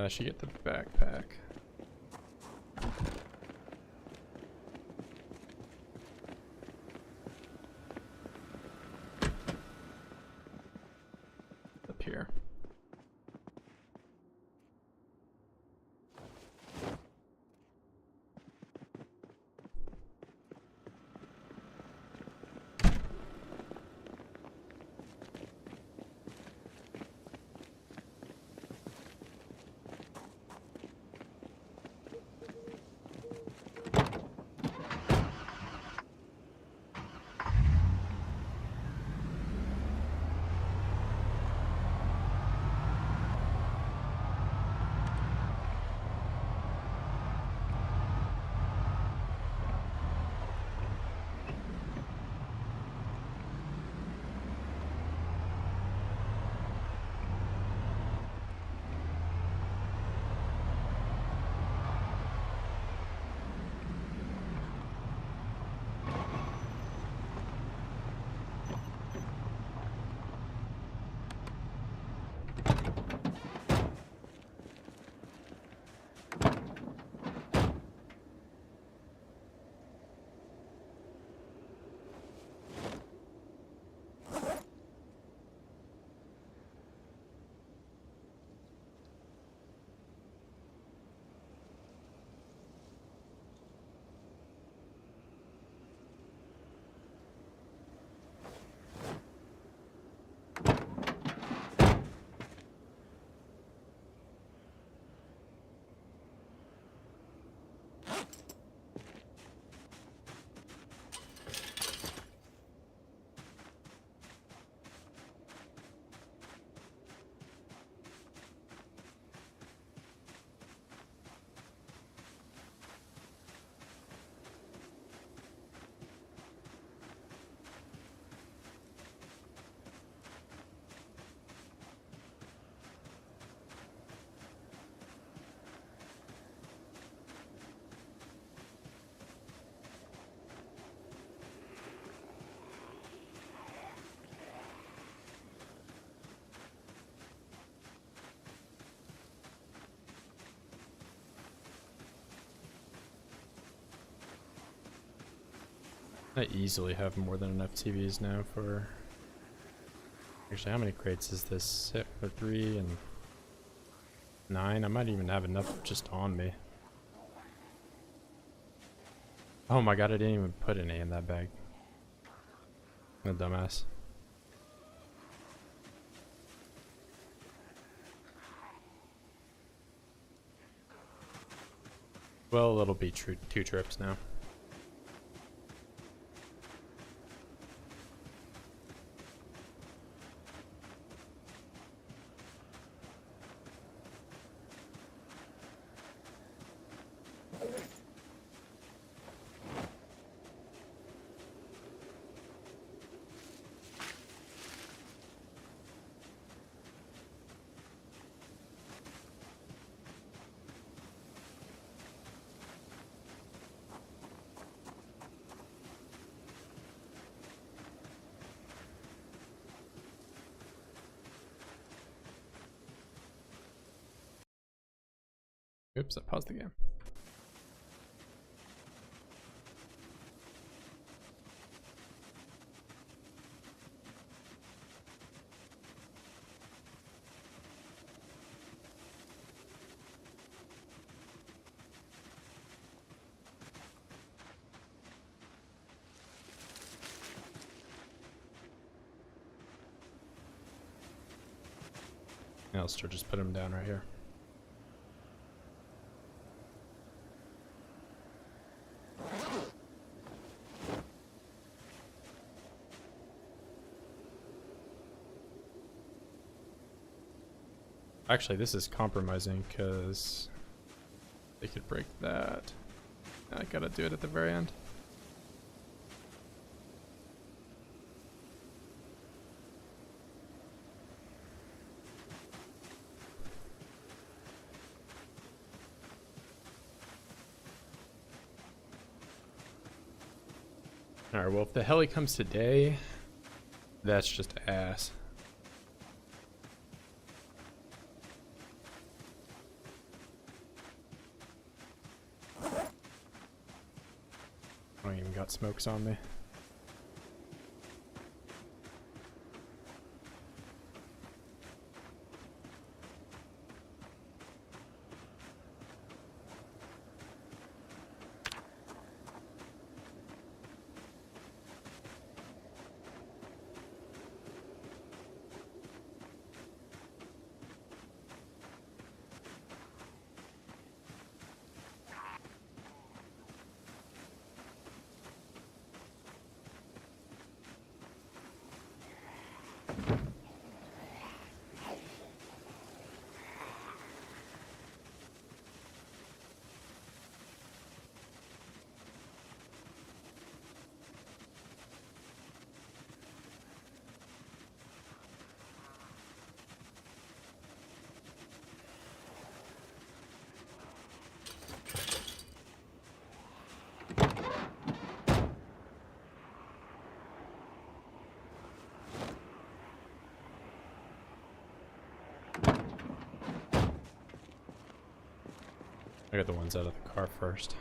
I should get the backpack. Up here. I easily have more than enough TVs now for... Actually, how many crates is this? 6, 3, and 9? I might even have enough just on me. Oh my god, I didn't even put any in that bag. I'm a dumbass. Well, it'll be 2 trips now. Oops, I paused the game. Yeah, I'll start just put them down right here. Actually, this is compromising because they could break that. I gotta do it at the very end. Alright, well, if the heli comes today, that's just ass. I don't even got smokes on me. I got the ones out of the car first.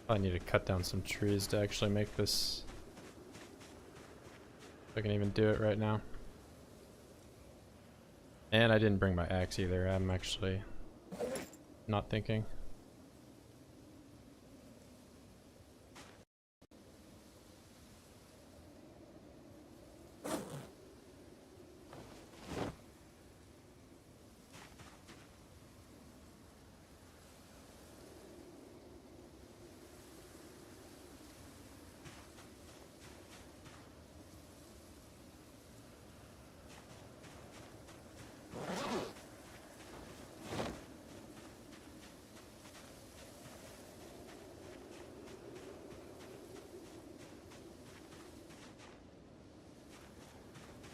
I need to cut down some trees to actually make this. If I can even do it right now. And I didn't bring my axe either. I'm actually not thinking.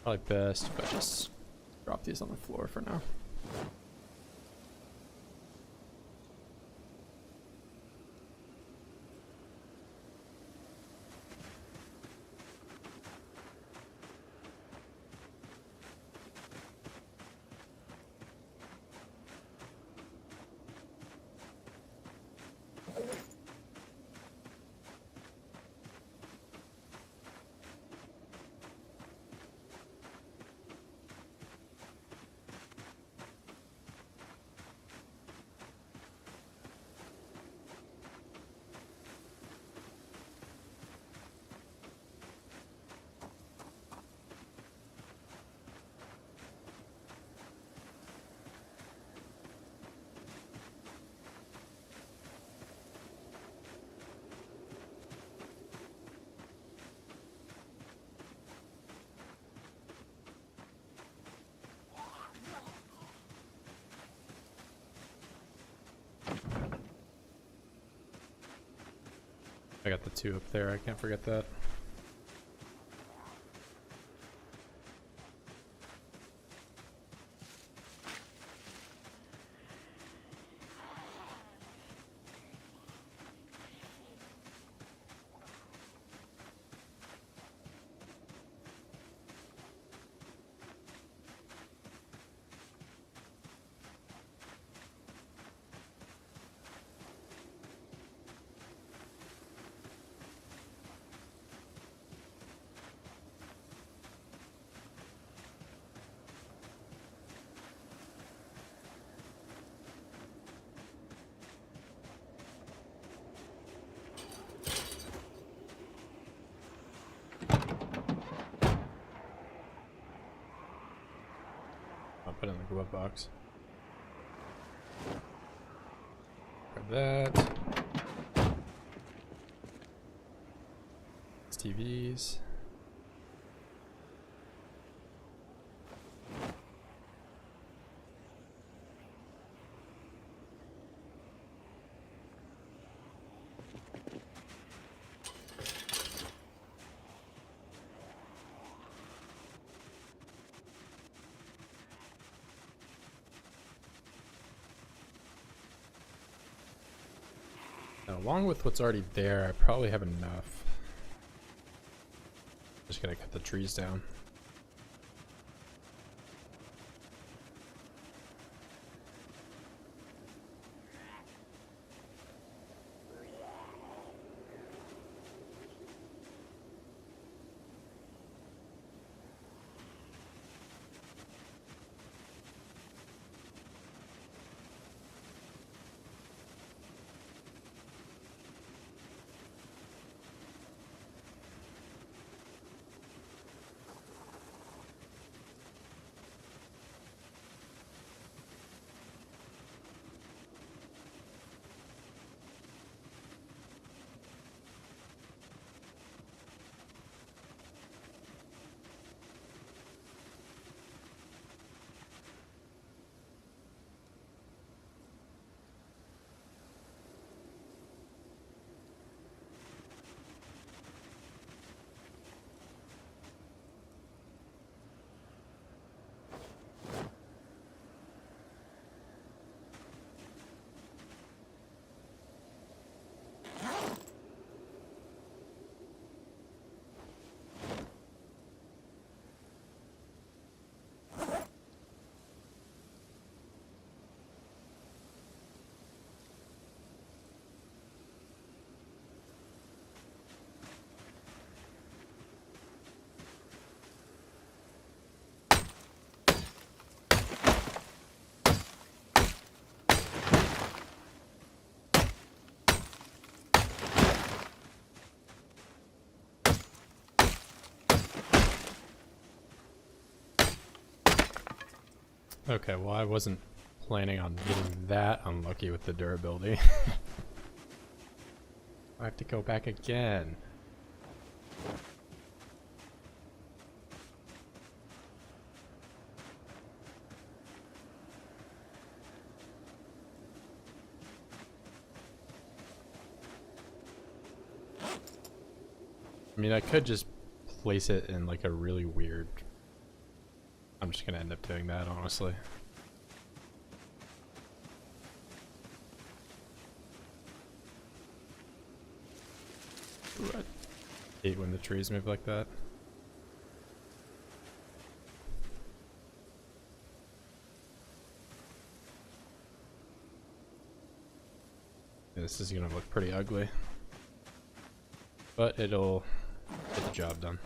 Probably best if I just drop these on the floor for now. I got the 2 up there, I can't forget that. I'll put it in the glove box. Grab that. It's TVs. Now, along with what's already there, I probably have enough. Just gonna cut the trees down. Okay, well I wasn't planning on getting that unlucky with the durability. I have to go back again. I mean, I could just place it in like a really weird... I'm just gonna end up doing that, honestly. Ooh, I hate when the trees move like that. Yeah, this is gonna look pretty ugly, but it'll get the job done.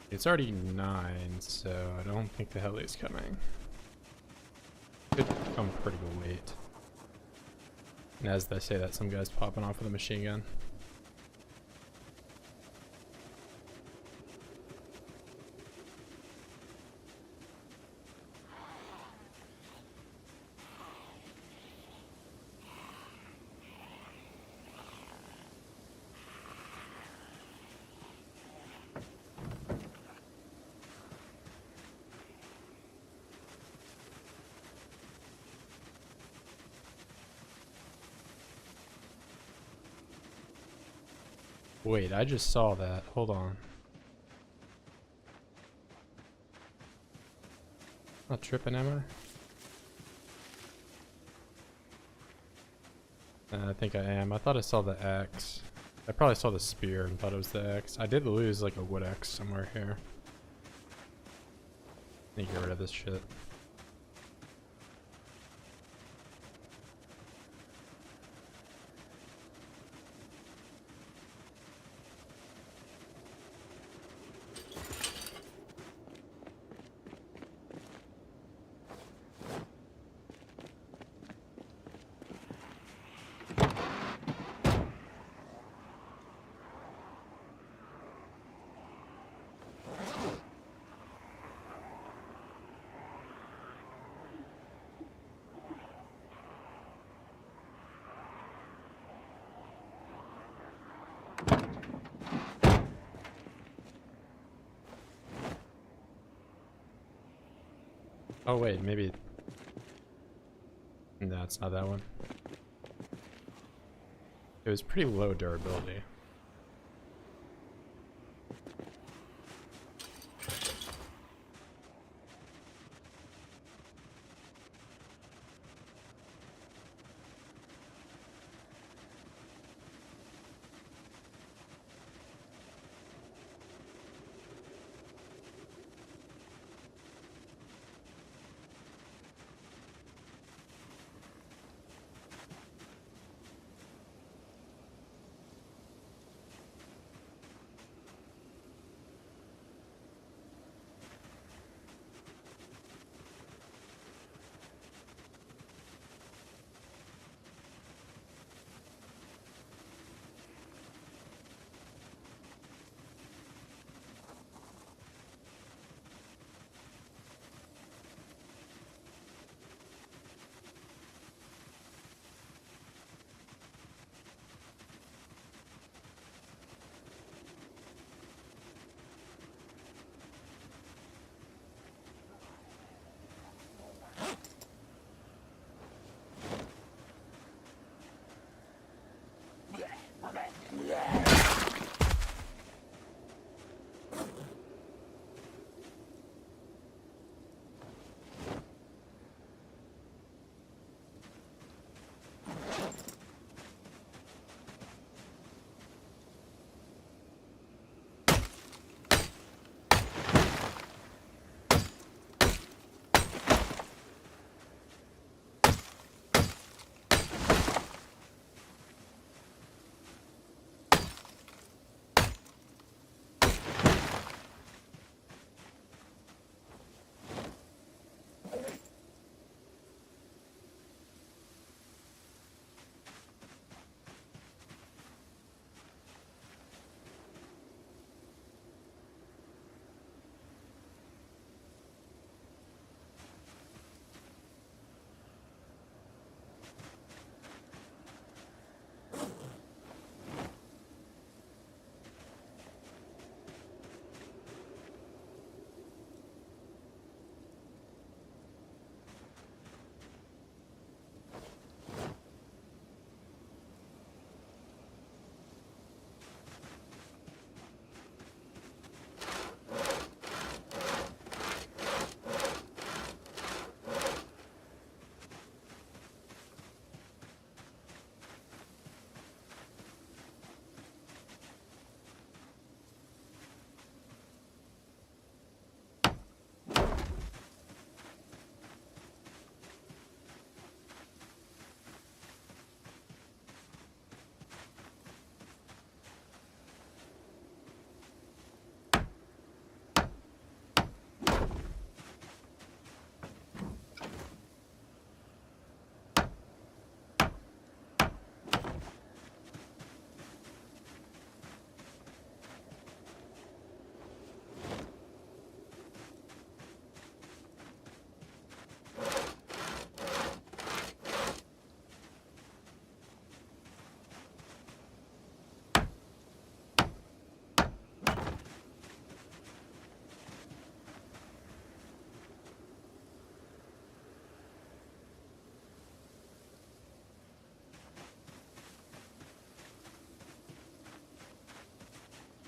It's already 9, so I don't think the heli's coming. Could come pretty late. And as they say that, some guy's popping off with a machine gun. Wait, I just saw that. Hold on. Not tripping, am I? I think I am. I thought I saw the axe. I probably saw the spear and thought it was the axe. I did lose like a wood axe somewhere here. I need to get rid of this shit. Oh wait, maybe... No, it's not that one. It was pretty low durability.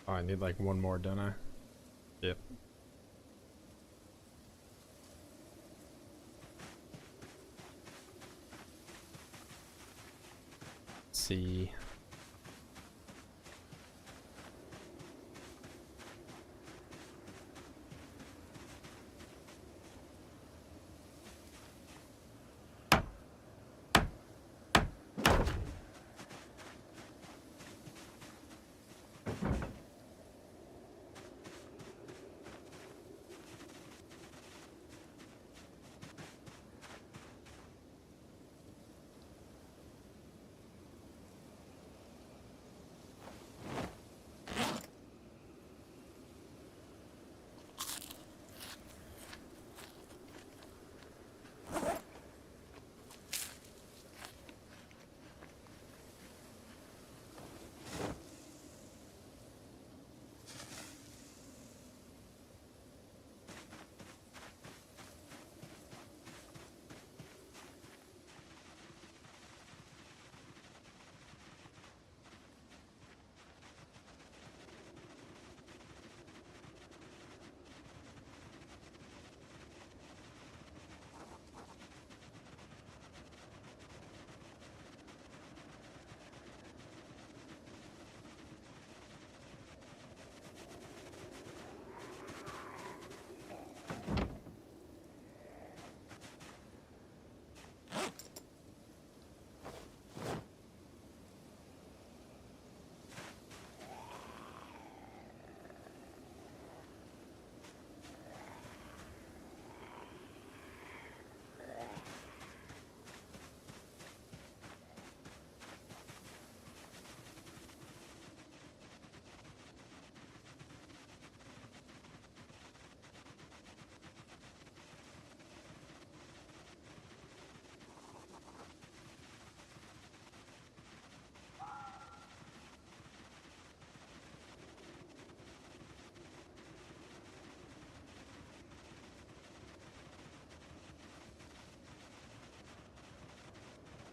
Oh, I need like one more, don't I? Yep. Let's see.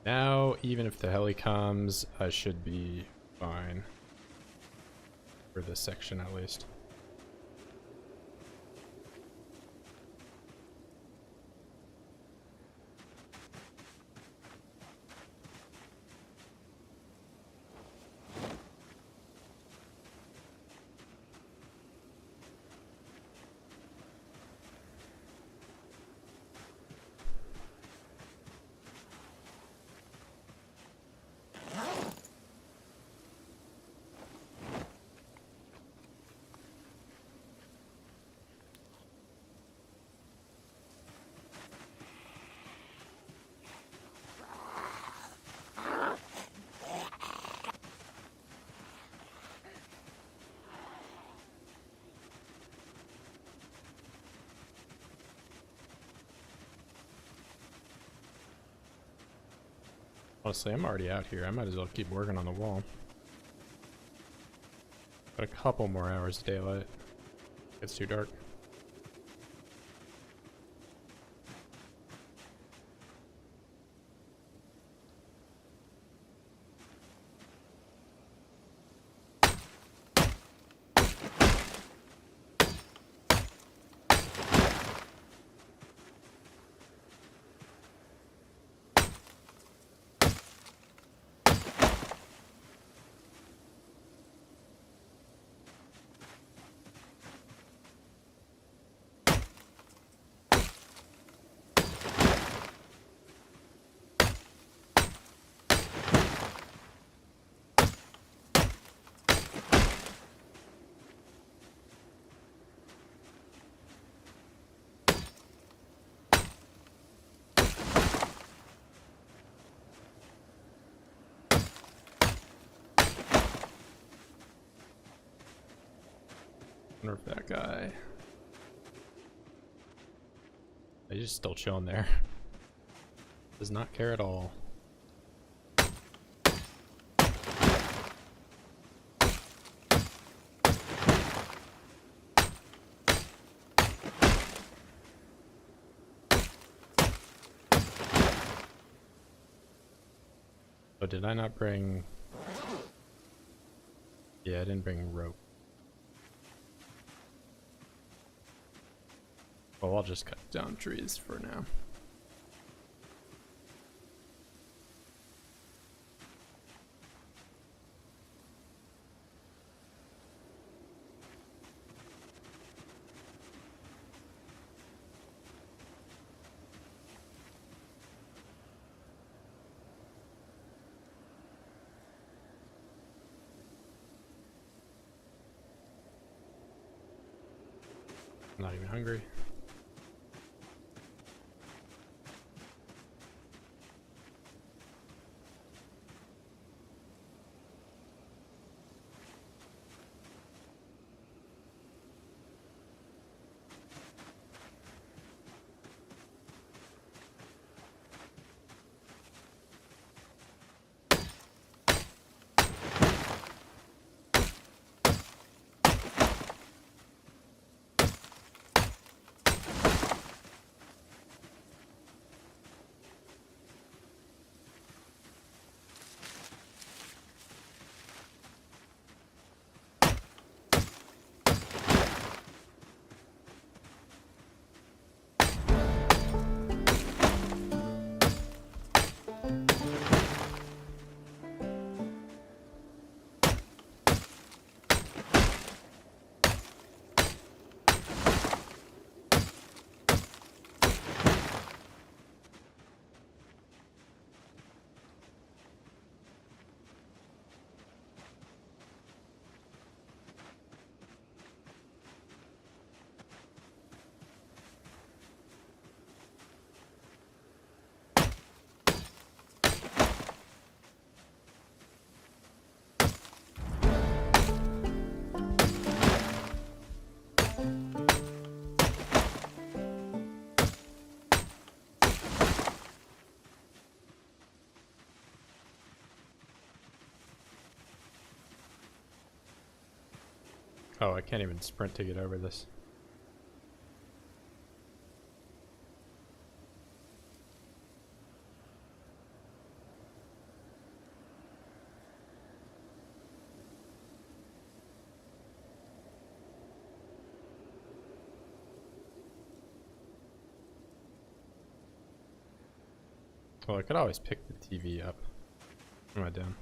Now, even if the heli comes, I should be fine. For this section, at least. Honestly, I'm already out here. I might as well keep working on the wall. Got a couple more hours of daylight. It's too dark. I wonder if that guy... He's just still chilling there. Does not care at all. Oh, did I not bring... Yeah, I didn't bring rope. Oh, I'll just cut down trees for now. I'm not even hungry. Oh, I can't even sprint to get over this. Well, I could always pick the TV up. Am I down?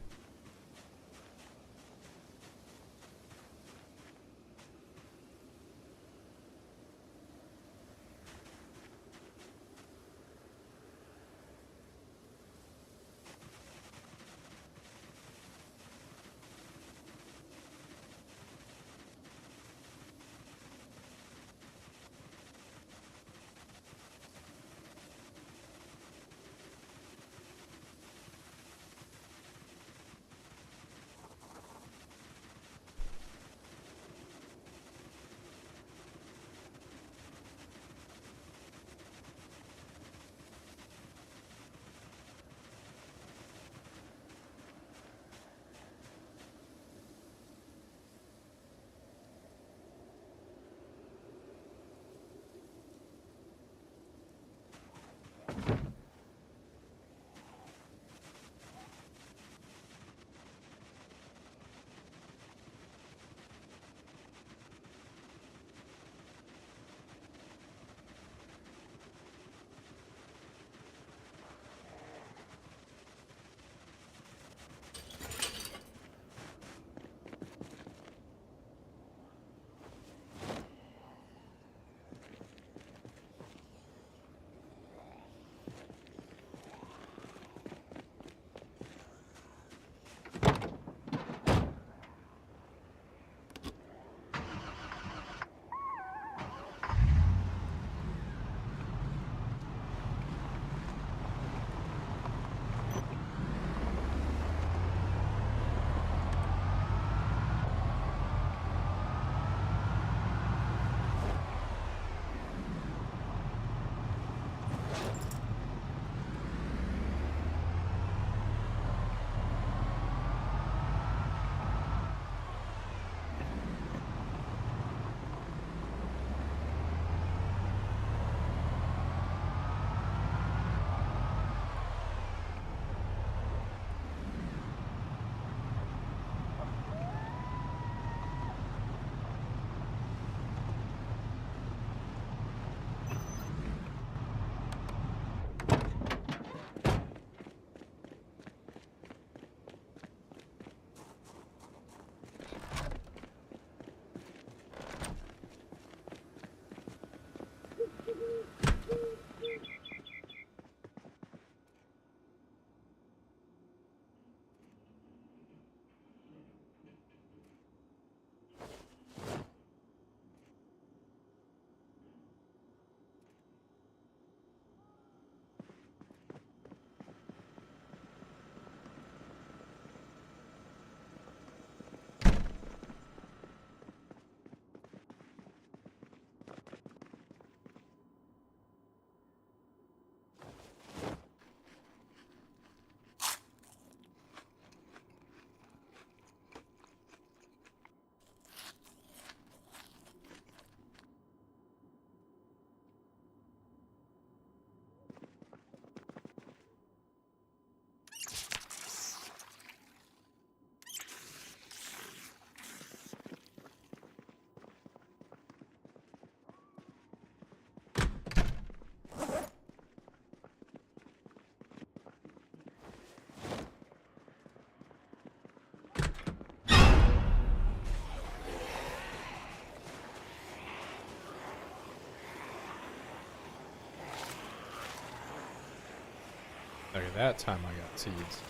Okay, that time I got seeds.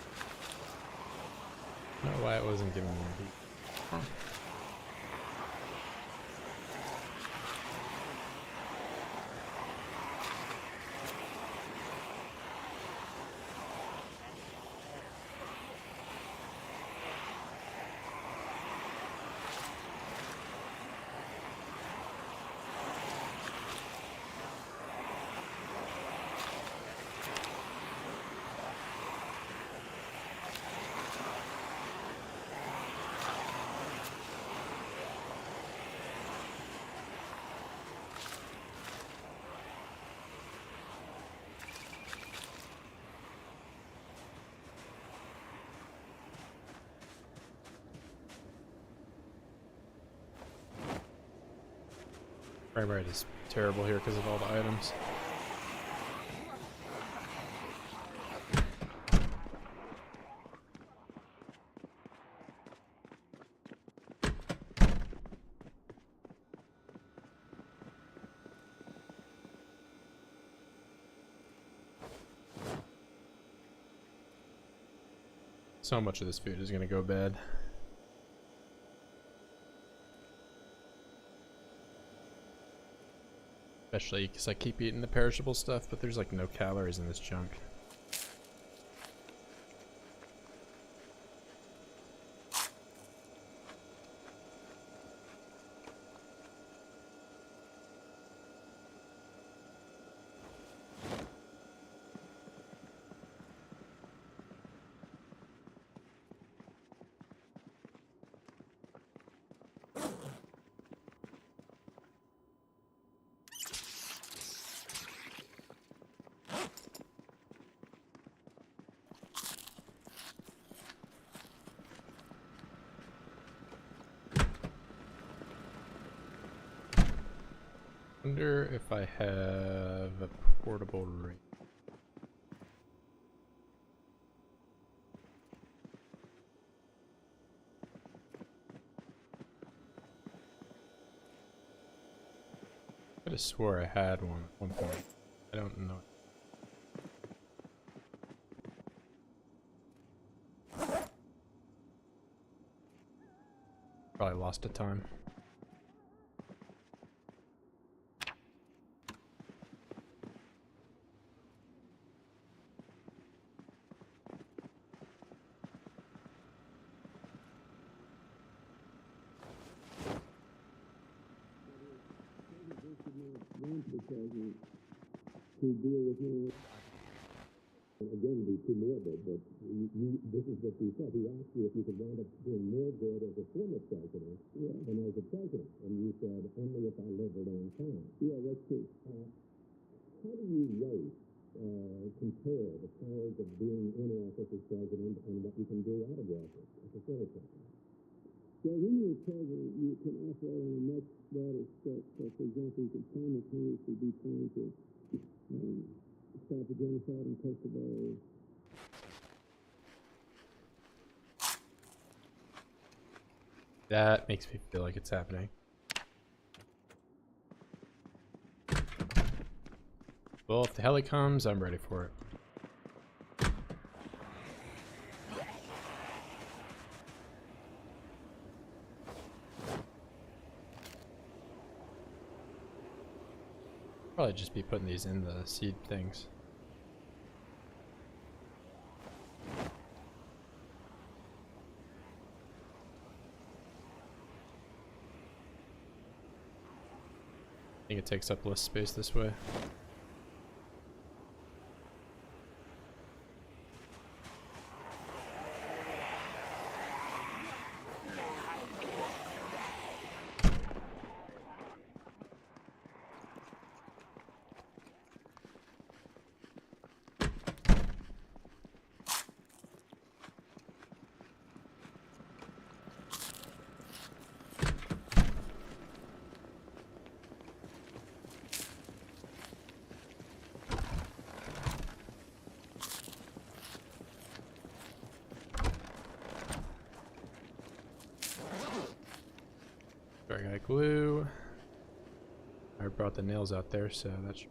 I don't know why it wasn't giving me heat. Huh. Frame rate is terrible here because of all the items. So much of this food is going to go bad. Especially because I keep eating the perishable stuff, but there's like no calories in this junk. Wonder if I have a portable ring. I could have swore I had one at one point. I don't know. Probably lost a time. To deal with him again, be too morbid, but this is what you said. He asked you if you could wind up doing more good as a former president than as a president, and you said only if I live a long time. Yeah, that's true. How do you rate, compare the powers of being in office as president and what you can do out of office as a former president? Well, when you're president, you can operate on a much broader scope. So, for example, you can simultaneously be trying to stop the genocide in Kosovo. That makes me feel like it's happening. Well, if the heli comes, I'm ready for it. Probably just be putting these in the seed things. I think it takes up less space this way. I got glue. I brought the nails out there, so that's.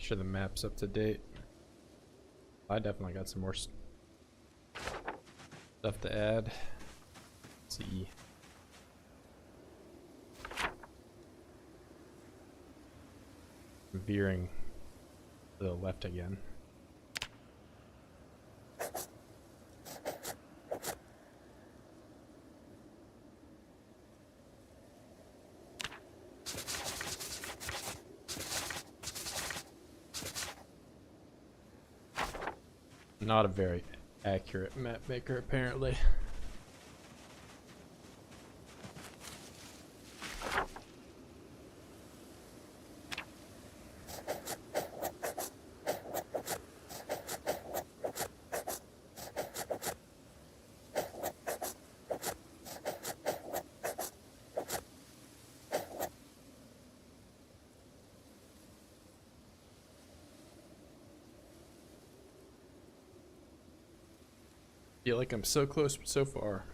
sure the map's up to date. I definitely got some more stuff to add. Let's see. I'm veering to the left again. Not a very accurate map maker, apparently. Feel like I'm so close but so far.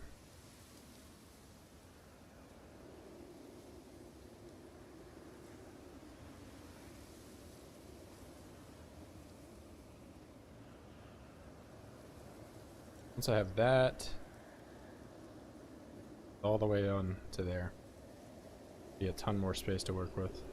Once I have that, all the way on to there, be a ton more space to work with.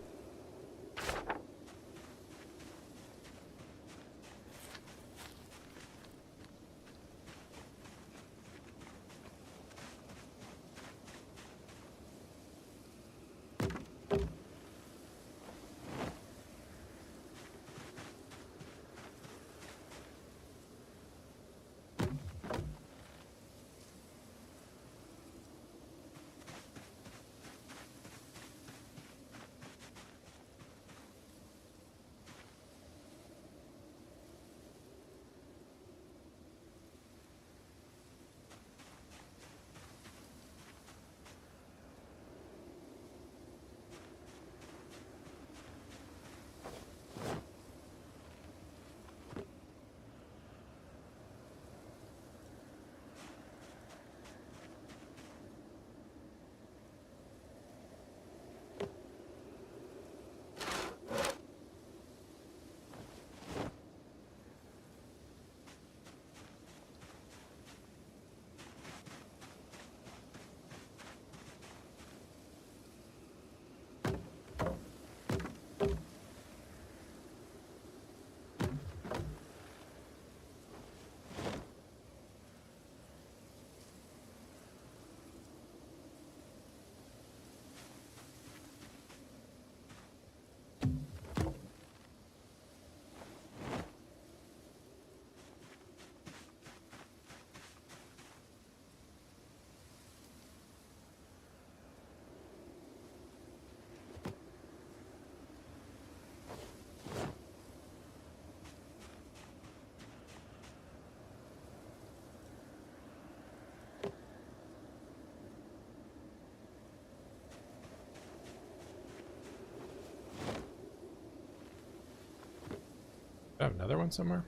I have another one somewhere.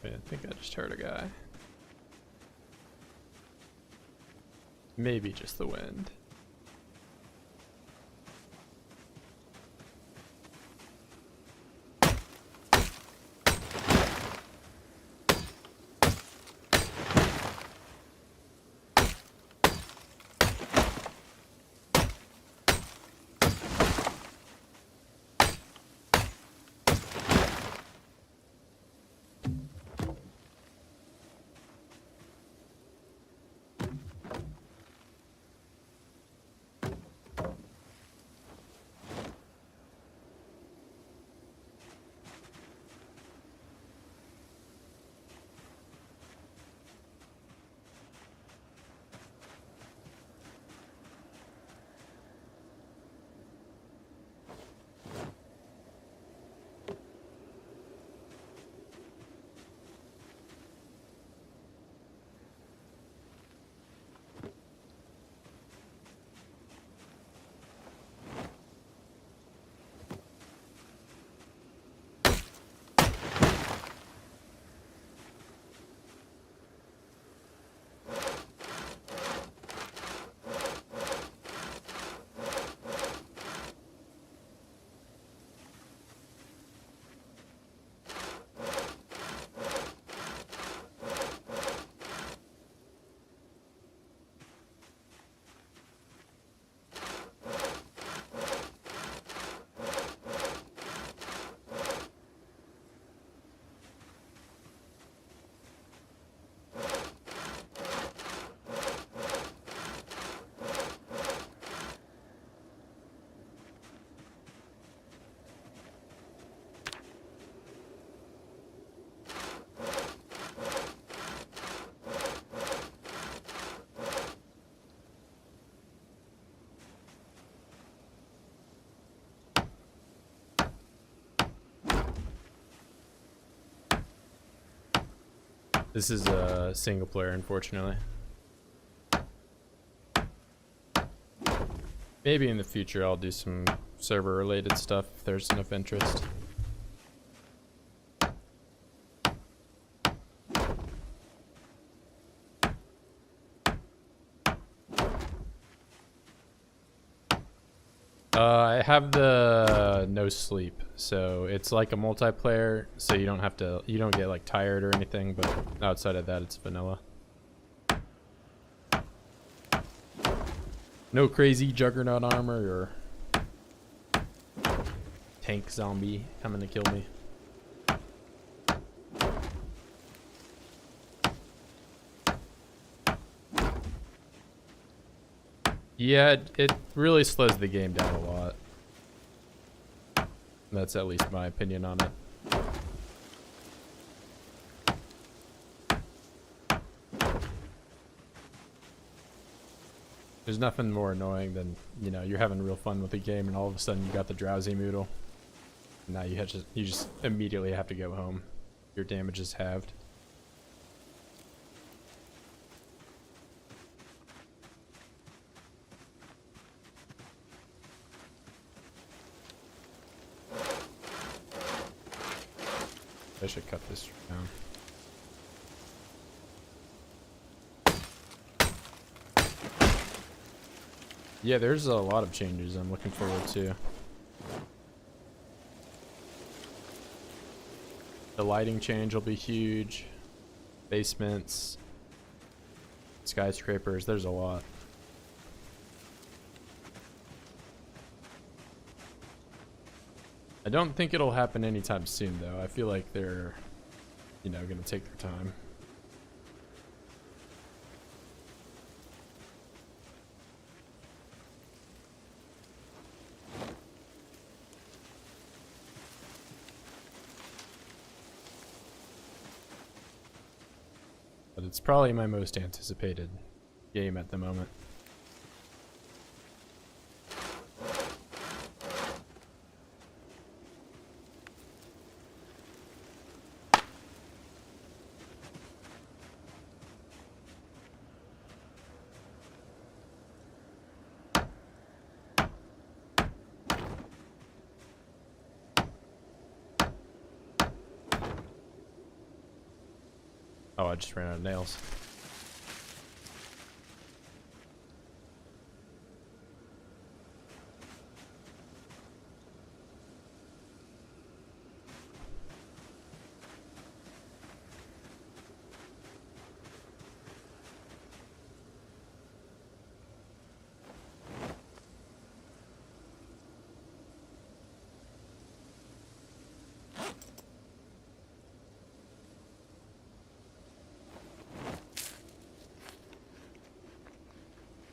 Wait, I think I just heard a guy. Maybe just the wind. This is a single player, unfortunately. Maybe in the future I'll do some server related stuff if there's enough interest. I have the no sleep, so it's like a multiplayer, so you don't get like tired or anything, but outside of that it's vanilla. No crazy juggernaut armor or tank zombie coming to kill me. Yeah, it really slows the game down a lot. That's at least my opinion on it. There's nothing more annoying than, you know, you're having real fun with the game and all of a sudden you got the drowsy moodle. Now you just immediately have to go home. Your damage is halved. I should cut this down. Yeah, there's a lot of changes I'm looking forward to. The lighting change will be huge. Basements, skyscrapers, there's a lot. I don't think it'll happen anytime soon, though. I feel like they're, you know, gonna take their time. But it's probably my most anticipated game at the moment. Oh, I just ran out of nails.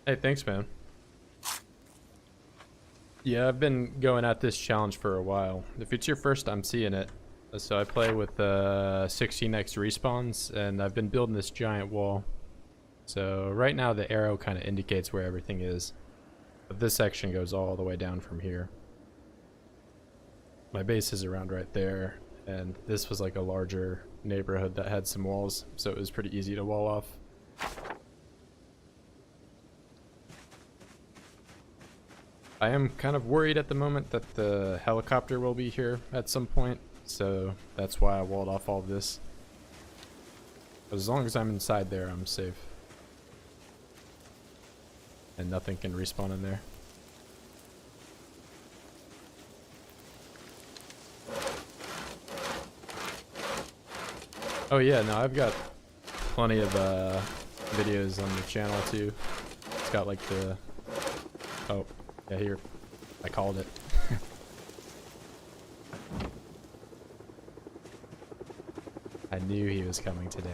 Hey, thanks, man. Yeah, I've been going at this challenge for a while. If it's your first time seeing it, so I play with 16x respawns, and I've been building this giant wall. So right now the arrow kind of indicates where everything is, but this section goes all the way down from here. My base is around right there, and this was like a larger neighborhood that had some walls, so it was pretty easy to wall off. I am kind of worried at the moment that the helicopter will be here at some point, so that's why I walled off all of this. But as long as I'm inside there, I'm safe. And nothing can respawn in there. Oh yeah, no, I've got plenty of videos on the channel too. It's got like the... Oh. Yeah, here. I called it. I knew he was coming today.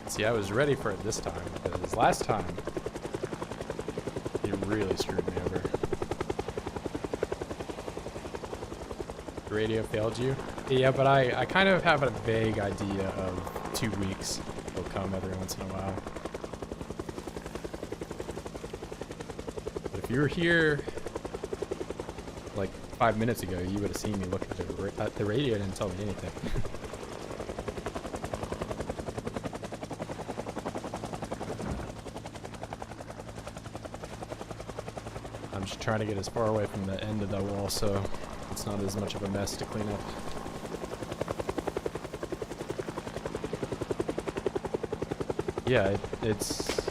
See, I was ready for it this time, because last time, he really screwed me over. The radio failed you? Yeah, but I kind of have a vague idea of 2 weeks will come every once in a while. But if you were here, like 5 minutes ago, you would have seen me look at the radio and didn't tell me anything. I'm just trying to get as far away from the end of the wall so it's not as much of a mess to clean up. Yeah, it's...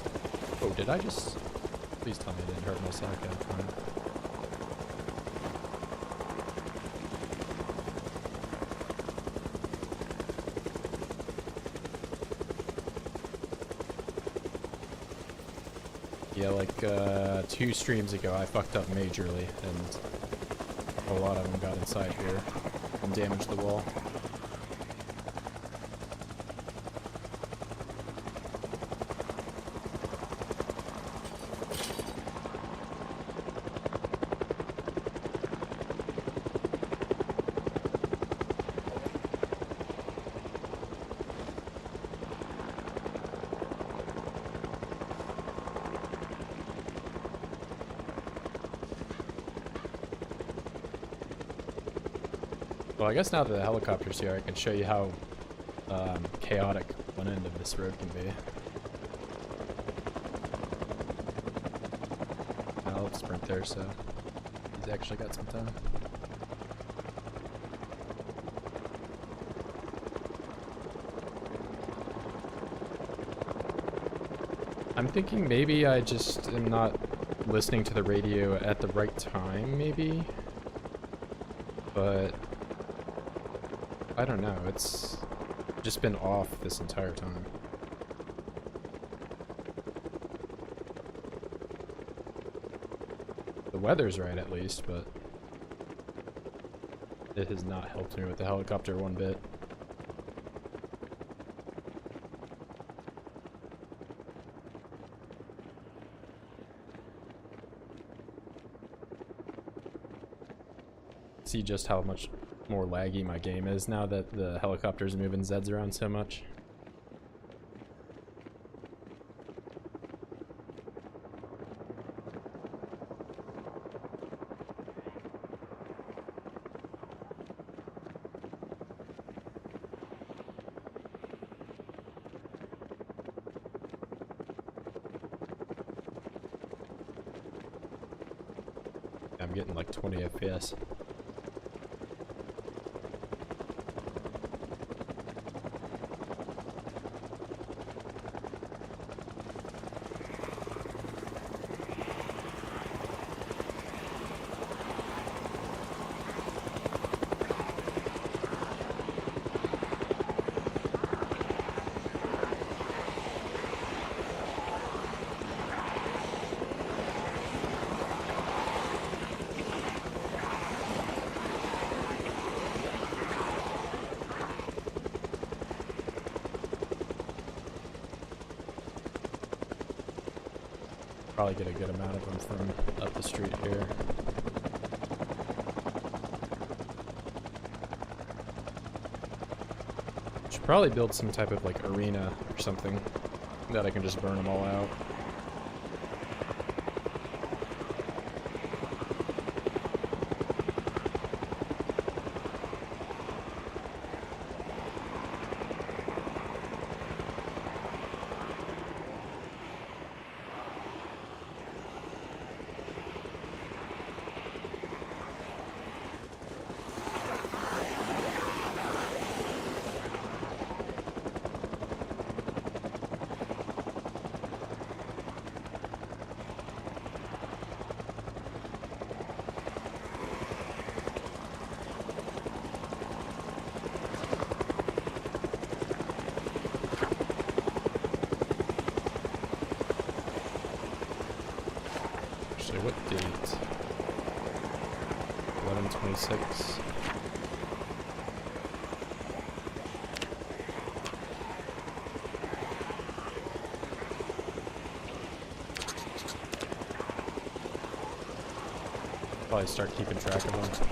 Oh, did I just... Please tell me I didn't hurt myself. Okay, fine. Yeah, like 2 streams ago I fucked up majorly, and a lot of them got inside here and damaged the wall. Well, I guess now that the helicopter's here, I can show you how chaotic one end of this road can be. I'll sprint there, so he's actually got some time. I'm thinking maybe I just am not listening to the radio at the right time, maybe? But I don't know, it's just been off this entire time. The weather's right at least, but it has not helped me with the helicopter one bit. See just how much more laggy my game is now that the helicopter's moving Zeds around so much. I'm getting like 20 FPS. Probably get a good amount of them from up the street here. Should probably build some type of like arena or something that I can just burn them all out. What date? 11/26. Probably start keeping track of them.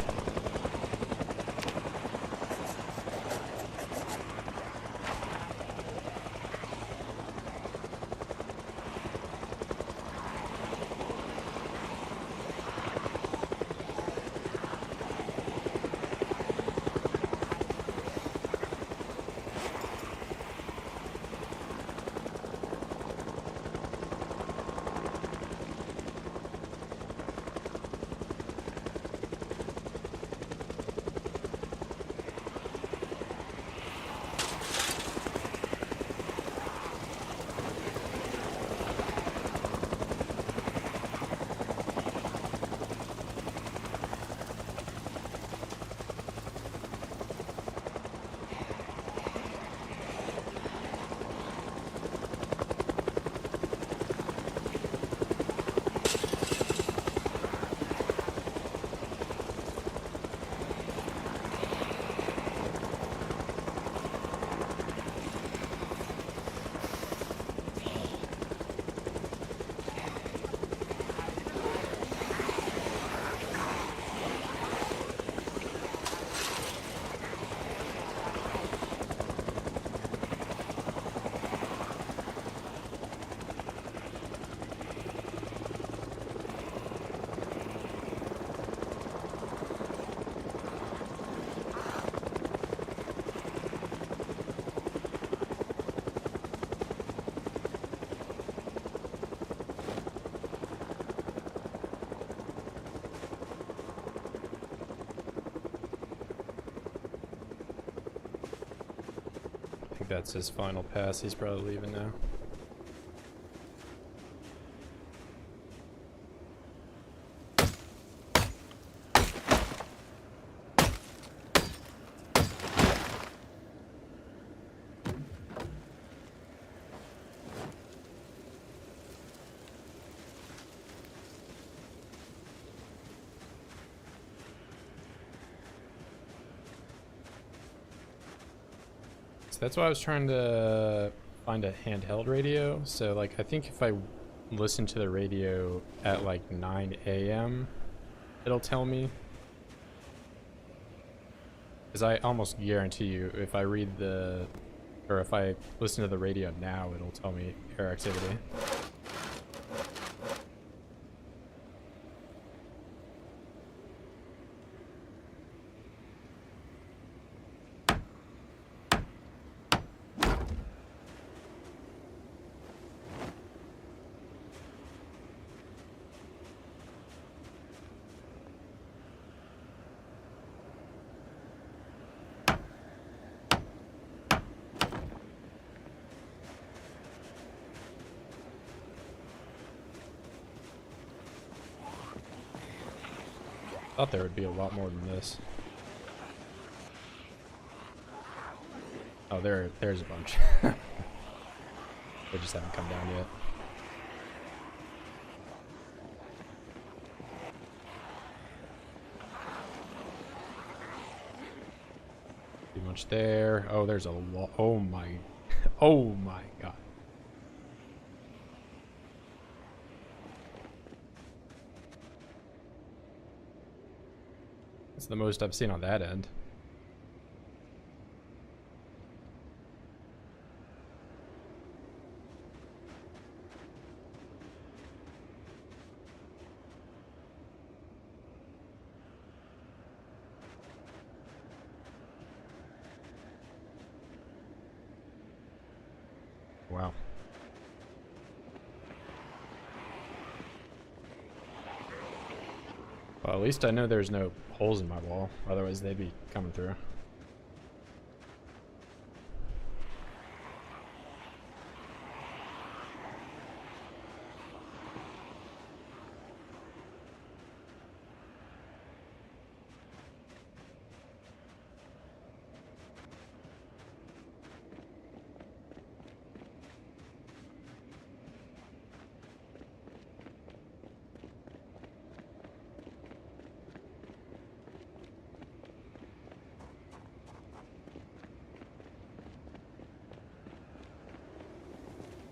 I think that's his final pass. He's probably leaving now. So that's why I was trying to find a handheld radio. So like I think if I listen to the radio at like 9 a.m. it'll tell me. Because I almost guarantee you, if I read the, or if I listen to the radio now, it'll tell me air activity. Thought there would be a lot more than this. Oh, there's a bunch. They just haven't come down yet. Too much there. Oh, there's a lot. Oh my. Oh my god. That's the most I've seen on that end. Wow. Well, at least I know there's no holes in my wall, otherwise they'd be coming through.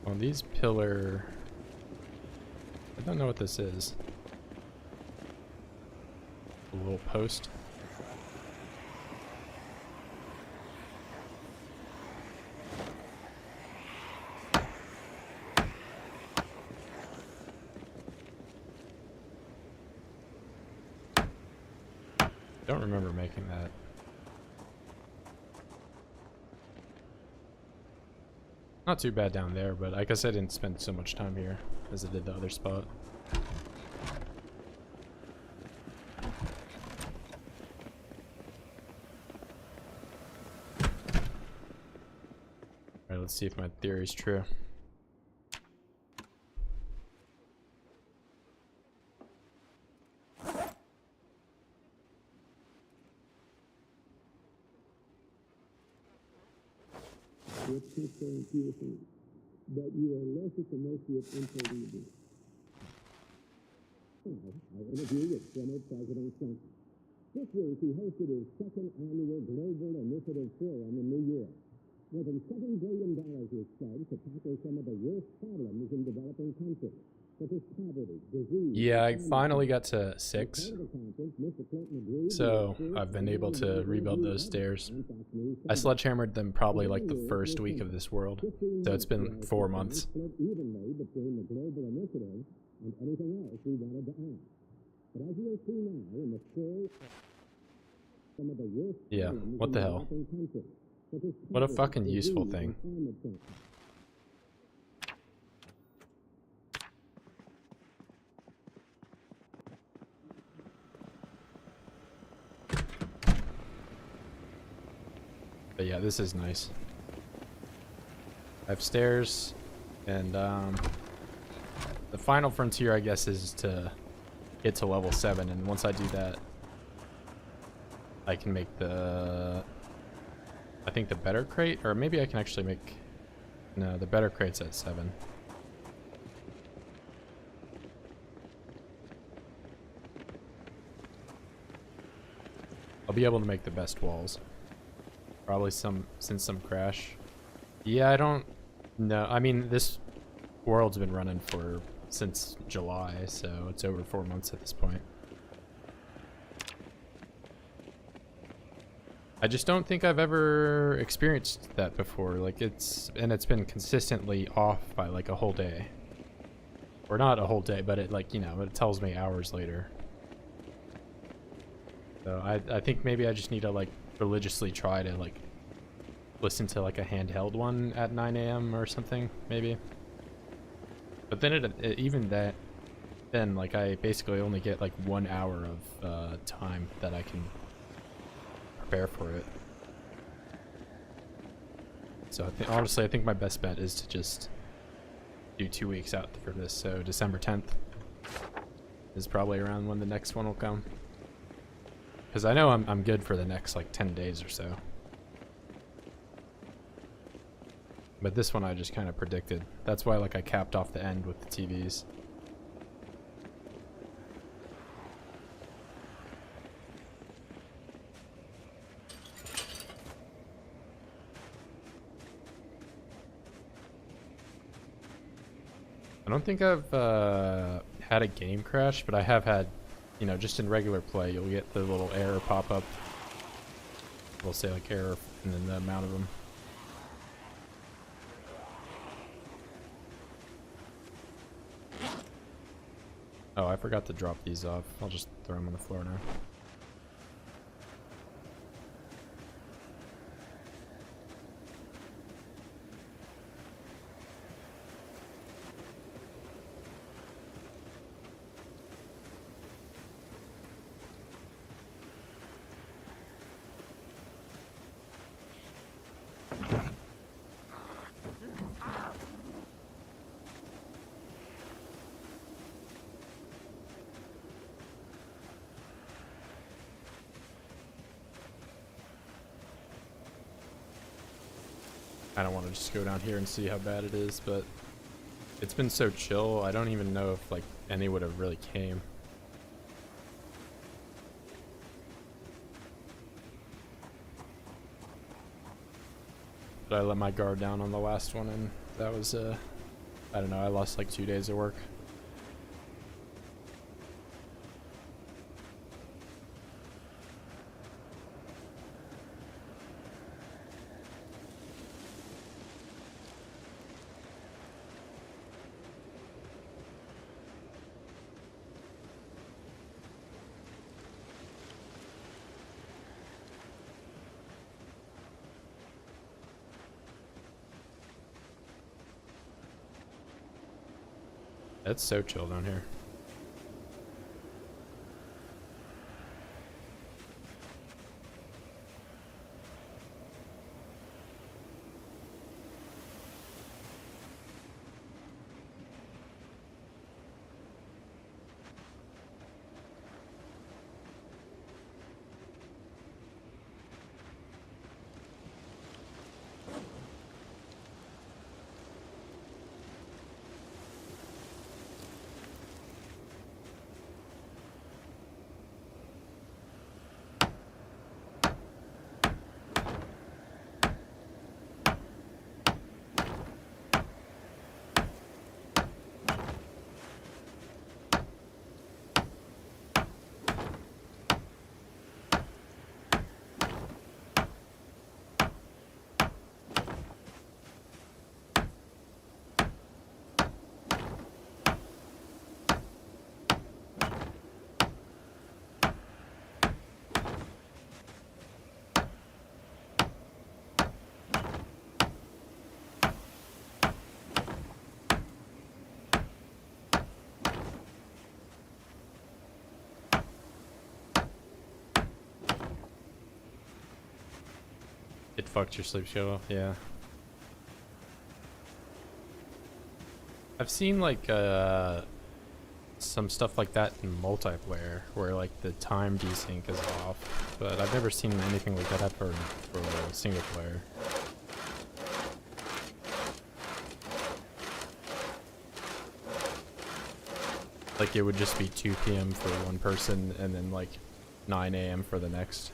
On these pillar, I don't know what this is. A little post. Don't remember making that. Not too bad down there, but I guess I didn't spend so much time here as I did the other spot. Alright, let's see if my theory is true. But you are less at the mercy of uncertainty. Now, our interview with former President Trump. This week, he hosted his second annual Global Initiative Forum in New York. More than $7 billion was spent to tackle some of the worst problems in developing countries, such as poverty, disease. Yeah, I finally got to 6. So I've been able to rebuild those stairs. I sledgehammered them probably like the first week of this world. So it's been 4 months. Yeah, what the hell? What a fucking useful thing. But yeah, this is nice. I have stairs, and the final frontier, I guess, is to get to level 7, and once I do that, I can make the, I think the better crate, or maybe I can actually make, no, the better crate's at 7. I'll be able to make the best walls. Probably since some crash. Yeah, I don't know. I mean, this world's been running since July, so it's over 4 months at this point. I just don't think I've ever experienced that before. Like it's been consistently off by like a whole day. Or not a whole day, but it like, you know, it tells me hours later. So I think maybe I just need to like religiously try to like listen to like a handheld one at 9 a.m. or something, maybe. But then even that, then like I basically only get like 1 hour of time that I can prepare for it. So honestly, I think my best bet is to just do 2 weeks out for this. So December 10th is probably around when the next one will come. Because I know I'm good for the next like 10 days or so. But this one I just kind of predicted. That's why like I capped off the end with the TVs. I don't think I've had a game crash, but I have had, you know, just in regular play, you'll get the little error pop up. We'll say like error and then the amount of them. Oh, I forgot to drop these off. I'll just throw them on the floor now. I don't want to just go down here and see how bad it is, but it's been so chill, I don't even know if like any would have really came. But I let my guard down on the last one, and that was I don't know, I lost like 2 days of work. It's so chill down here. It fucked your sleep schedule, yeah. I've seen like some stuff like that in multiplayer where like the time desync is off, but I've never seen anything like that happen for single player. Like it would just be 2 p.m. for one person and then like 9 a.m. for the next.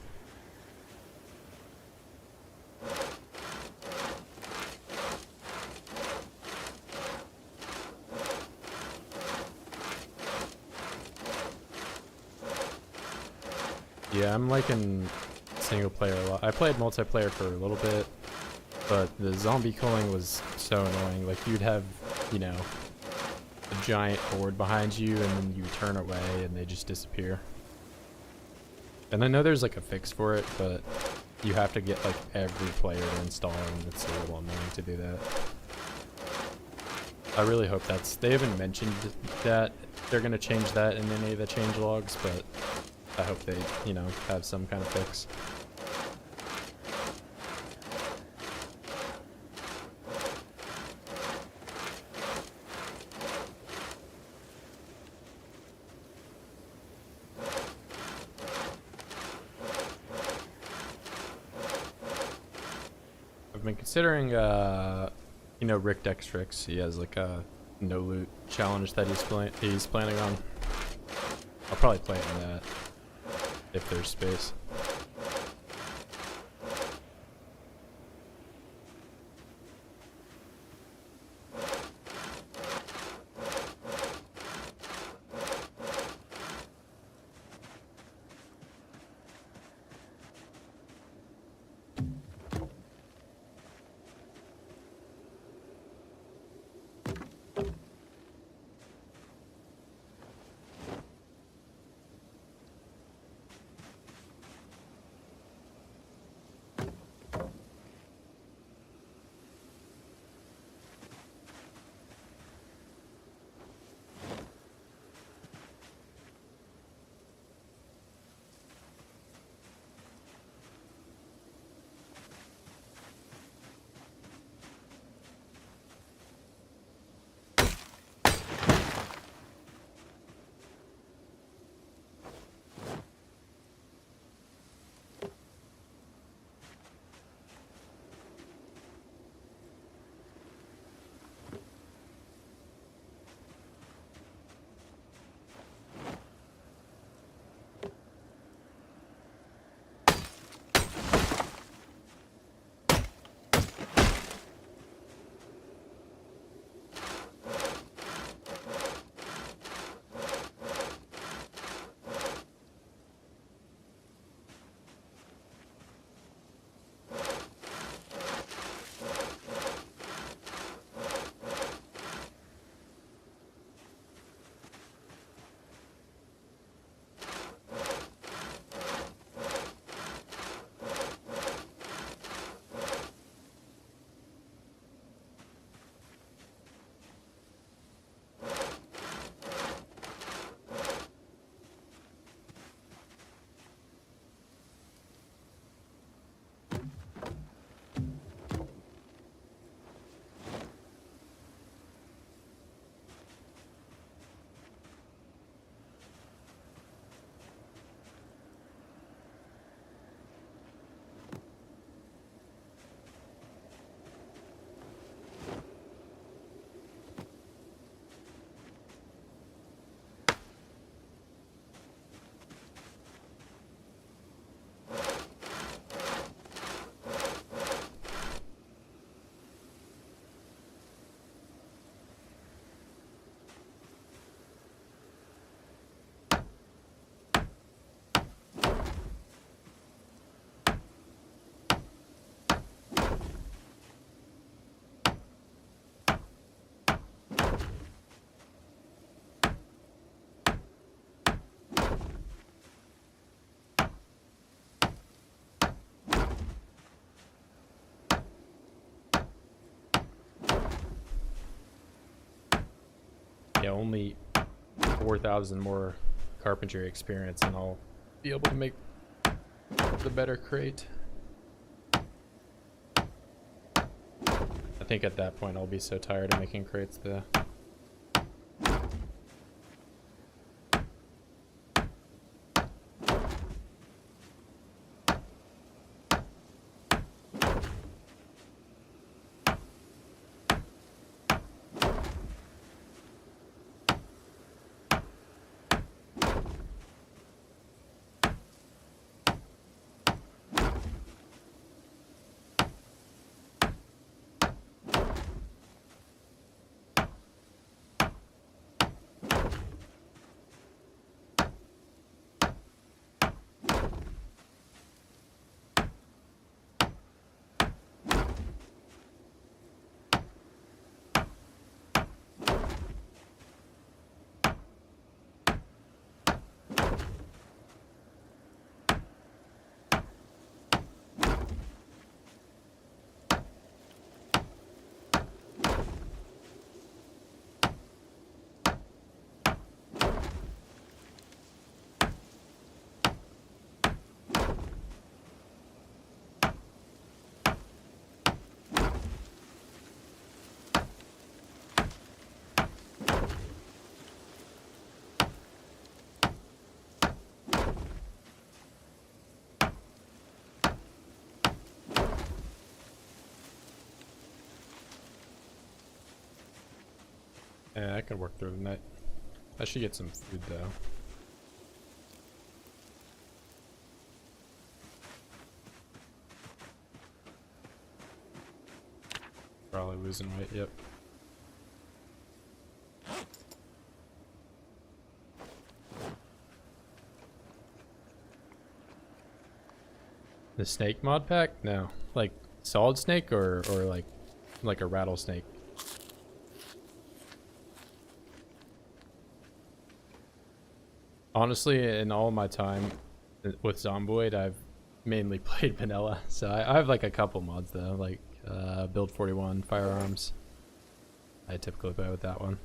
Yeah, I'm liking single player a lot. I played multiplayer for a little bit, but the zombie killing was so annoying. Like, you'd have, you know, a giant horde behind you, and then you turn away and they just disappear. And I know there's like a fix for it, but you have to get like every player to install, and it's a little annoying to do that. I really hope they haven't mentioned that they're gonna change that in any of the change logs, but I hope they, you know, have some kind of fix. I've been considering, you know, Rick Dextrix. He has like a no loot challenge that he's planning on. I'll probably play it in that if there's space. Yeah, only 4,000 more carpentry experience and I'll be able to make the better crate. I think at that point I'll be so tired of making crates the Yeah, I could work through the night. I should get some food though. Probably losing weight, yep. The snake mod pack? No. Like solid snake or like a rattlesnake? Honestly, in all my time with Zomboid, I've mainly played vanilla. So I have like a couple mods though, like Build 41, Firearms. I typically play with that one.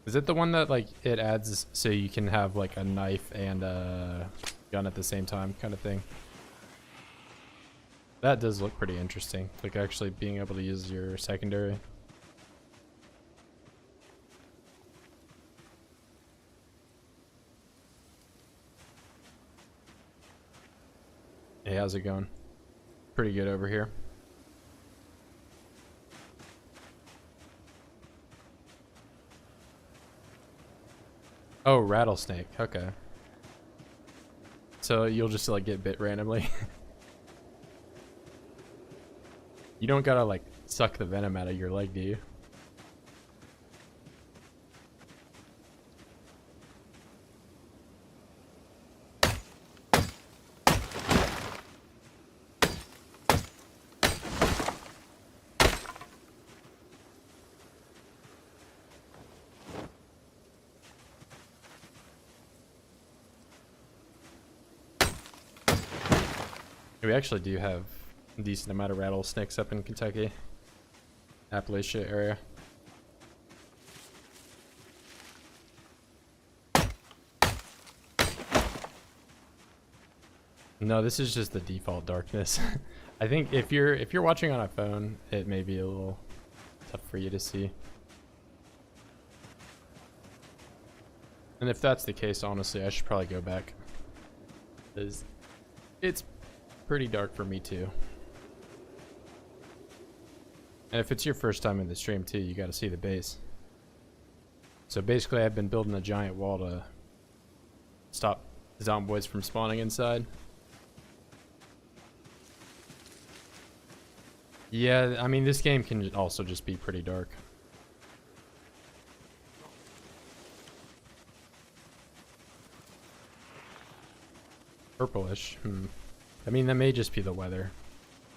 Is it the one that like it adds so you can have like a knife and a gun at the same time kind of thing? That does look pretty interesting, like actually being able to use your secondary. Hey, how's it going? Pretty good over here. Oh, rattlesnake. Okay. So you'll just like get bit randomly. You don't gotta like suck the venom out of your leg, do you? We actually do have a decent amount of rattlesnakes up in Kentucky, Appalachia area. No, this is just the default darkness. I think if you're watching on a phone, it may be a little tough for you to see. And if that's the case, honestly, I should probably go back. It's pretty dark for me too. And if it's your first time in the stream too, you got to see the base. So basically I've been building a giant wall to stop zomboids from spawning inside. Yeah, I mean this game can also just be pretty dark. Purplish. I mean, that may just be the weather.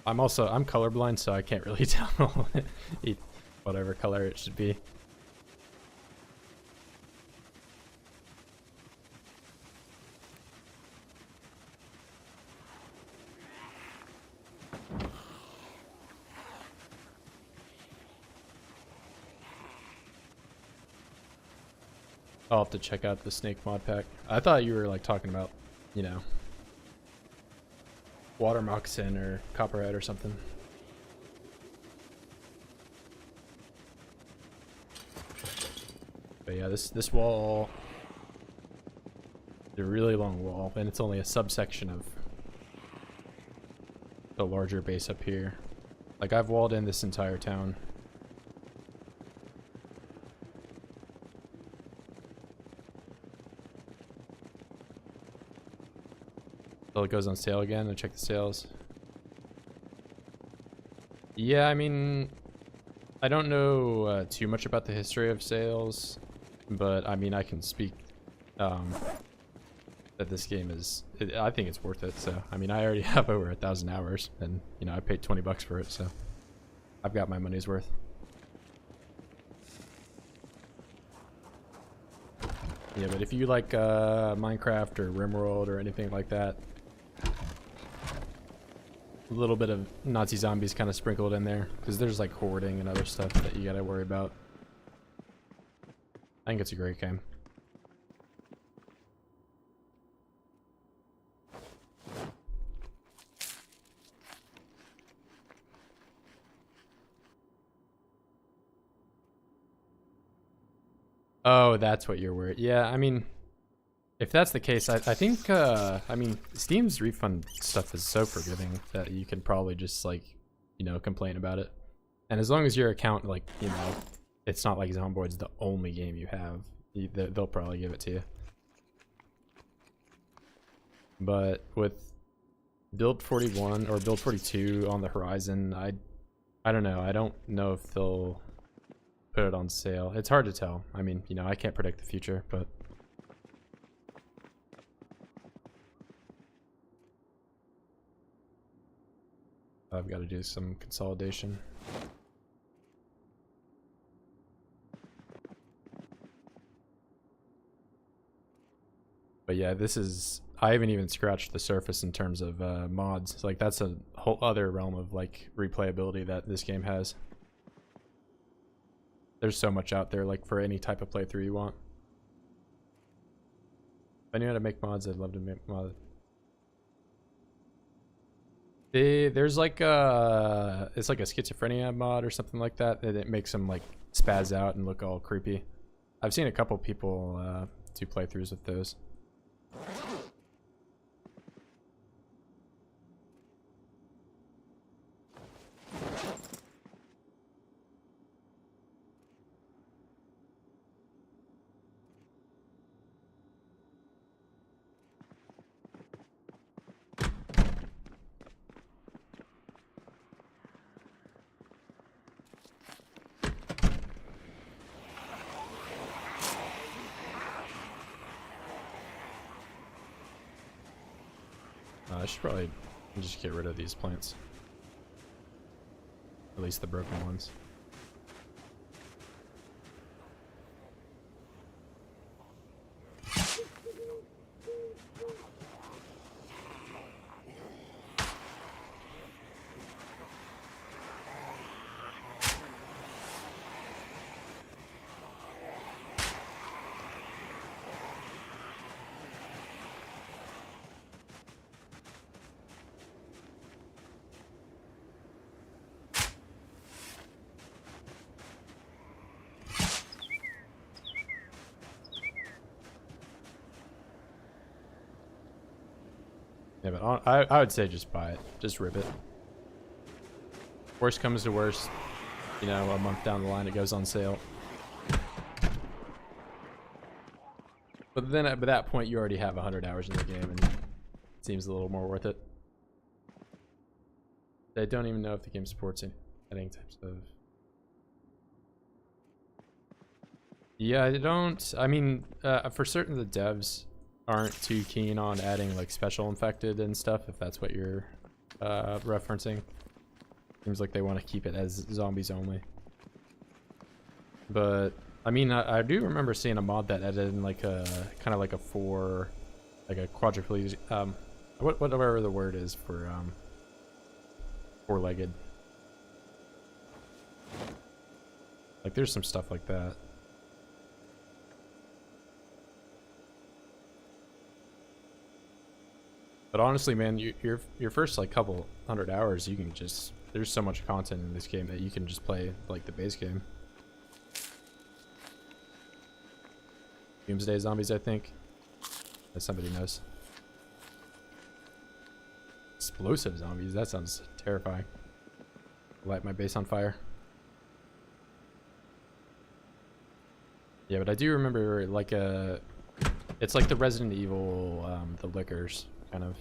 I'm colorblind, so I can't really tell whatever color it should be. I'll have to check out the snake mod pack. I thought you were like talking about, you know, water moccasin or copperhead or something. But yeah, this wall is a really long wall, and it's only a subsection of the larger base up here. Like I've walled in this entire town. Till it goes on sale again and check the sales. Yeah, I mean, I don't know too much about the history of sales, but I mean, I can speak that this game is, I think it's worth it. So, I mean, I already have over 1,000 hours and, you know, I paid 20 bucks for it. So I've got my money's worth. Yeah, but if you like Minecraft or RimWorld or anything like that, a little bit of Nazi zombies kind of sprinkled in there, because there's like hoarding and other stuff that you gotta worry about. I think it's a great game. Oh, that's what you're worried. Yeah, I mean, if that's the case, I think, I mean, Steam's refund stuff is so forgiving that you can probably just, like, you know, complain about it. And as long as your account, like, you know, it's not like Zomboid's the only game you have, they'll probably give it to you. But with build 41 or build 42 on the horizon, I don't know. I don't know if they'll put it on sale. It's hard to tell. I mean, you know, I can't predict the future, but I've got to do some consolidation. But yeah, this is, I haven't even scratched the surface in terms of mods. Like, that's a whole other realm of like replayability that this game has. There's so much out there, like, for any type of playthrough you want. If I knew how to make mods, I'd love to make mods. There's like it's like a schizophrenia mod or something like that, that it makes them like spaz out and look all creepy. I've seen a couple people do playthroughs with those. I should probably just get rid of these plants. At least the broken ones. Yeah, but I would say just buy it. Just rip it. Worst comes to worst, you know, a month down the line it goes on sale. But then at that point you already have 100 hours in the game and it seems a little more worth it. I don't even know if the game supports any types of... Yeah, I don't... I mean, for certain the devs aren't too keen on adding like special infected and stuff, if that's what you're referencing. Seems like they want to keep it as zombies only. But I mean, I do remember seeing a mod that added in like a kind of like a quadriplegic, whatever the word is for four-legged. Like, there's some stuff like that. But honestly, man, your first like couple 100 hours, you can just, there's so much content in this game that you can just play like the base game. Doomsday Zombies, I think. As somebody knows. Explosive zombies, that sounds terrifying. Light my base on fire. Yeah, but I do remember like it's like the Resident Evil, the liquors, kind of.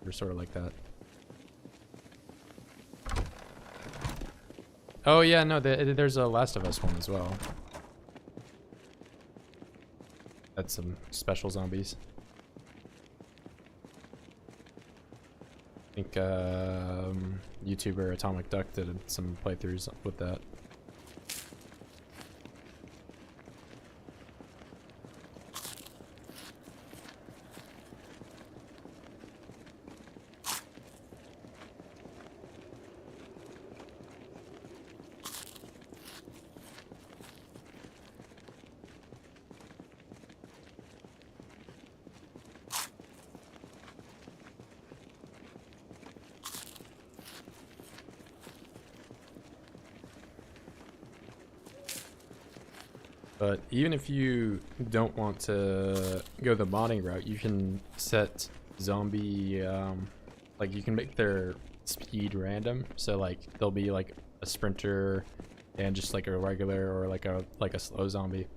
They're sort of like that. Oh yeah, no, there's a Last of Us one as well. That's some special zombies. I think YouTuber Atomic Duck did some playthroughs with that. But even if you don't want to go the modding route, you can set zombie, like you can make their speed random. So like there'll be like a sprinter, and just like a regular or like a slow zombie.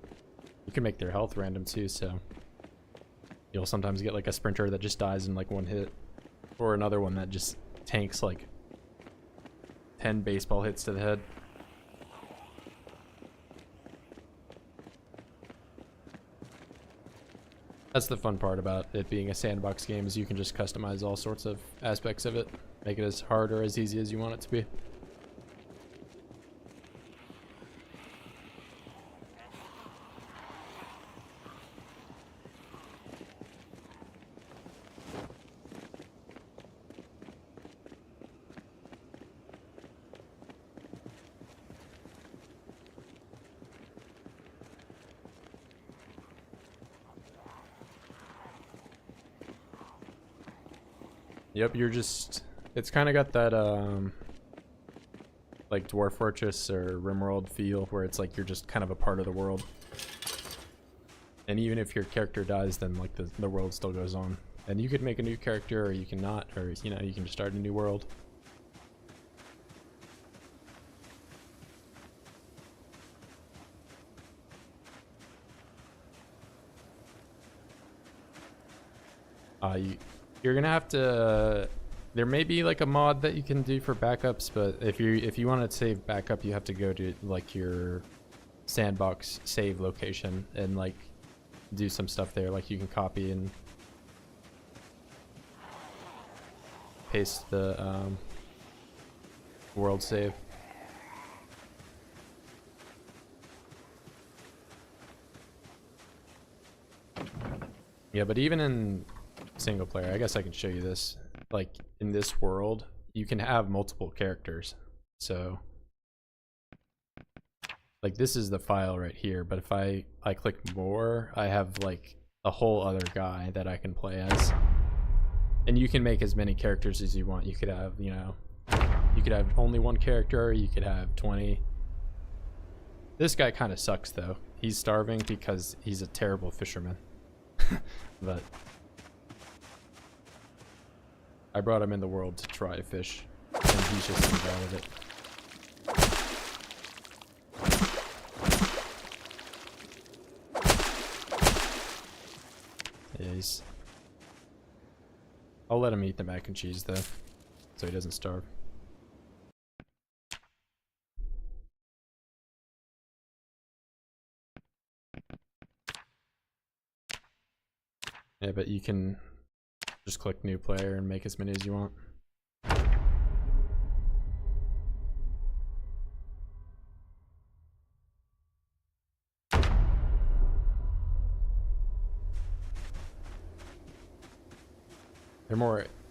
You can make their health random too, so you'll sometimes get like a sprinter that just dies in like one hit, or another one that just tanks like 10 baseball hits to the head. That's the fun part about it being a sandbox game, is you can just customize all sorts of aspects of it, make it as hard or as easy as you want it to be. Yep, you're just, it's kind of got that like Dwarf Fortress or RimWorld feel, where it's like you're just kind of a part of the world. And even if your character dies, then like the world still goes on. And you could make a new character, or you can not, or you know, you can just start a new world. You're gonna have to. There may be like a mod that you can do for backups, but if you want to save backup, you have to go to like your sandbox save location and like do some stuff there. Like you can copy and paste the world save. Yeah, but even in single player, I guess I can show you this. Like in this world, you can have multiple characters. So like this is the file right here, but if I click more, I have like a whole other guy that I can play as. And you can make as many characters as you want. You could have, you know, you could have only one character, you could have 20. This guy kind of sucks though. He's starving because he's a terrible fisherman. But I brought him in the world to try to fish, and he's just so bad with it. Yeah, I'll let him eat the mac and cheese though, so he doesn't starve. Yeah, but you can just click new player and make as many as you want.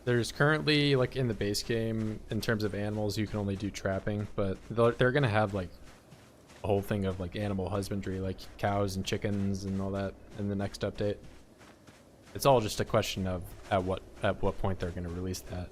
There's currently, like in the base game, in terms of animals, you can only do trapping, but they're gonna have like a whole thing of like animal husbandry, like cows and chickens and all that in the next update. It's all just a question of at what point they're gonna release that.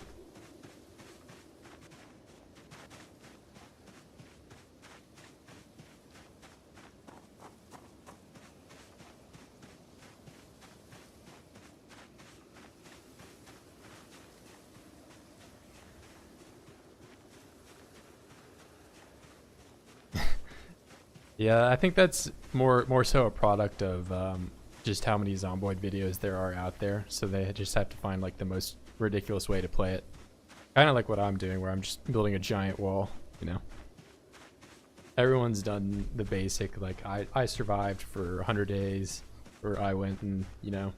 Yeah, I think that's more so a product of just how many Zomboid videos there are out there, so they just have to find like the most ridiculous way to play it. Kind of like what I'm doing, where I'm just building a giant wall, you know. Everyone's done the basic, like I survived for 100 days, or I went and, you know.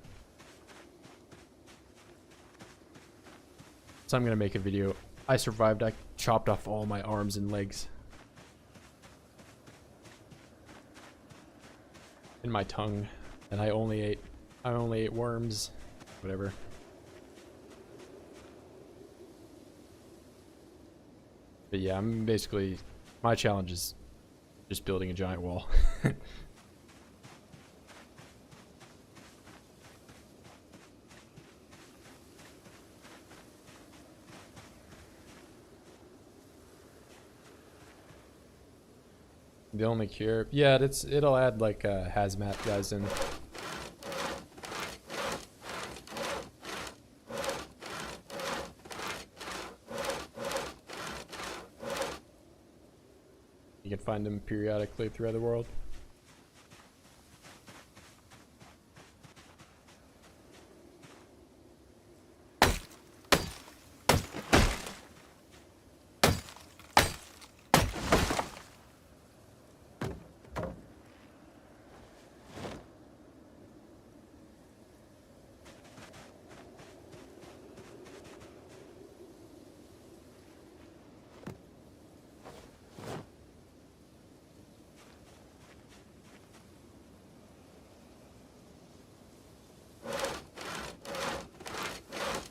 So I'm gonna make a video. I survived, I chopped off all my arms and legs. In my tongue, and I only ate worms, whatever. But yeah, I'm basically, my challenge is just building a giant wall. The only cure, yeah, it'll add like hazmat guys in. You can find them periodically throughout the world.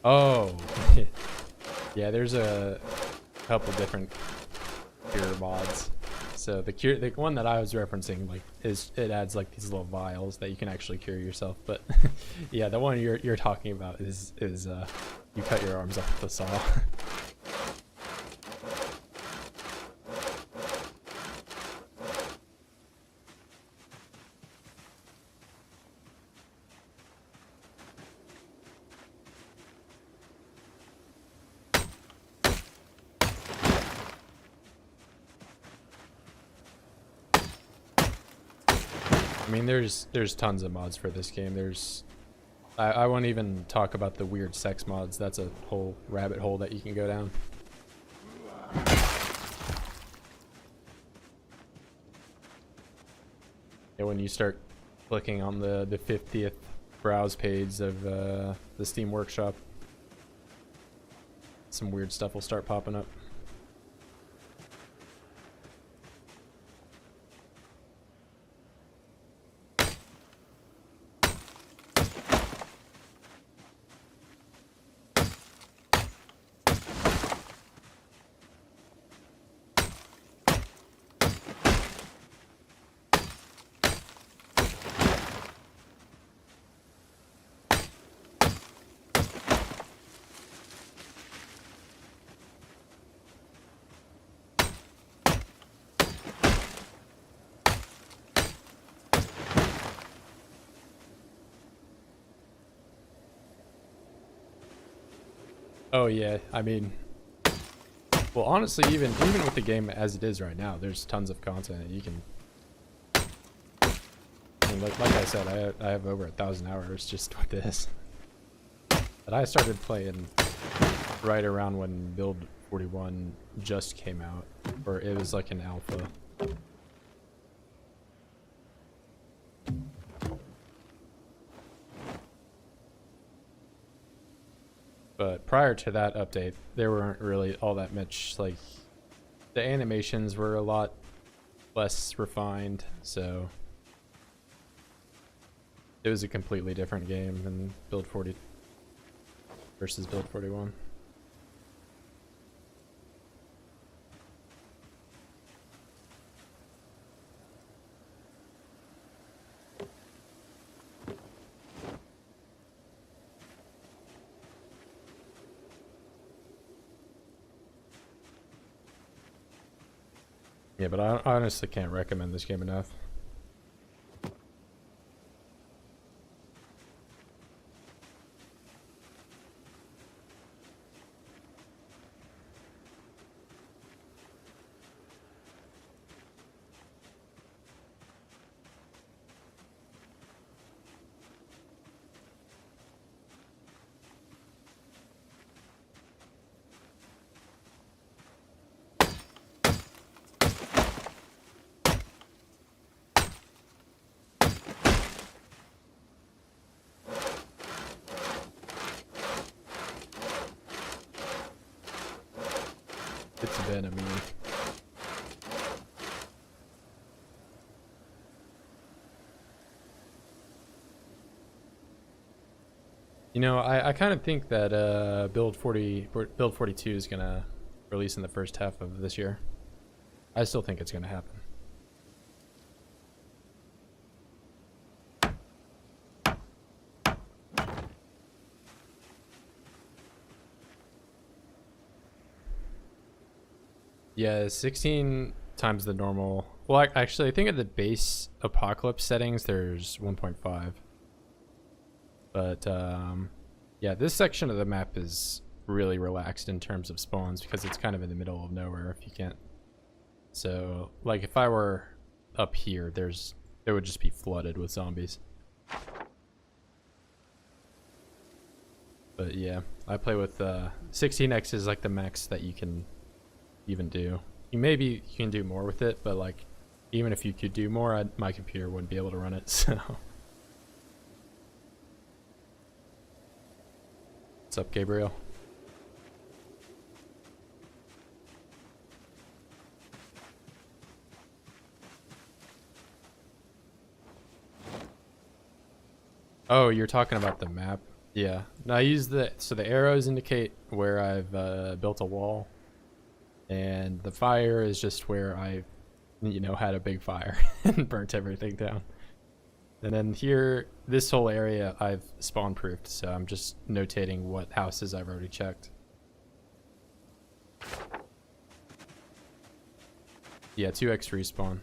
Oh, yeah. There's a couple different cure mods. So the one that I was referencing, like, it adds like these little vials that you can actually cure yourself. But yeah, the one you're talking about is you cut your arms off with the saw. I mean, there's tons of mods for this game. I won't even talk about the weird sex mods. That's a whole rabbit hole that you can go down. Yeah, when you start clicking on the 50th browse page of the Steam Workshop, some weird stuff will start popping up. Oh yeah, I mean, well, honestly, even with the game as it is right now, there's tons of content you can. I mean, like I said, I have over 1,000 hours just with this. But I started playing right around when Build 41 just came out, or it was like an alpha. But prior to that update, there weren't really all that much, like, the animations were a lot less refined, so it was a completely different game than Build 40 versus Build 41. Yeah, but I honestly can't recommend this game enough. It's venom. You know, I kind of think that Build 42 is gonna release in the first half of this year. I still think it's gonna happen. Yeah, 16 times the normal. Well, actually, I think at the base apocalypse settings, there's 1.5. But, yeah, this section of the map is really relaxed in terms of spawns because it's kind of in the middle of nowhere, if you can't So, like, if I were up here, it would just be flooded with zombies. But yeah, I play with 16x is like the max that you can even do. You can do more with it, but like, even if you could do more, my computer wouldn't be able to run it. So, what's up, Gabriel? Oh, you're talking about the map? Yeah. No, I use so the arrows indicate where I've built a wall, and the fire is just where I, had a big fire and burnt everything down. And then here, this whole area I've spawn proofed, so I'm just notating what houses I've already checked. Yeah, 2x respawn.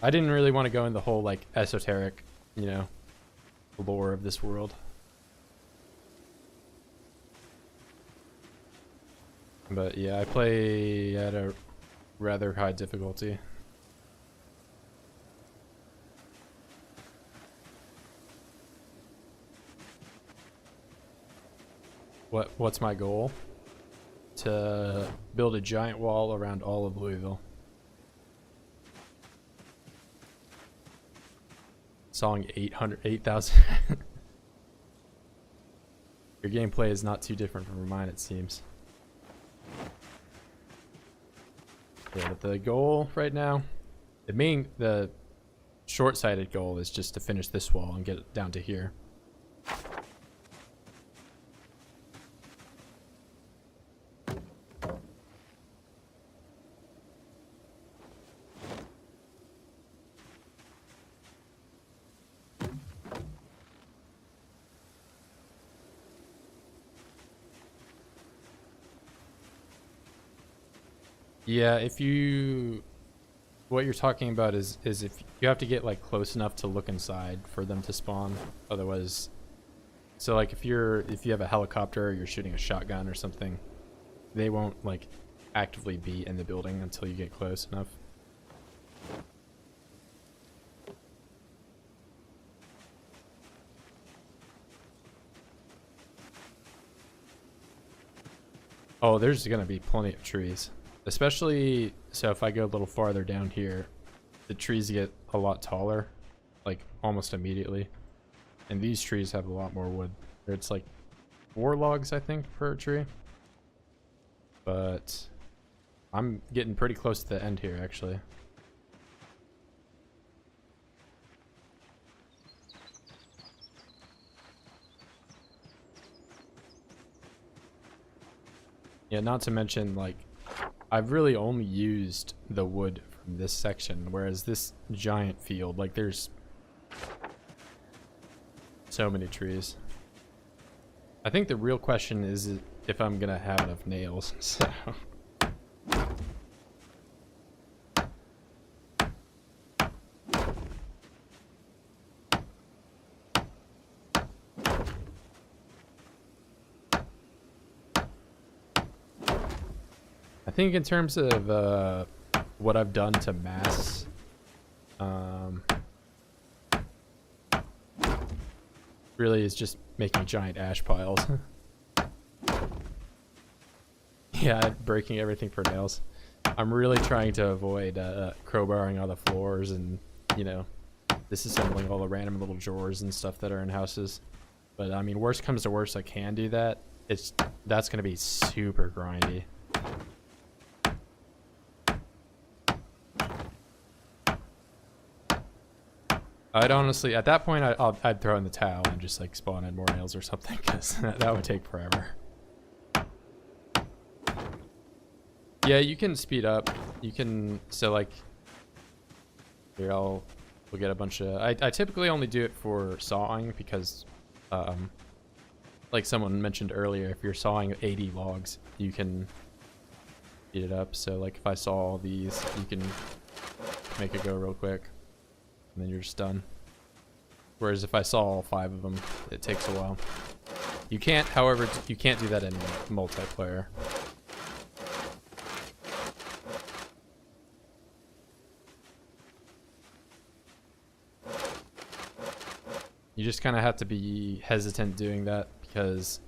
I didn't really want to go in the whole like esoteric, lore of this world. But yeah, I play at a rather high difficulty. What's my goal? To build a giant wall around all of Louisville. Sawing 8,000. Your gameplay is not too different from mine, it seems. Yeah, but the goal right now, the short-sighted goal is just to finish this wall and get it down to here. Yeah, what you're talking about is if you have to get like close enough to look inside for them to spawn. Otherwise, so like if you have a helicopter or you're shooting a shotgun or something, they won't like actively be in the building until you get close enough. Oh, there's gonna be plenty of trees. Especially, so if I go a little farther down here, the trees get a lot taller, like almost immediately. And these trees have a lot more wood. It's like 4 logs, I think, per tree. But I'm getting pretty close to the end here, actually. Yeah, not to mention, like, I've really only used the wood from this section, whereas this giant field, like, there's so many trees. I think the real question is if I'm gonna have enough nails, so... I think in terms of what I've done to mass, really is just making giant ash piles. Yeah, breaking everything for nails. I'm really trying to avoid crowbarring all the floors and, disassembling all the random little drawers and stuff that are in houses. But I mean, worst comes to worst, I can do that. That's gonna be super grindy. I'd honestly, at that point, I'd throw in the towel and just like spawn in more nails or something, because that would take forever. Yeah, you can speed up. You can, so like, here we'll get a bunch of, I typically only do it for sawing because, like someone mentioned earlier, if you're sawing 80 logs, you can speed it up. So like if I saw all these, you can make it go real quick. And then you're just done. Whereas if I saw all 5 of them, it takes a while. You can't, however, you can't do that in multiplayer. You just kind of have to be hesitant doing that because,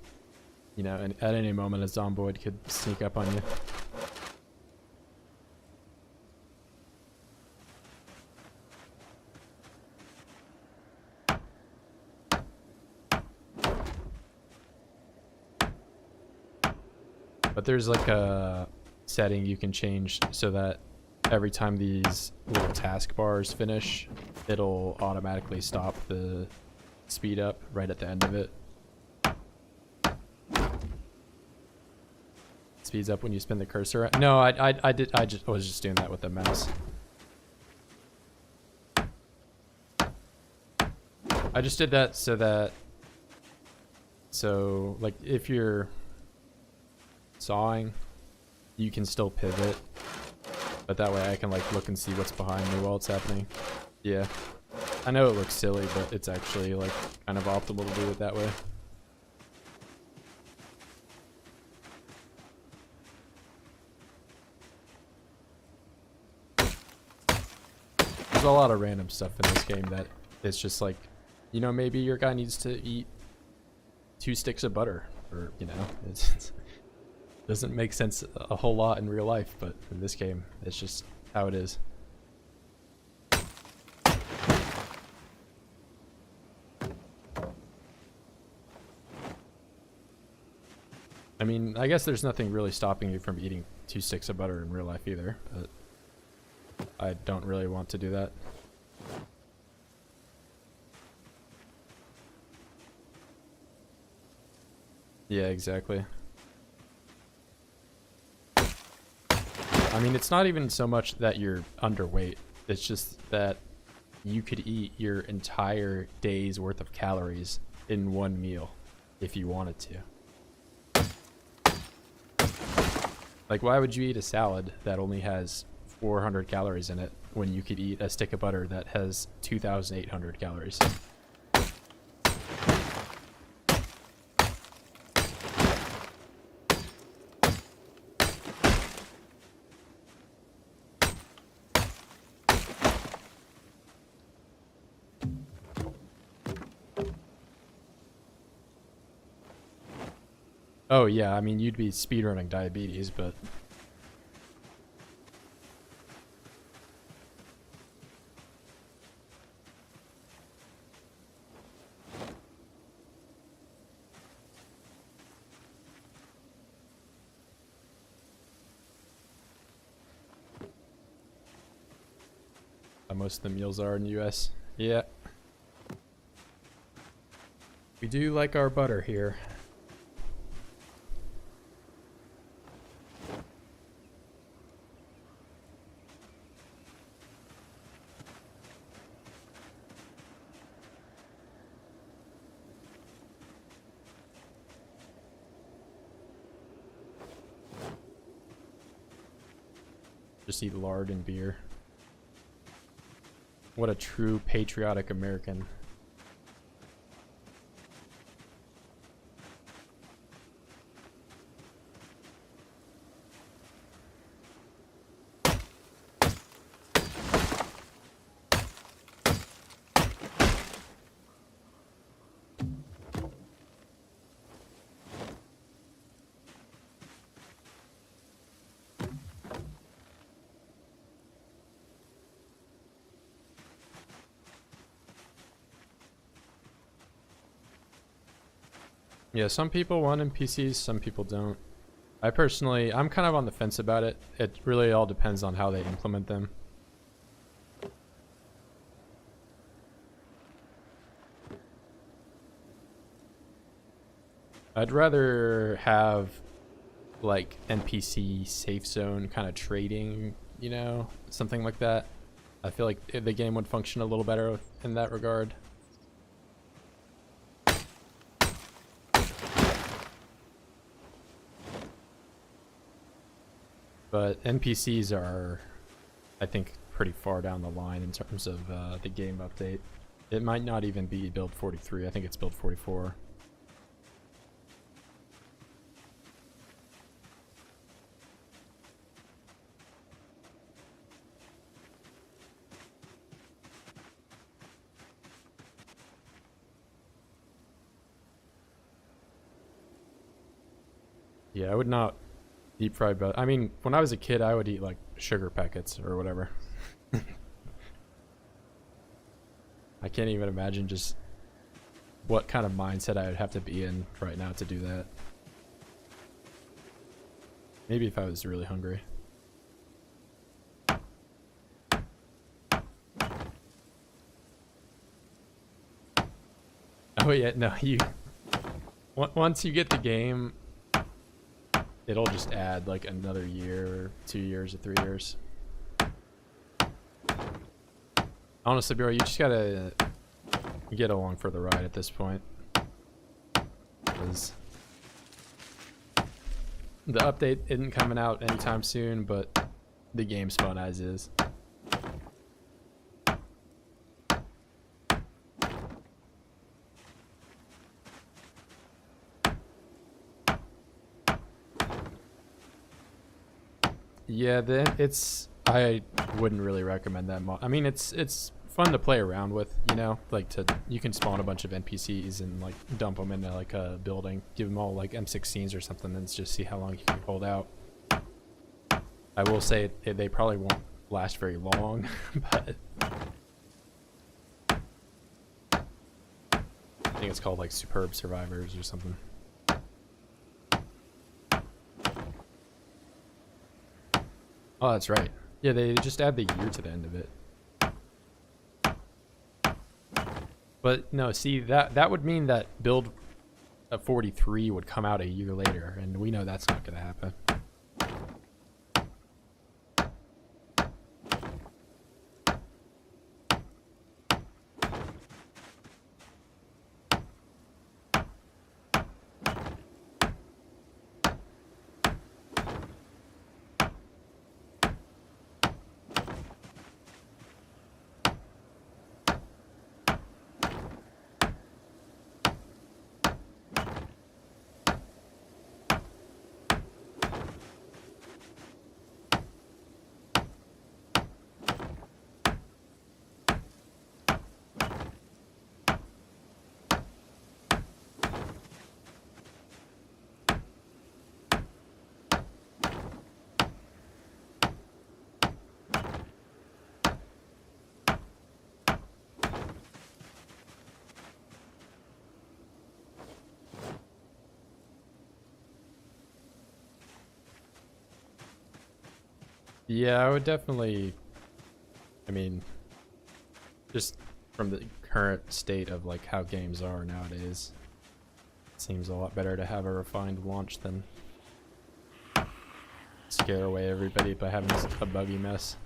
you know, at any moment a Zomboid could sneak up on you. But there's like a setting you can change so that every time these little taskbars finish, it'll automatically stop the speed up right at the end of it. Speeds up when you spin the cursor. No, I was just doing that with the mouse. I just did that so like if you're sawing, you can still pivot, but that way I can like look and see what's behind me while it's happening. Yeah, I know it looks silly, but it's actually like kind of optimal to do it that way. There's a lot of random stuff in this game that it's just like, you know, maybe your guy needs to eat 2 sticks of butter, or you know, it's doesn't make sense a whole lot in real life, but in this game, it's just how it is. I mean, I guess there's nothing really stopping you from eating 2 sticks of butter in real life either, but I don't really want to do that. Yeah, exactly. I mean, it's not even so much that you're underweight. It's just that you could eat your entire day's worth of calories in one meal if you wanted to. Like, why would you eat a salad that only has 400 calories in it when you could eat a stick of butter that has 2,800 calories? Oh yeah, I mean, you'd be speedrunning diabetes, but most of the meals are in the US. Yeah. We do like our butter here. Just eat lard and beer. What a true patriotic American. Yeah, some people want NPCs, some people don't. I'm kind of on the fence about it. It really all depends on how they implement them. I'd rather have like NPC safe zone kind of trading, you know, something like that. I feel like the game would function a little better in that regard. But NPCs are, I think, pretty far down the line in terms of the game update. It might not even be build 43. I think it's build 44. Yeah, I would not deep fry, but I mean, when I was a kid, I would eat like sugar packets or whatever. I can't even imagine just what kind of mindset I would have to be in right now to do that. Maybe if I was really hungry. Oh yeah, no, once you get the game, it'll just add like another year or 2 years or 3 years. Honestly, bro, you just gotta get along for the ride at this point. Because the update isn't coming out anytime soon, but the game's fun as is. Yeah, I wouldn't really recommend that mod. I mean, it's fun to play around with, you know, like you can spawn a bunch of NPCs and like dump them into like a building, give them all like M16s or something, and just see how long you can hold out. I will say they probably won't last very long, but I think it's called like Superb Survivors or something. Oh, that's right. Yeah, they just add the year to the end of it. But no, see, that would mean that build 43 would come out a year later, and we know that's not going to happen. Yeah, I would definitely, I mean, just from the current state of like how games are nowadays, it seems a lot better to have a refined launch than scare away everybody by having a buggy mess.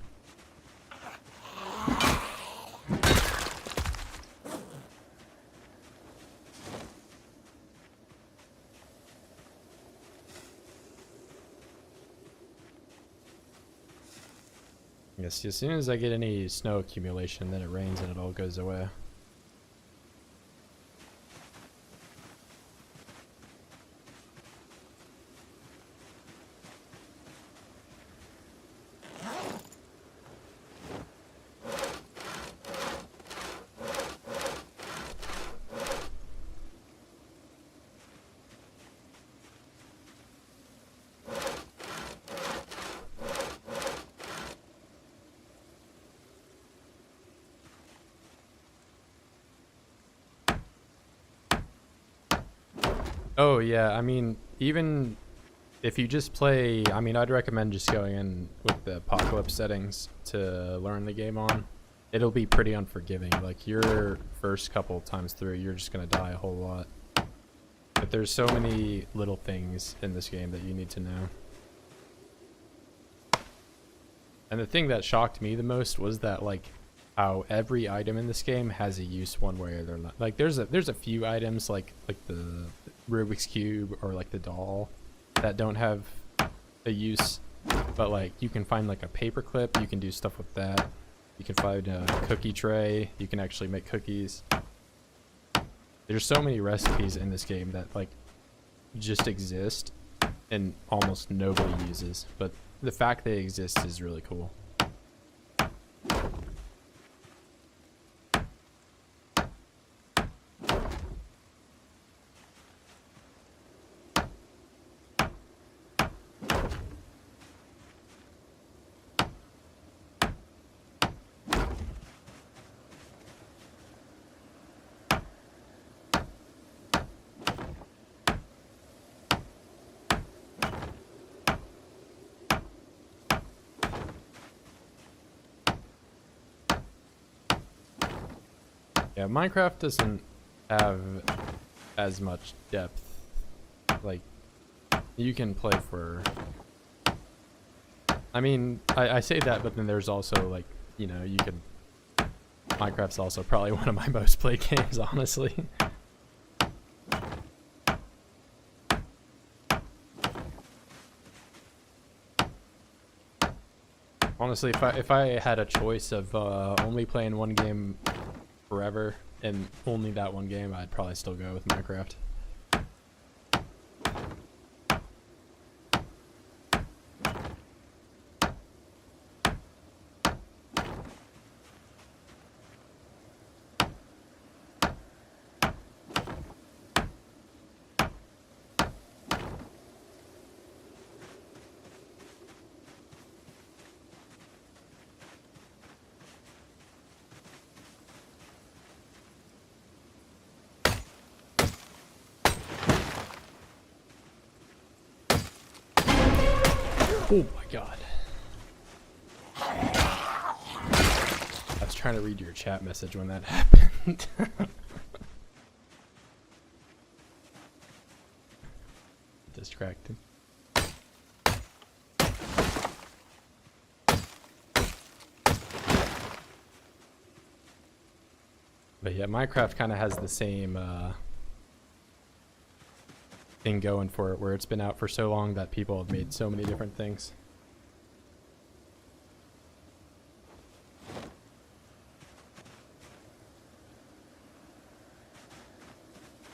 Yes, as soon as I get any snow accumulation, then it rains and it all goes away. Oh yeah, I mean, even if you just play, I mean, I'd recommend just going in with the apocalypse settings to learn the game on. It'll be pretty unforgiving. Like your first couple times through, you're just gonna die a whole lot. But there's so many little things in this game that you need to know. And the thing that shocked me the most was that like how every item in this game has a use one way or the other. Like there's a few items like the Rubik's Cube or like the doll that don't have a use, but like you can find like a paper clip, you can do stuff with that. You can find a cookie tray, you can actually make cookies. There's so many recipes in this game that like just exist and almost nobody uses, but the fact they exist is really cool. Yeah, Minecraft doesn't have as much depth. Like, you can play for... I mean, I say that, but then there's also, like, you know, you can... Minecraft's also probably one of my most played games, honestly. Honestly, if I had a choice of only playing one game forever and only that one game, I'd probably still go with Minecraft. Oh my god. I was trying to read your chat message when that happened. Distracted. But yeah, Minecraft kind of has the same thing going for it, where it's been out for so long that people have made so many different things.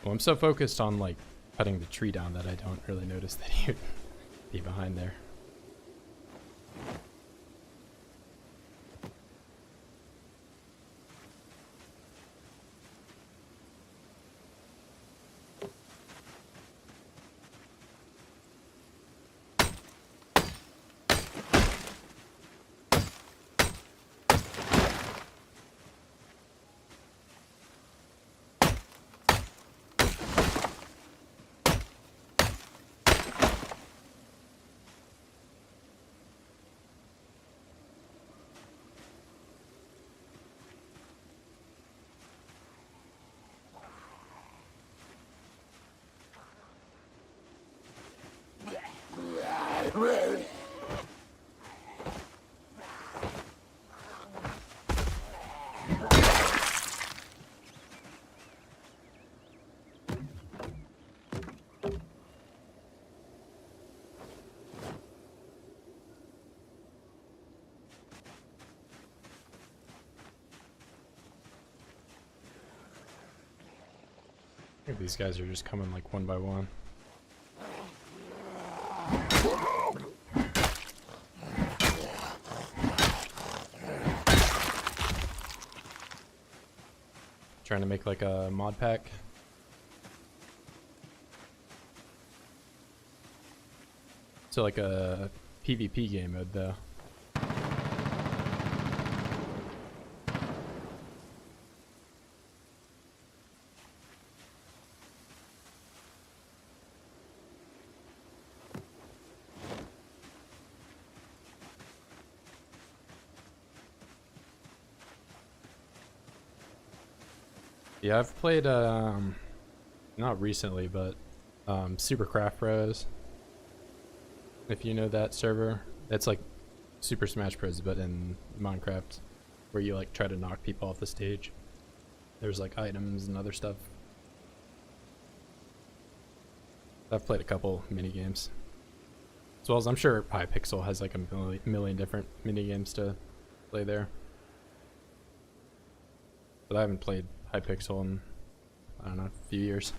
Well, I'm so focused on like cutting the tree down that I don't really notice that he'd be behind there. I think these guys are just coming like one by one. Trying to make like a mod pack. So like a PvP game mode though. Yeah, I've played, not recently, but Super Craft Bros. If you know that server, it's like Super Smash Bros. But in Minecraft, where you like try to knock people off the stage. There's like items and other stuff. I've played a couple mini games, as well as I'm sure Hypixel has like a million different mini games to play there. But I haven't played Hypixel in, I don't know, a few years.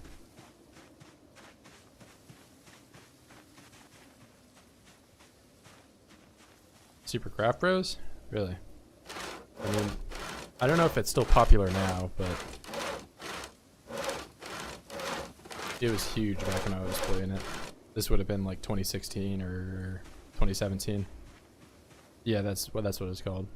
Super Craft Bros? Really? I mean, I don't know if it's still popular now, but it was huge back when I was playing it. This would have been like 2016 or 2017. Yeah, that's what it's called.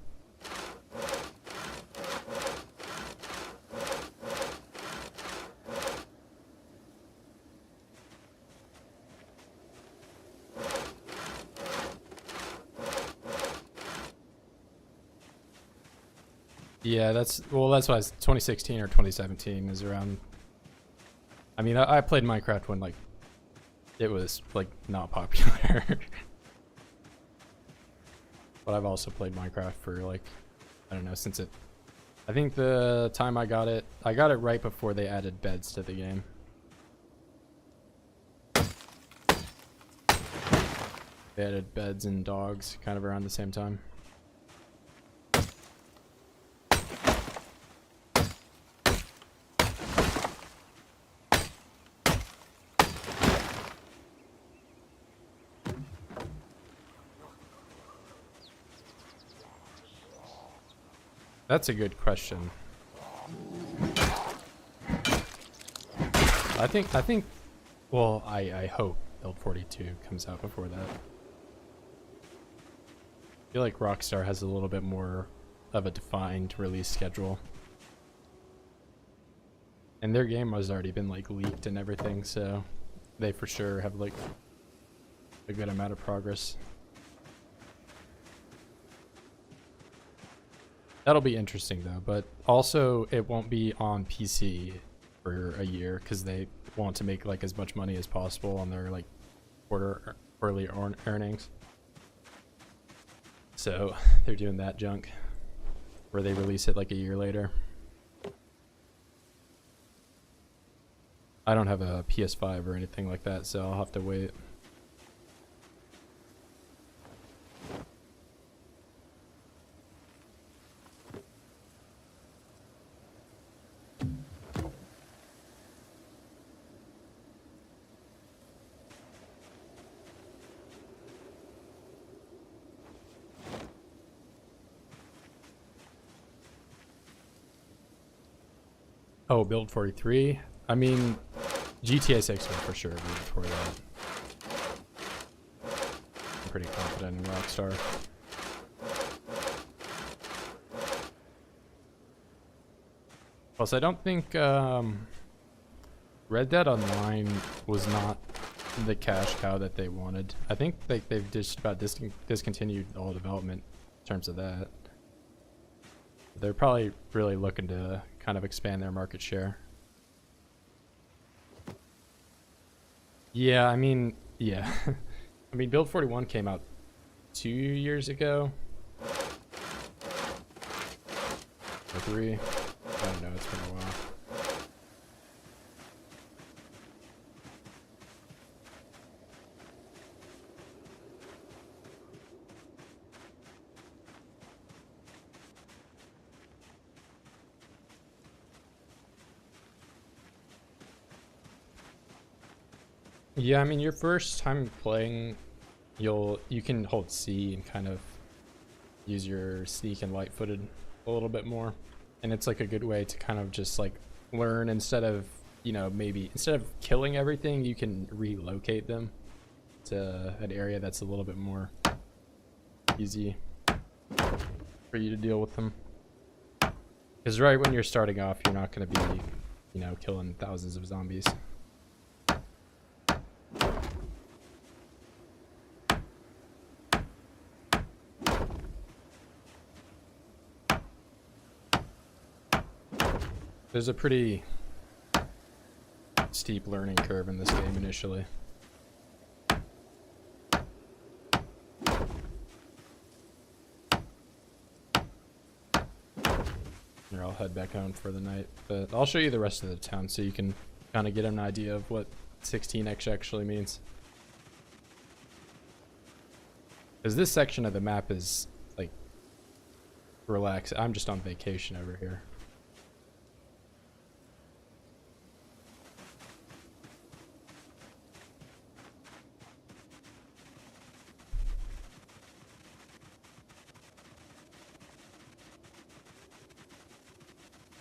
Yeah, that's why it's 2016 or 2017 is around. I mean, I played Minecraft when like it was like not popular. But I've also played Minecraft for like, I don't know, since it, I think the time I got it right before they added beds to the game. They added beds and dogs kind of around the same time. That's a good question. I think, well, I hope Build 42 comes out before that. I feel like Rockstar has a little bit more of a defined release schedule. And their game has already been like leaked and everything, so they for sure have like a good amount of progress. That'll be interesting though, but also it won't be on PC for a year because they want to make like as much money as possible on their like quarterly earnings. So they're doing that junk where they release it like a year later. I don't have a PS5 or anything like that, so I'll have to wait. Oh, Build 43? I mean, GTA 6 will for sure be before that. I'm pretty confident in Rockstar. Plus, I don't think Red Dead Online was not the cash cow that they wanted. I think they've just about discontinued all development in terms of that. They're probably really looking to kind of expand their market share. Yeah, I mean, yeah. I mean, Build 41 came out 2 years ago. Or 3. I don't know, it's been a while. Yeah, I mean, your first time playing, you can hold C and kind of use your sneak and light-footed a little bit more, and it's like a good way to kind of just like learn instead of, you know, maybe instead of killing everything, you can relocate them to an area that's a little bit more easy for you to deal with them. Because right when you're starting off, you're not going to be, you know, killing thousands of zombies. There's a pretty steep learning curve in this game initially. Here, I'll head back home for the night, but I'll show you the rest of the town so you can kind of get an idea of what 16x actually means. Because this section of the map is like relax. I'm just on vacation over here.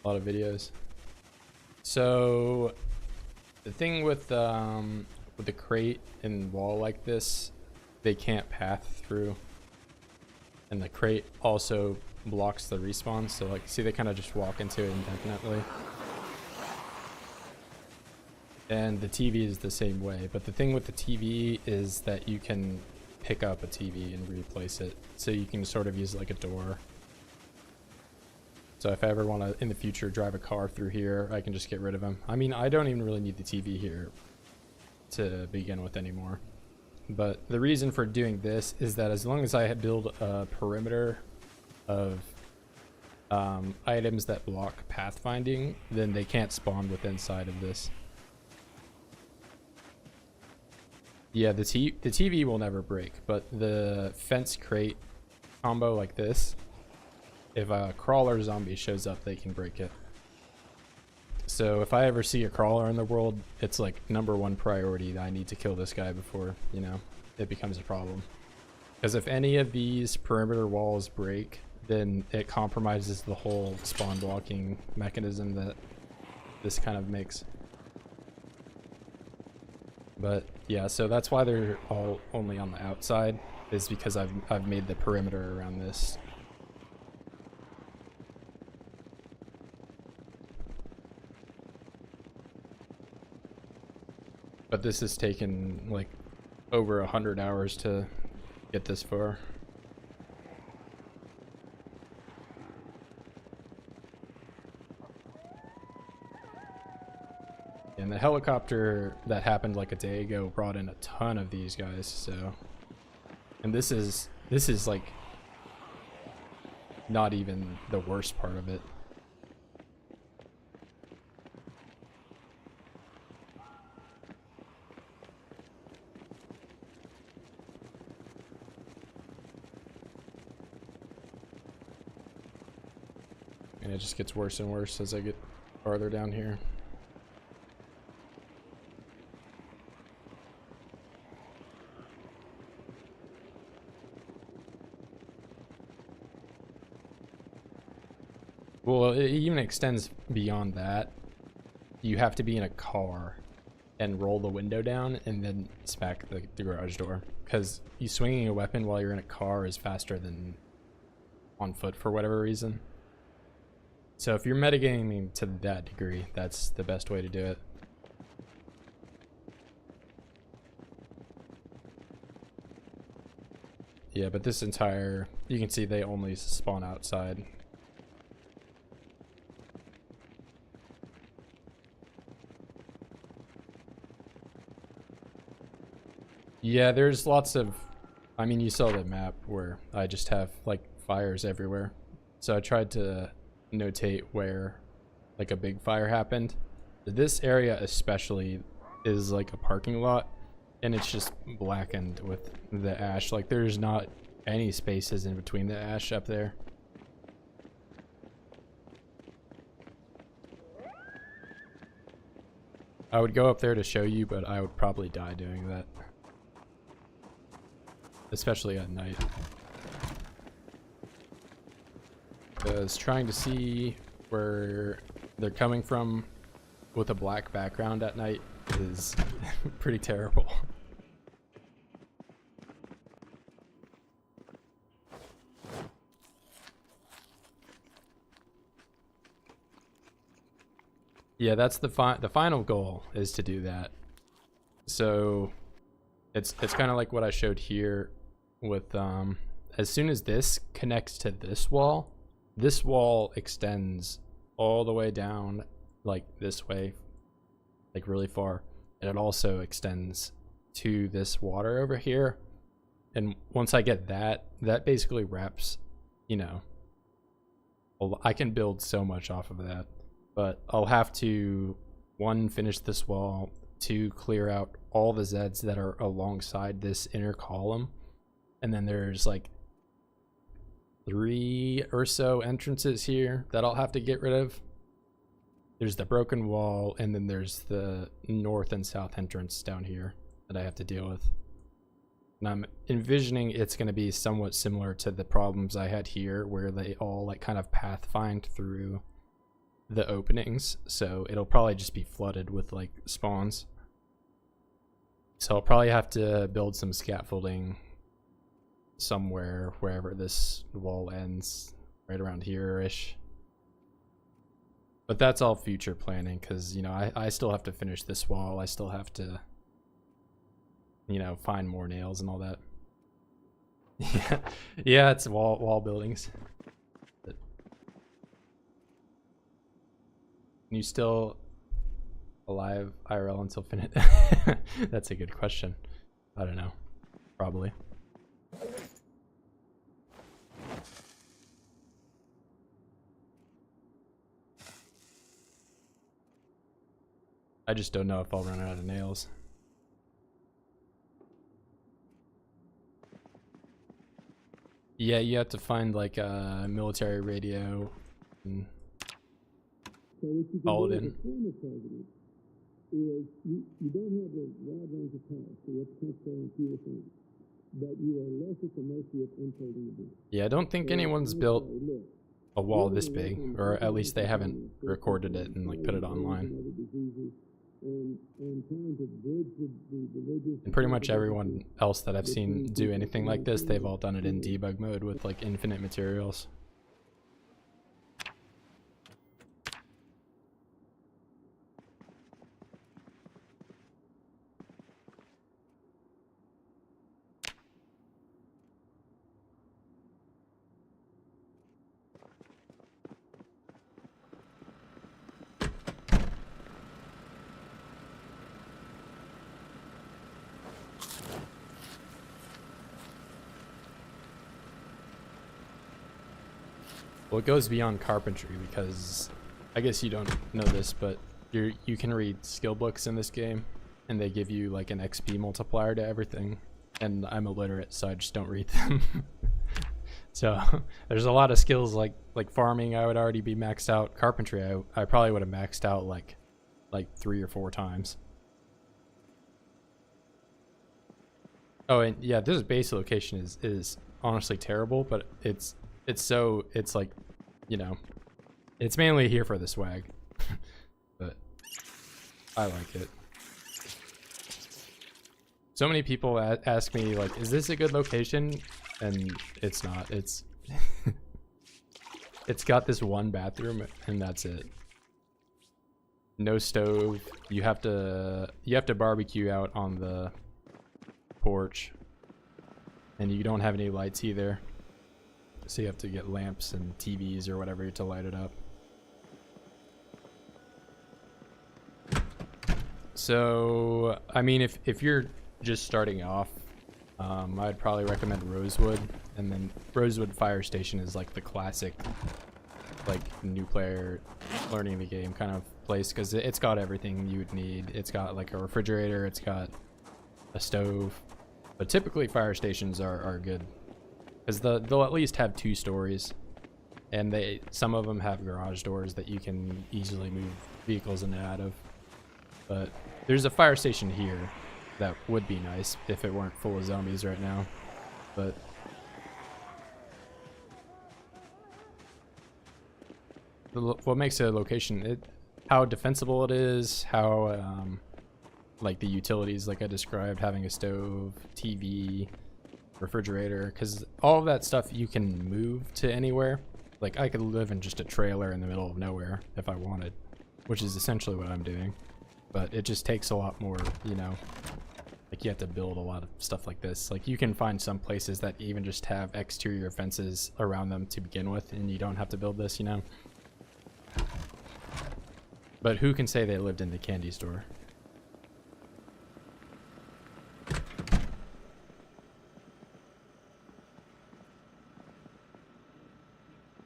A lot of videos. So the thing with the crate and wall like this, they can't path through, and the crate also blocks the respawn, so like see they kind of just walk into it indefinitely. And the TV is the same way, but the thing with the TV is that you can pick up a TV and replace it, so you can sort of use it like a door. So if I ever want to, in the future, drive a car through here, I can just get rid of him. I mean, I don't even really need the TV here to begin with anymore. But the reason for doing this is that as long as I build a perimeter of items that block pathfinding, then they can't spawn within inside of this. Yeah, the TV will never break, but the fence crate combo like this, if a crawler zombie shows up, they can break it. So if I ever see a crawler in the world, it's like #1 priority that I need to kill this guy before, you know, it becomes a problem. Because if any of these perimeter walls break, then it compromises the whole spawn blocking mechanism that this kind of makes. But yeah, so that's why they're all only on the outside, is because I've made the perimeter around this. But this has taken like over 100 hours to get this far. And the helicopter that happened like a day ago brought in a ton of these guys, so. And this is like not even the worst part of it. And it just gets worse and worse as I get farther down here. Well, it even extends beyond that. You have to be in a car and roll the window down and then smack the garage door. Because you swinging a weapon while you're in a car is faster than on foot for whatever reason. So if you're metagaming to that degree, that's the best way to do it. Yeah, but this entire, you can see they only spawn outside. Yeah, there's lots of, I mean, you saw the map where I just have like fires everywhere. So I tried to notate where like a big fire happened. This area especially is like a parking lot, and it's just blackened with the ash. Like there's not any spaces in between the ash up there. I would go up there to show you, but I would probably die doing that. Especially at night. Because trying to see where they're coming from with a black background at night is pretty terrible. Yeah, that's the final goal, is to do that. So it's kind of like what I showed here with as soon as this connects to this wall extends all the way down like this way, like really far, and it also extends to this water over here. And once I get that basically wraps, you know, I can build so much off of that. But I'll have to, 1, finish this wall, 2, clear out all the Zeds that are alongside this inner column, and then there's like 3 or so entrances here that I'll have to get rid of. There's the broken wall, and then there's the north and south entrance down here that I have to deal with. And I'm envisioning it's going to be somewhat similar to the problems I had here, where they all like kind of pathfind through the openings, so it'll probably just be flooded with like spawns. So I'll probably have to build some scaffolding somewhere, wherever this wall ends, right around here-ish. But that's all future planning, because, you know, I still have to finish this wall. I still have to, you know, find more nails and all that. Yeah, it's wall buildings. you still alive IRL until finite? That's a good question. I don't know. Probably. I just don't know if I'll run out of nails. Yeah, you have to find like a military radio and So what you can call do it as in. a former president is you don't have a wide range of powers, so you have to concentrate on fewer things. But you are less at the mercy of unfolding events. Yeah, I don't think anyone's built a wall this big, or at least they haven't recorded it and like put it online. And pretty much everyone else that I've seen do anything like this, they've all done it in debug mode with like infinite materials. Well, it goes beyond carpentry because I guess you don't know this, but you can read skill books in this game, and they give you like an XP multiplier to everything. And I'm illiterate, so I just don't read them. So there's a lot of skills like farming. I would already be maxed out. Carpentry, I probably would have maxed out like 3 or 4 times. Oh, and yeah, this base location is honestly terrible, but it's like, you know, it's mainly here for the swag. But I like it. So many people ask me like, is this a good location? And it's not. It's it's got this one bathroom and that's it. No stove. You have to barbecue out on the porch. And you don't have any lights either. So you have to get lamps and TVs or whatever to light it up. So, I mean, if you're just starting off, I'd probably recommend Rosewood. And then Rosewood Fire Station is like the classic, like, new player learning the game kind of place. Because it's got everything you would need. It's got like a refrigerator, it's got a stove. But typically fire stations are good. Because they'll at least have 2 stories, and some of them have garage doors that you can easily move vehicles in and out of. But there's a fire station here that would be nice if it weren't full of zombies right now. But what makes a location, how defensible it is, how like the utilities like I described, having a stove, TV, refrigerator, because all of that stuff you can move to anywhere. Like I could live in just a trailer in the middle of nowhere if I wanted, which is essentially what I'm doing. But it just takes a lot more, you know, like you have to build a lot of stuff like this. Like you can find some places that even just have exterior fences around them to begin with, and you don't have to build this, you know. But who can say they lived in the candy store?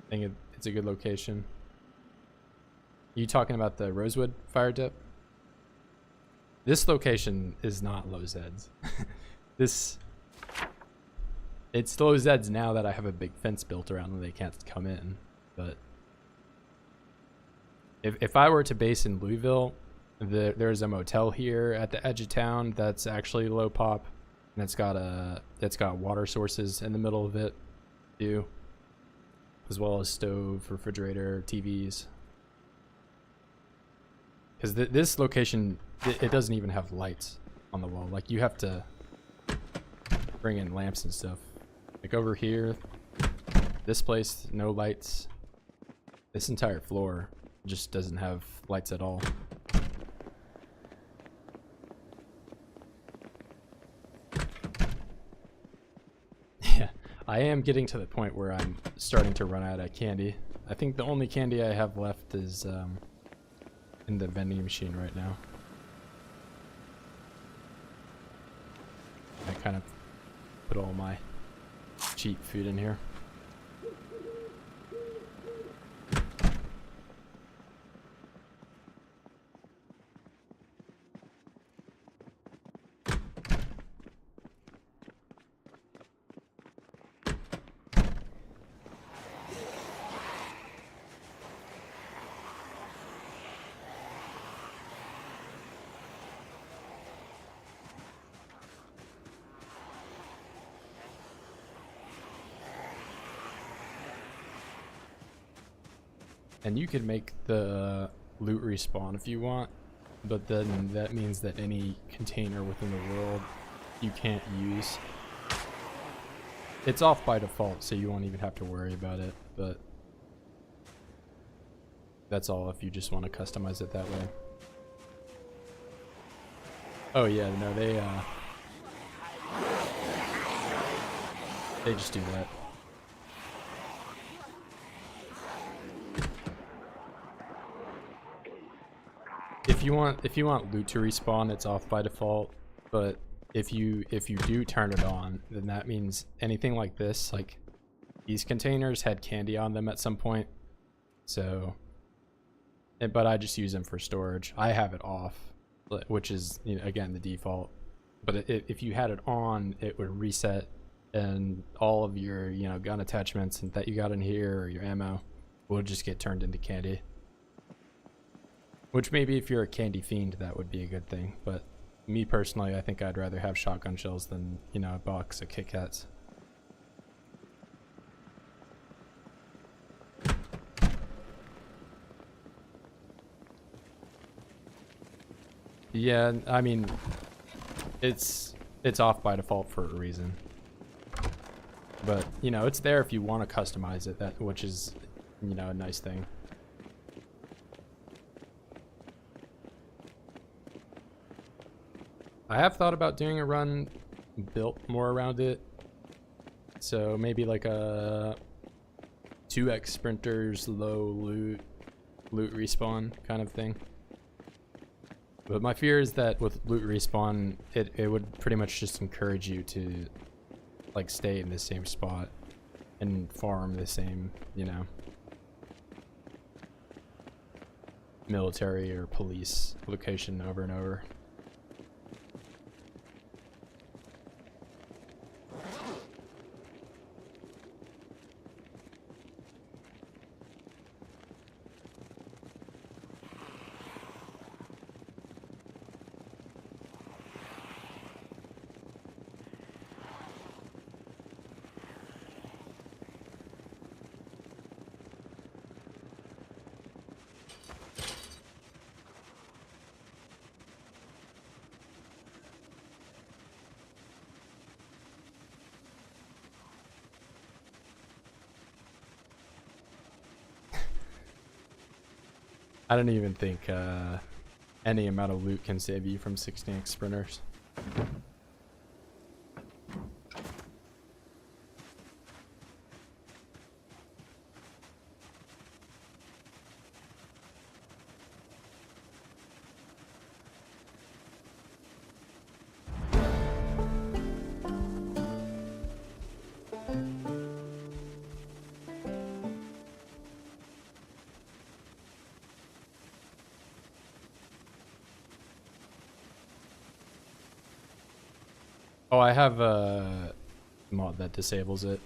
I think it's a good location. You talking about the Rosewood fire dip? This location is not low Zeds. It's low Zeds now that I have a big fence built around them, they can't come in. But if I were to base in Louisville, there's a motel here at the edge of town that's actually low pop, and it's got water sources in the middle of it too, as well as stove, refrigerator, TVs. Because this location, it doesn't even have lights on the wall. Like you have to bring in lamps and stuff. Like over here, this place, no lights. This entire floor just doesn't have lights at all. Yeah, I am getting to the point where I'm starting to run out of candy. I think the only candy I have left is in the vending machine right now. I kind of put all my cheap food in here. And you can make the loot respawn if you want, but then that means that any container within the world you can't use. It's off by default, so you won't even have to worry about it, but that's all if you just want to customize it that way. Oh yeah, no, they just do that. If you want loot to respawn, it's off by default, but if you do turn it on, then that means anything like this, like these containers had candy on them at some point. So but I just use them for storage. I have it off, which is, you know, again, the default. But if you had it on, it would reset, and all of your, you know, gun attachments and that you got in here or your ammo will just get turned into candy. Which maybe if you're a candy fiend, that would be a good thing. But me personally, I think I'd rather have shotgun shells than, you know, a box of Kit Kats. Yeah, I mean, it's off by default for a reason. But, you know, it's there if you want to customize it, which is, you know, a nice thing. I have thought about doing a run built more around it. So maybe like a 2x sprinters, low loot respawn kind of thing. But my fear is that with loot respawn, it would pretty much just encourage you to like stay in the same spot and farm the same, you know, military or police location over and over. I don't even think any amount of loot can save you from 16x sprinters. Oh, I have a mod that disables it.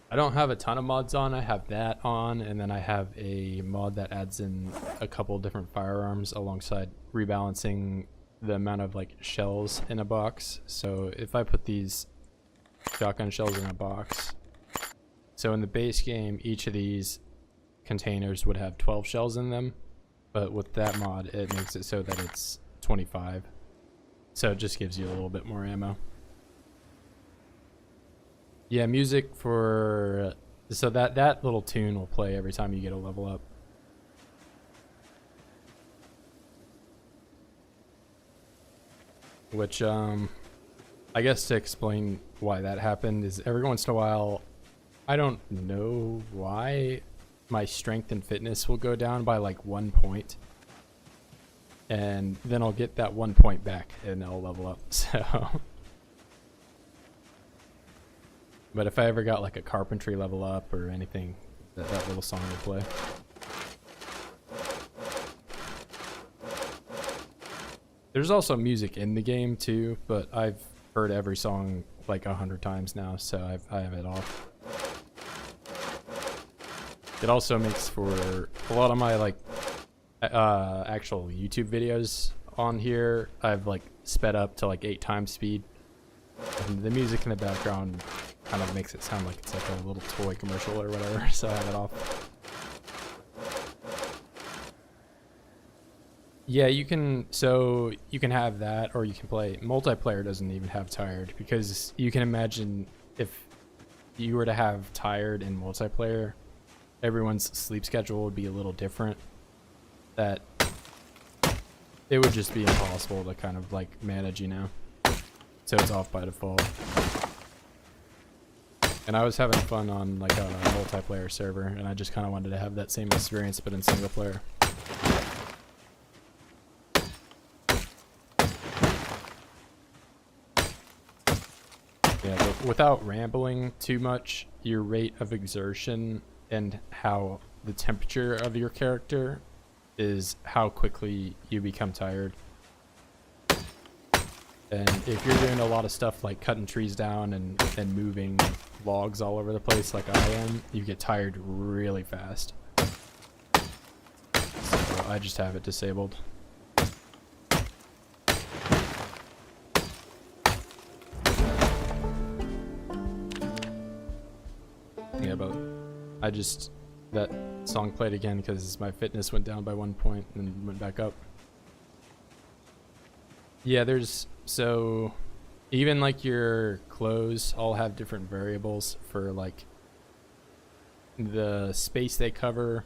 I don't have a ton of mods on. I have that on, and then I have a mod that adds in a couple different firearms alongside rebalancing the amount of like shells in a box. So if I put these shotgun shells in a box, so in the base game, each of these containers would have 12 shells in them, but with that mod, it makes it so that it's 25. So it just gives you a little bit more ammo. Yeah, music for... So that little tune will play every time you get a level up. Which, I guess to explain why that happened is every once in a while, I don't know why, my strength and fitness will go down by like 1 point. And then I'll get that 1 point back and I'll level up. So, but if I ever got like a carpentry level up or anything, that little song will play. There's also music in the game too, but I've heard every song like 100 times now, so I have it off. It also makes for a lot of my like actual YouTube videos on here. I've like sped up to like 8 times speed, and the music in the background kind of makes it sound like it's like a little toy commercial or whatever, so I have it off. Yeah, you can have that, or you can play multiplayer. Doesn't even have tired, because you can imagine if you were to have tired in multiplayer, everyone's sleep schedule would be a little different. That it would just be impossible to kind of like manage, you know. So it's off by default. And I was having fun on like a multiplayer server, and I just kind of wanted to have that same experience but in single player. Yeah, but without rambling too much, your rate of exertion and how the temperature of your character is how quickly you become tired. And if you're doing a lot of stuff like cutting trees down and moving logs all over the place like I am, you get tired really fast. So I just have it disabled. Yeah, but that song played again because my fitness went down by 1 point and then went back up. Yeah, so even like your clothes all have different variables for like the space they cover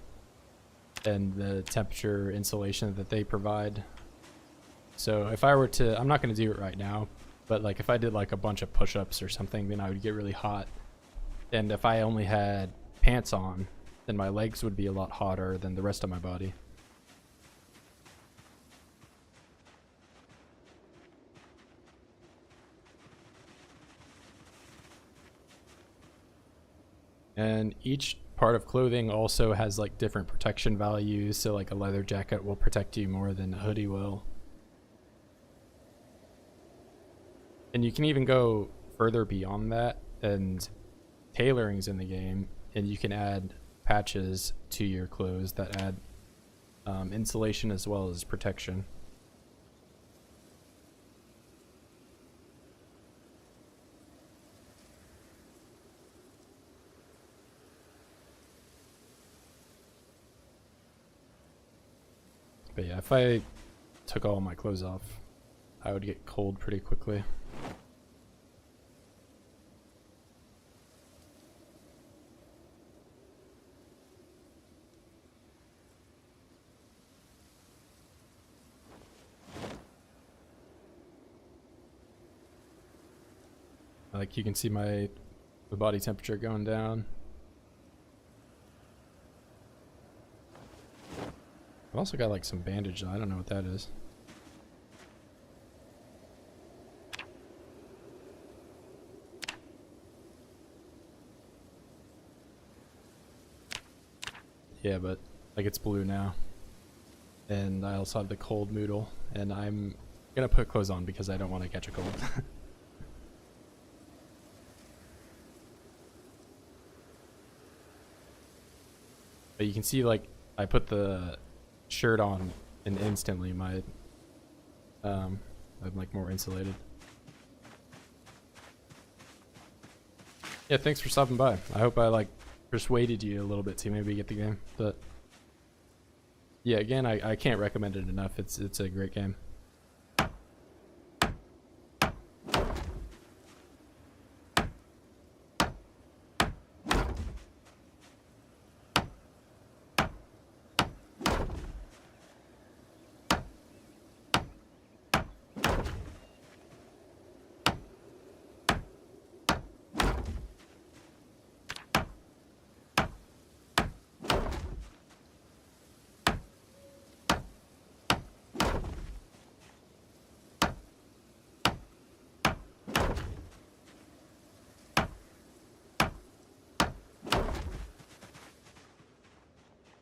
and the temperature insulation that they provide. So if I were to, I'm not going to do it right now, but like if I did like a bunch of push-ups or something, then I would get really hot. And if I only had pants on, then my legs would be a lot hotter than the rest of my body. And each part of clothing also has like different protection values. So like a leather jacket will protect you more than a hoodie will. And you can even go further beyond that, and tailoring's in the game, and you can add patches to your clothes that add insulation as well as protection. But yeah, if I took all my clothes off, I would get cold pretty quickly. Like you can see the body temperature going down. I've also got like some bandage. I don't know what that is. Yeah, but like it's blue now. And I also have the cold noodle, and I'm gonna put clothes on because I don't want to catch a cold. But you can see like I put the shirt on and instantly I'm like more insulated. Yeah, thanks for stopping by. I hope I like persuaded you a little bit to maybe get the game. But yeah, again, I can't recommend it enough. It's a great game.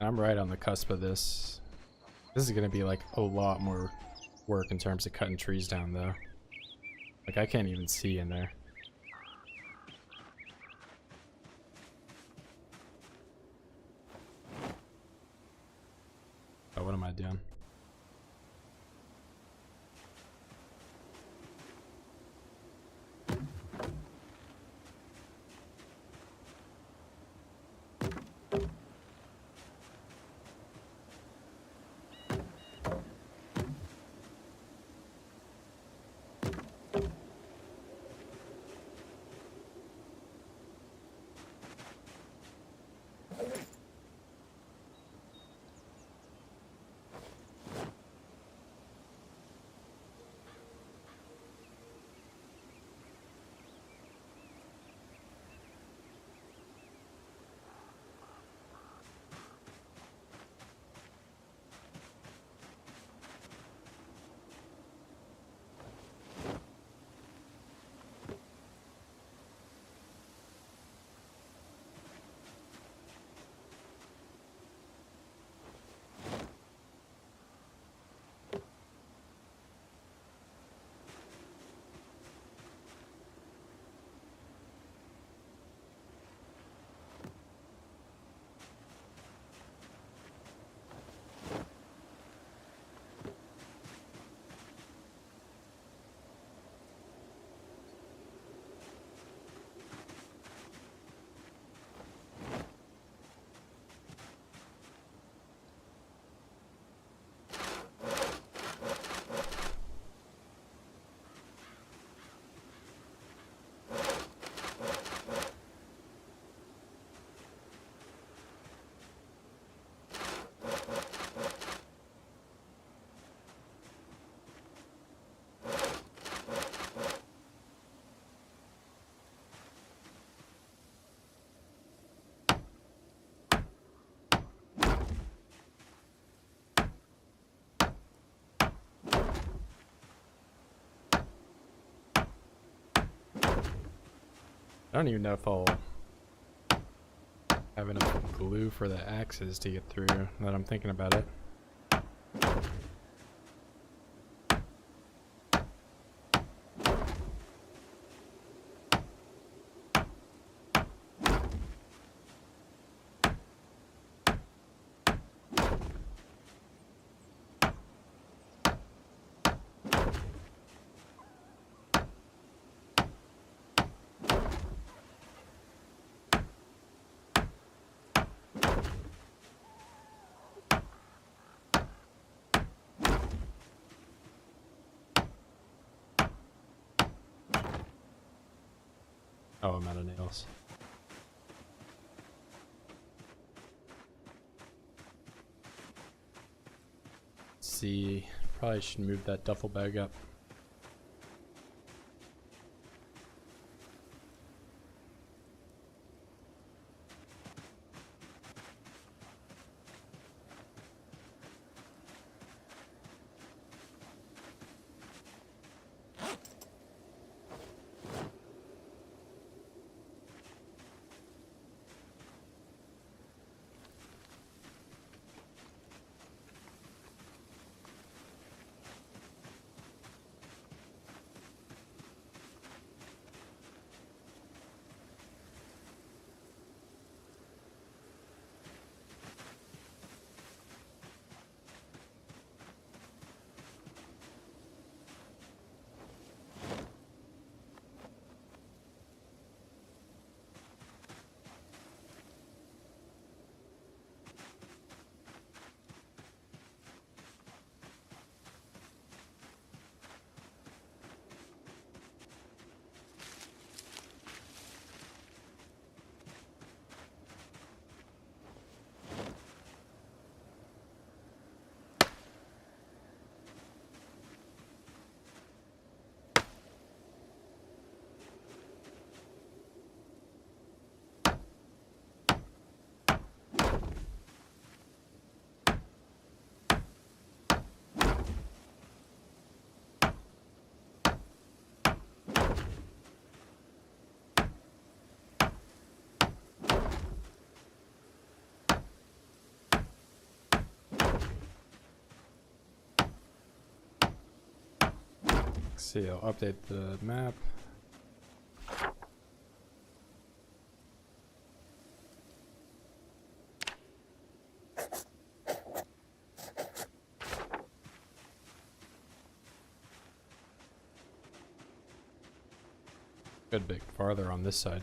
I'm right on the cusp of this. This is gonna be like a lot more work in terms of cutting trees down though. Like I can't even see in there. Oh, what am I doing? I don't even know if I'll have enough glue for the axes to get through, now that I'm thinking about it. Oh, I'm out of nails. Let's see, probably should move that duffel bag up. Let's see, I'll update the map. Good bit farther on this side.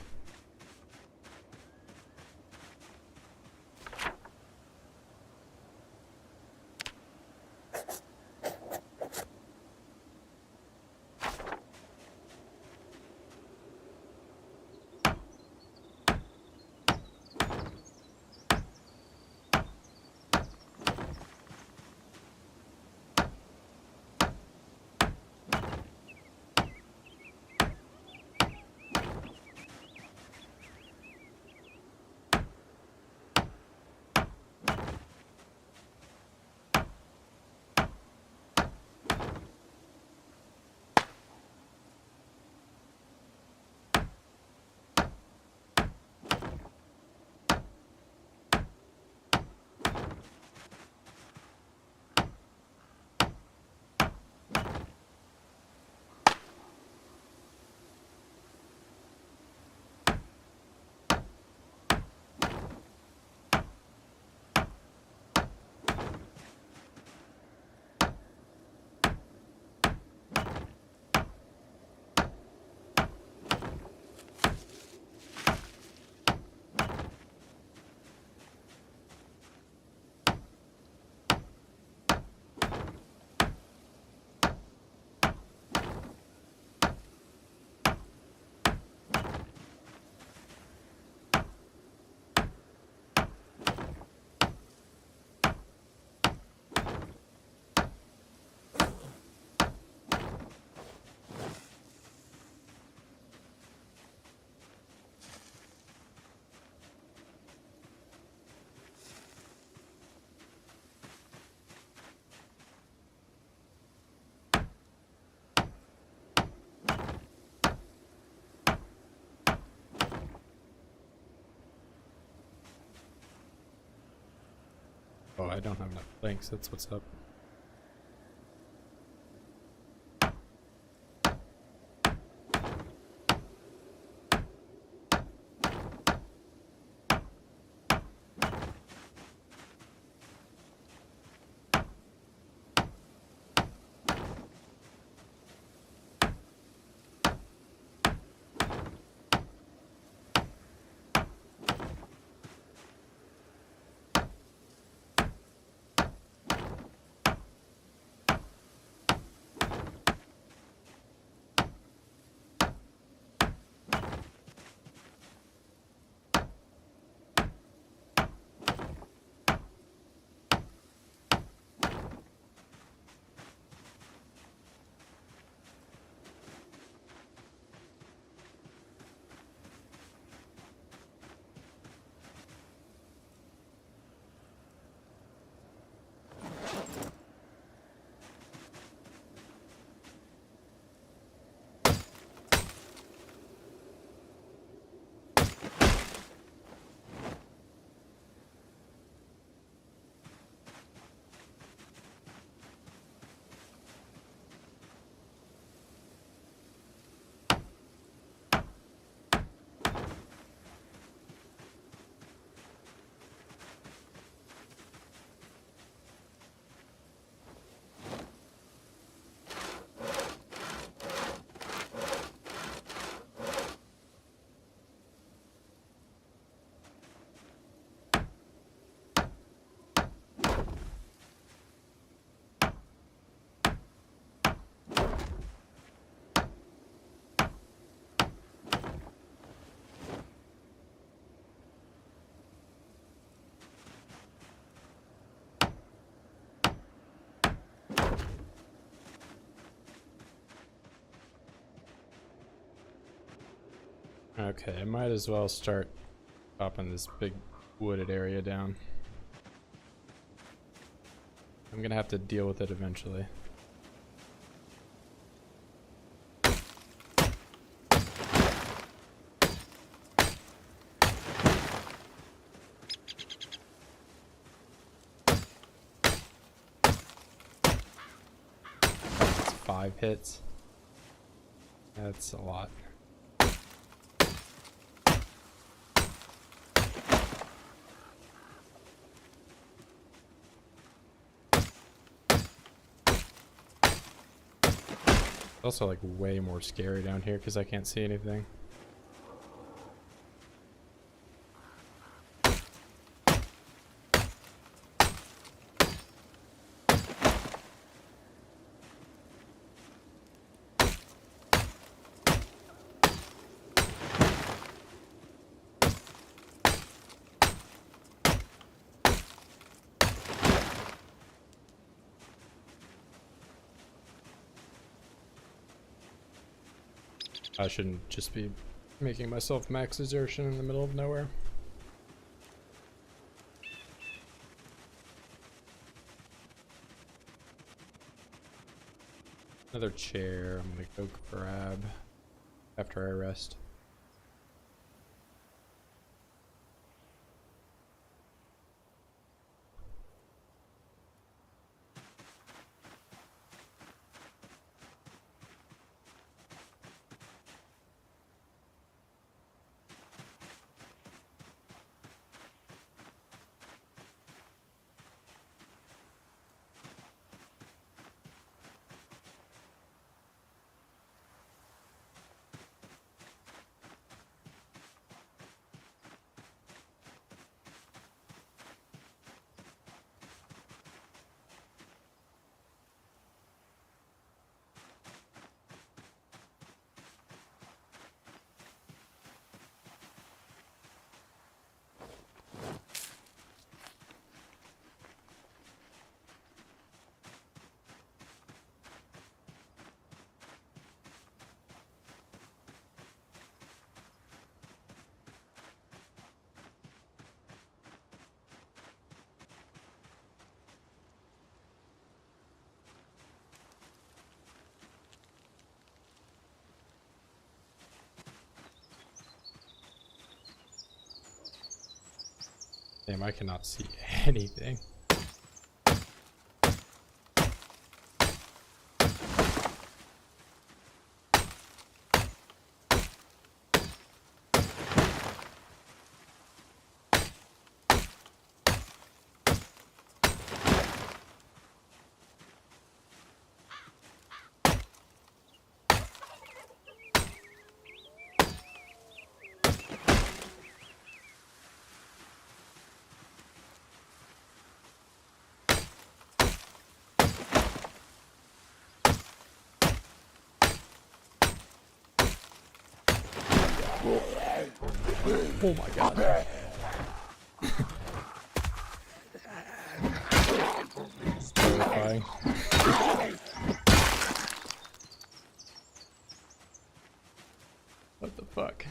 Oh, I don't have enough planks, that's what's up. Okay, I might as well start chopping this big wooded area down. I'm gonna have to deal with it eventually. That's 5 hits. That's a lot. It's also like way more scary down here because I can't see anything. I shouldn't just be making myself max exertion in the middle of nowhere. Another chair I'm gonna go grab after I rest. Damn, I cannot see anything. Oh my god. It's terrifying. What the fuck?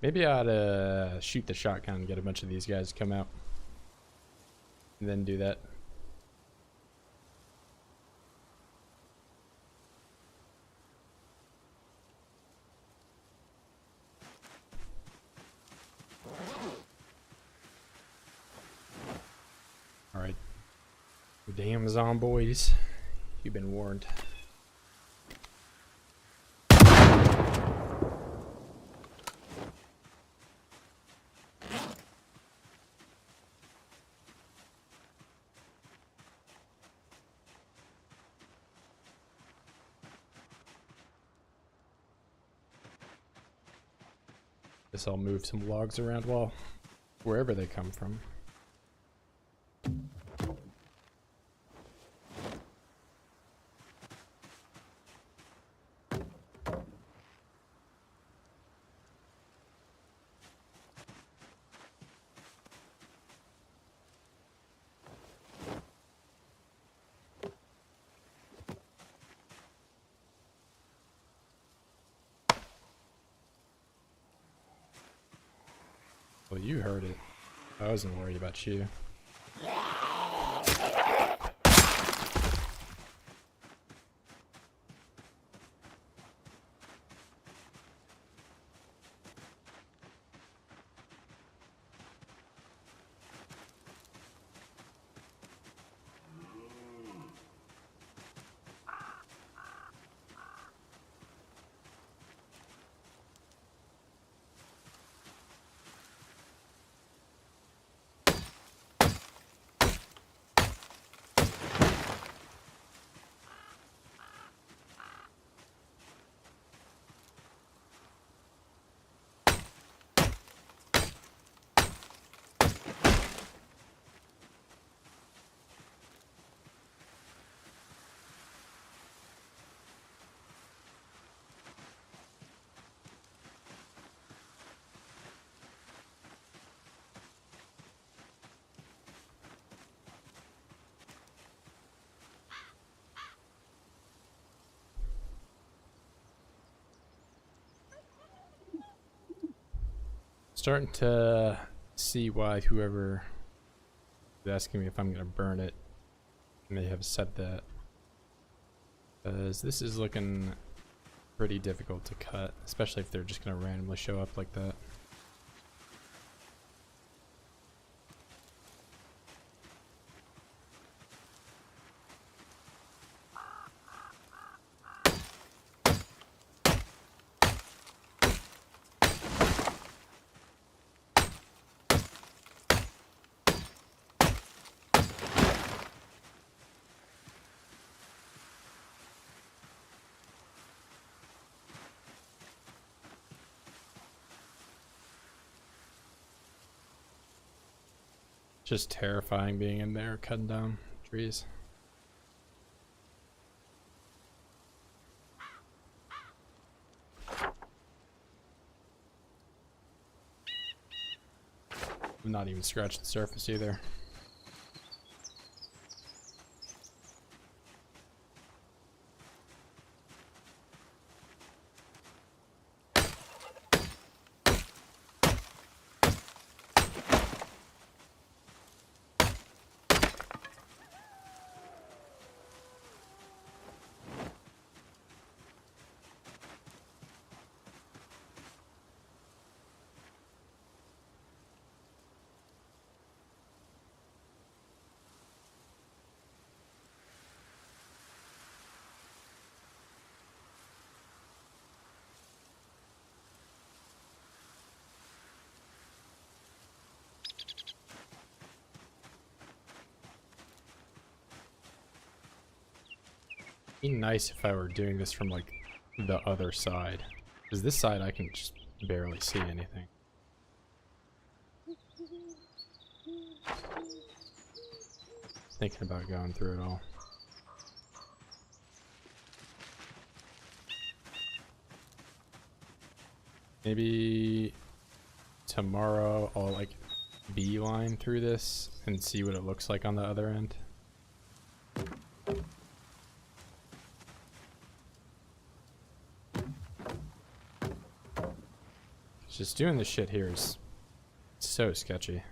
Maybe I ought to shoot the shotgun and get a bunch of these guys to come out. And then do that. Alright. Damn Zomboids. You've been warned. Guess I'll move some logs around while wherever they come from. Well, you heard it. I wasn't worried about you. Starting to see why whoever is asking me if I'm gonna burn it may have said that. Because this is looking pretty difficult to cut, especially if they're just gonna randomly show up like that. Just terrifying being in there cutting down trees. I'm not even scratched the surface either. Be nice if I were doing this from like the other side, because this side I can just barely see anything. Thinking about going through it all. Maybe tomorrow I'll like beeline through this and see what it looks like on the other end. Just doing this shit here is so sketchy.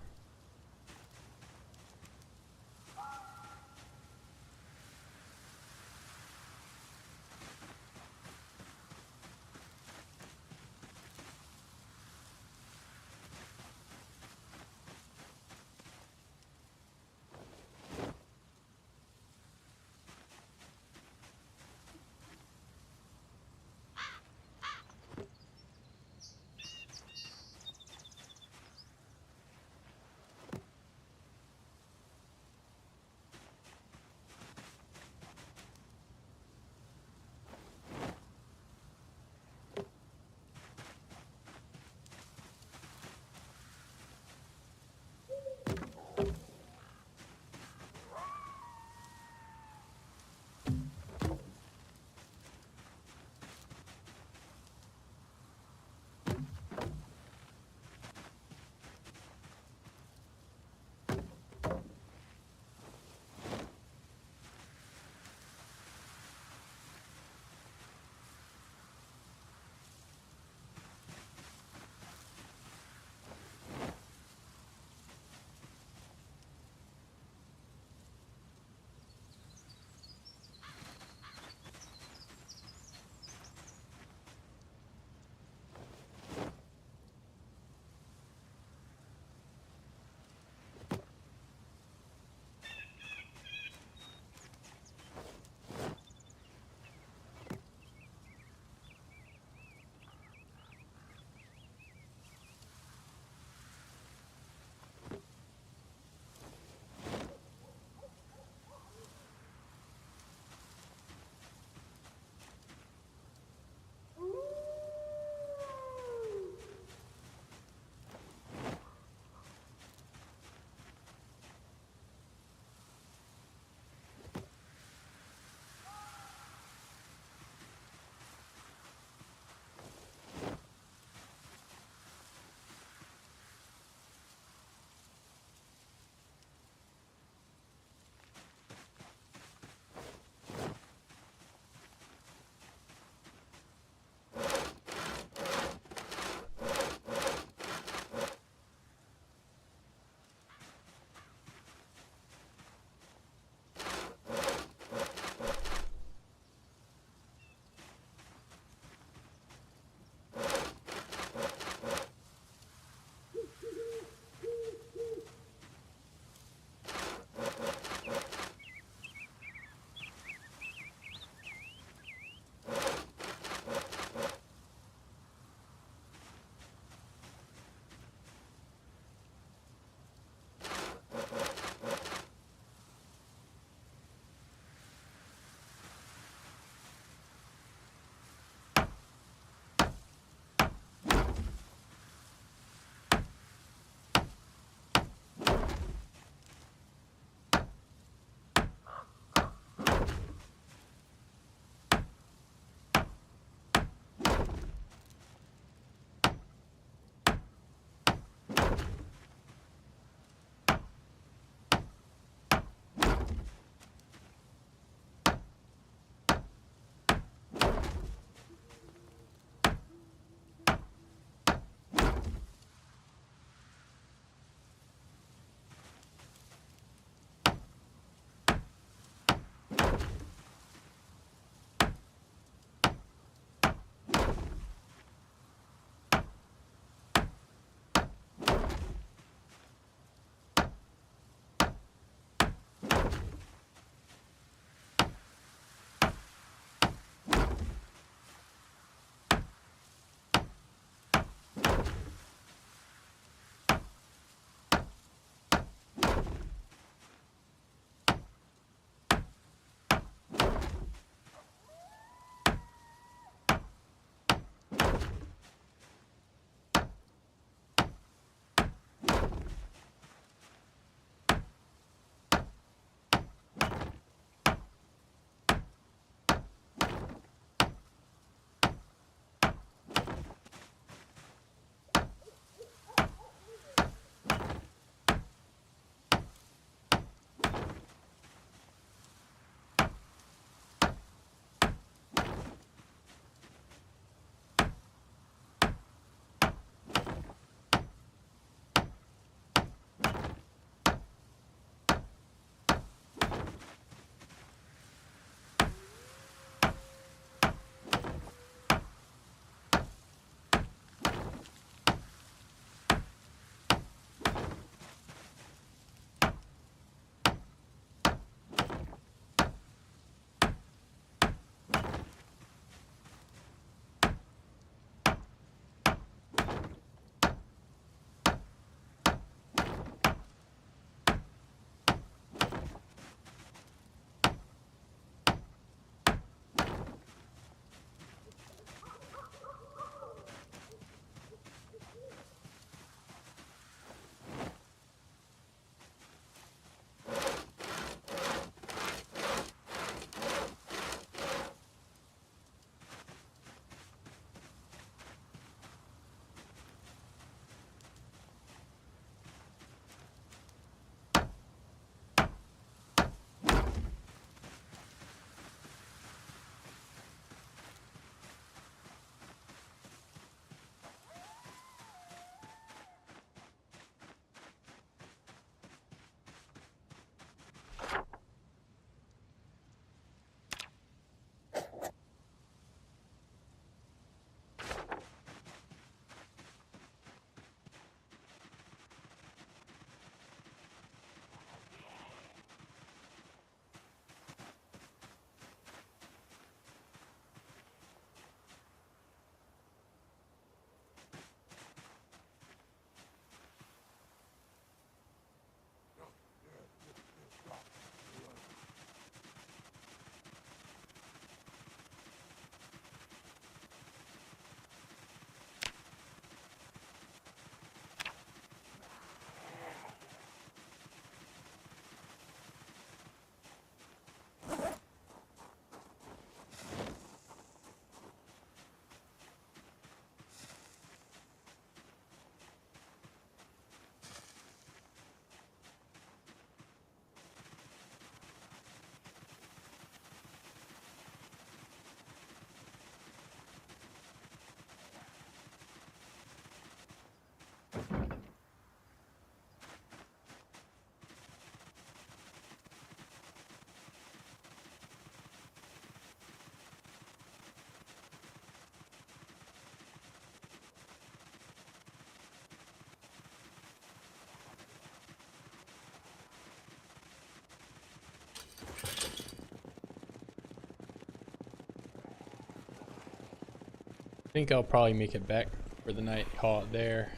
think I'll probably make it back for the night, call it there.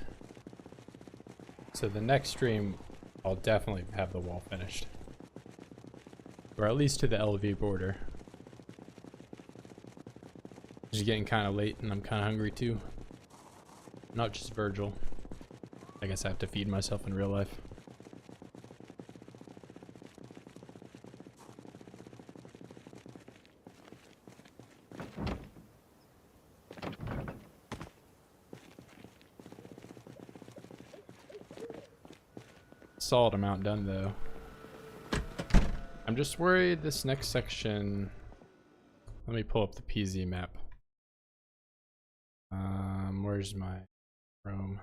So the next stream, I'll definitely have the wall finished. Or at least to the LV border. It's getting kind of late and I'm kind of hungry too. Not just Virgil. I guess I have to feed myself in real life. Solid amount done though. I'm just worried this next section. Let me pull up the PZ map. Where's my Rome?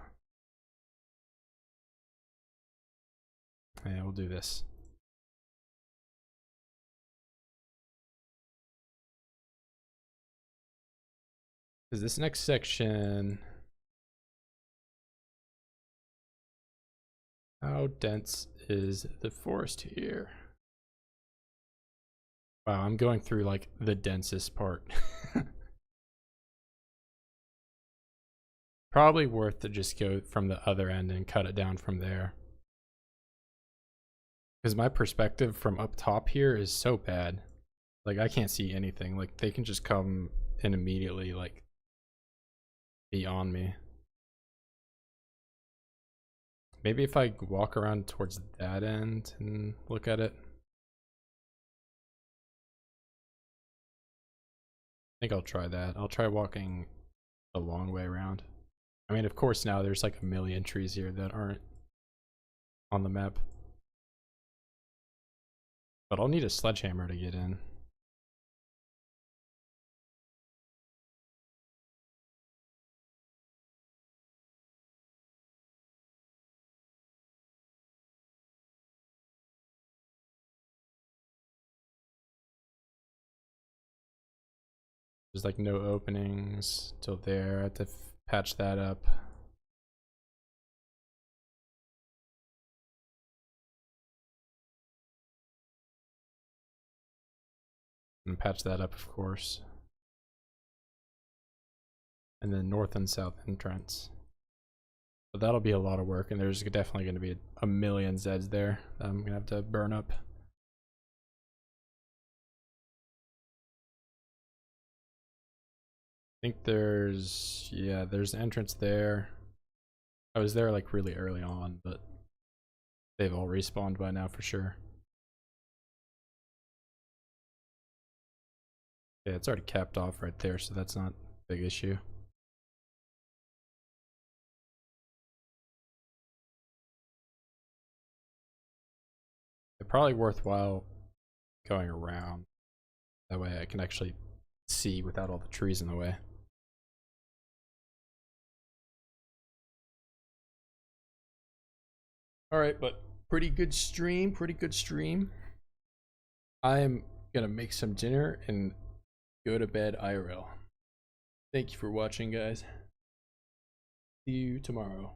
Yeah, we'll do this. Is this next section? How dense is the forest here? Wow, I'm going through like the densest part. Probably worth to just go from the other end and cut it down from there. Because my perspective from up top here is so bad. Like I can't see anything. Like they can just come and immediately like be on me. Maybe if I walk around towards that end and look at it. I think I'll try that. I'll try walking a long way around. I mean, of course now there's like a million trees here that aren't on the map. But I'll need a sledgehammer to get in. There's like no openings till there. I have to patch that up. And patch that up, of course. And then north and south entrance. But that'll be a lot of work, and there's definitely going to be a million Zeds there that I'm going to have to burn up. I think there's, yeah, there's an entrance there. I was there like really early on, but they've all respawned by now for sure. Yeah, it's already capped off right there, so that's not a big issue. It's probably worthwhile going around. That way I can actually see without all the trees in the way. Alright, but pretty good stream, pretty good stream. I'm gonna make some dinner and go to bed IRL. Thank you for watching, guys. See you tomorrow.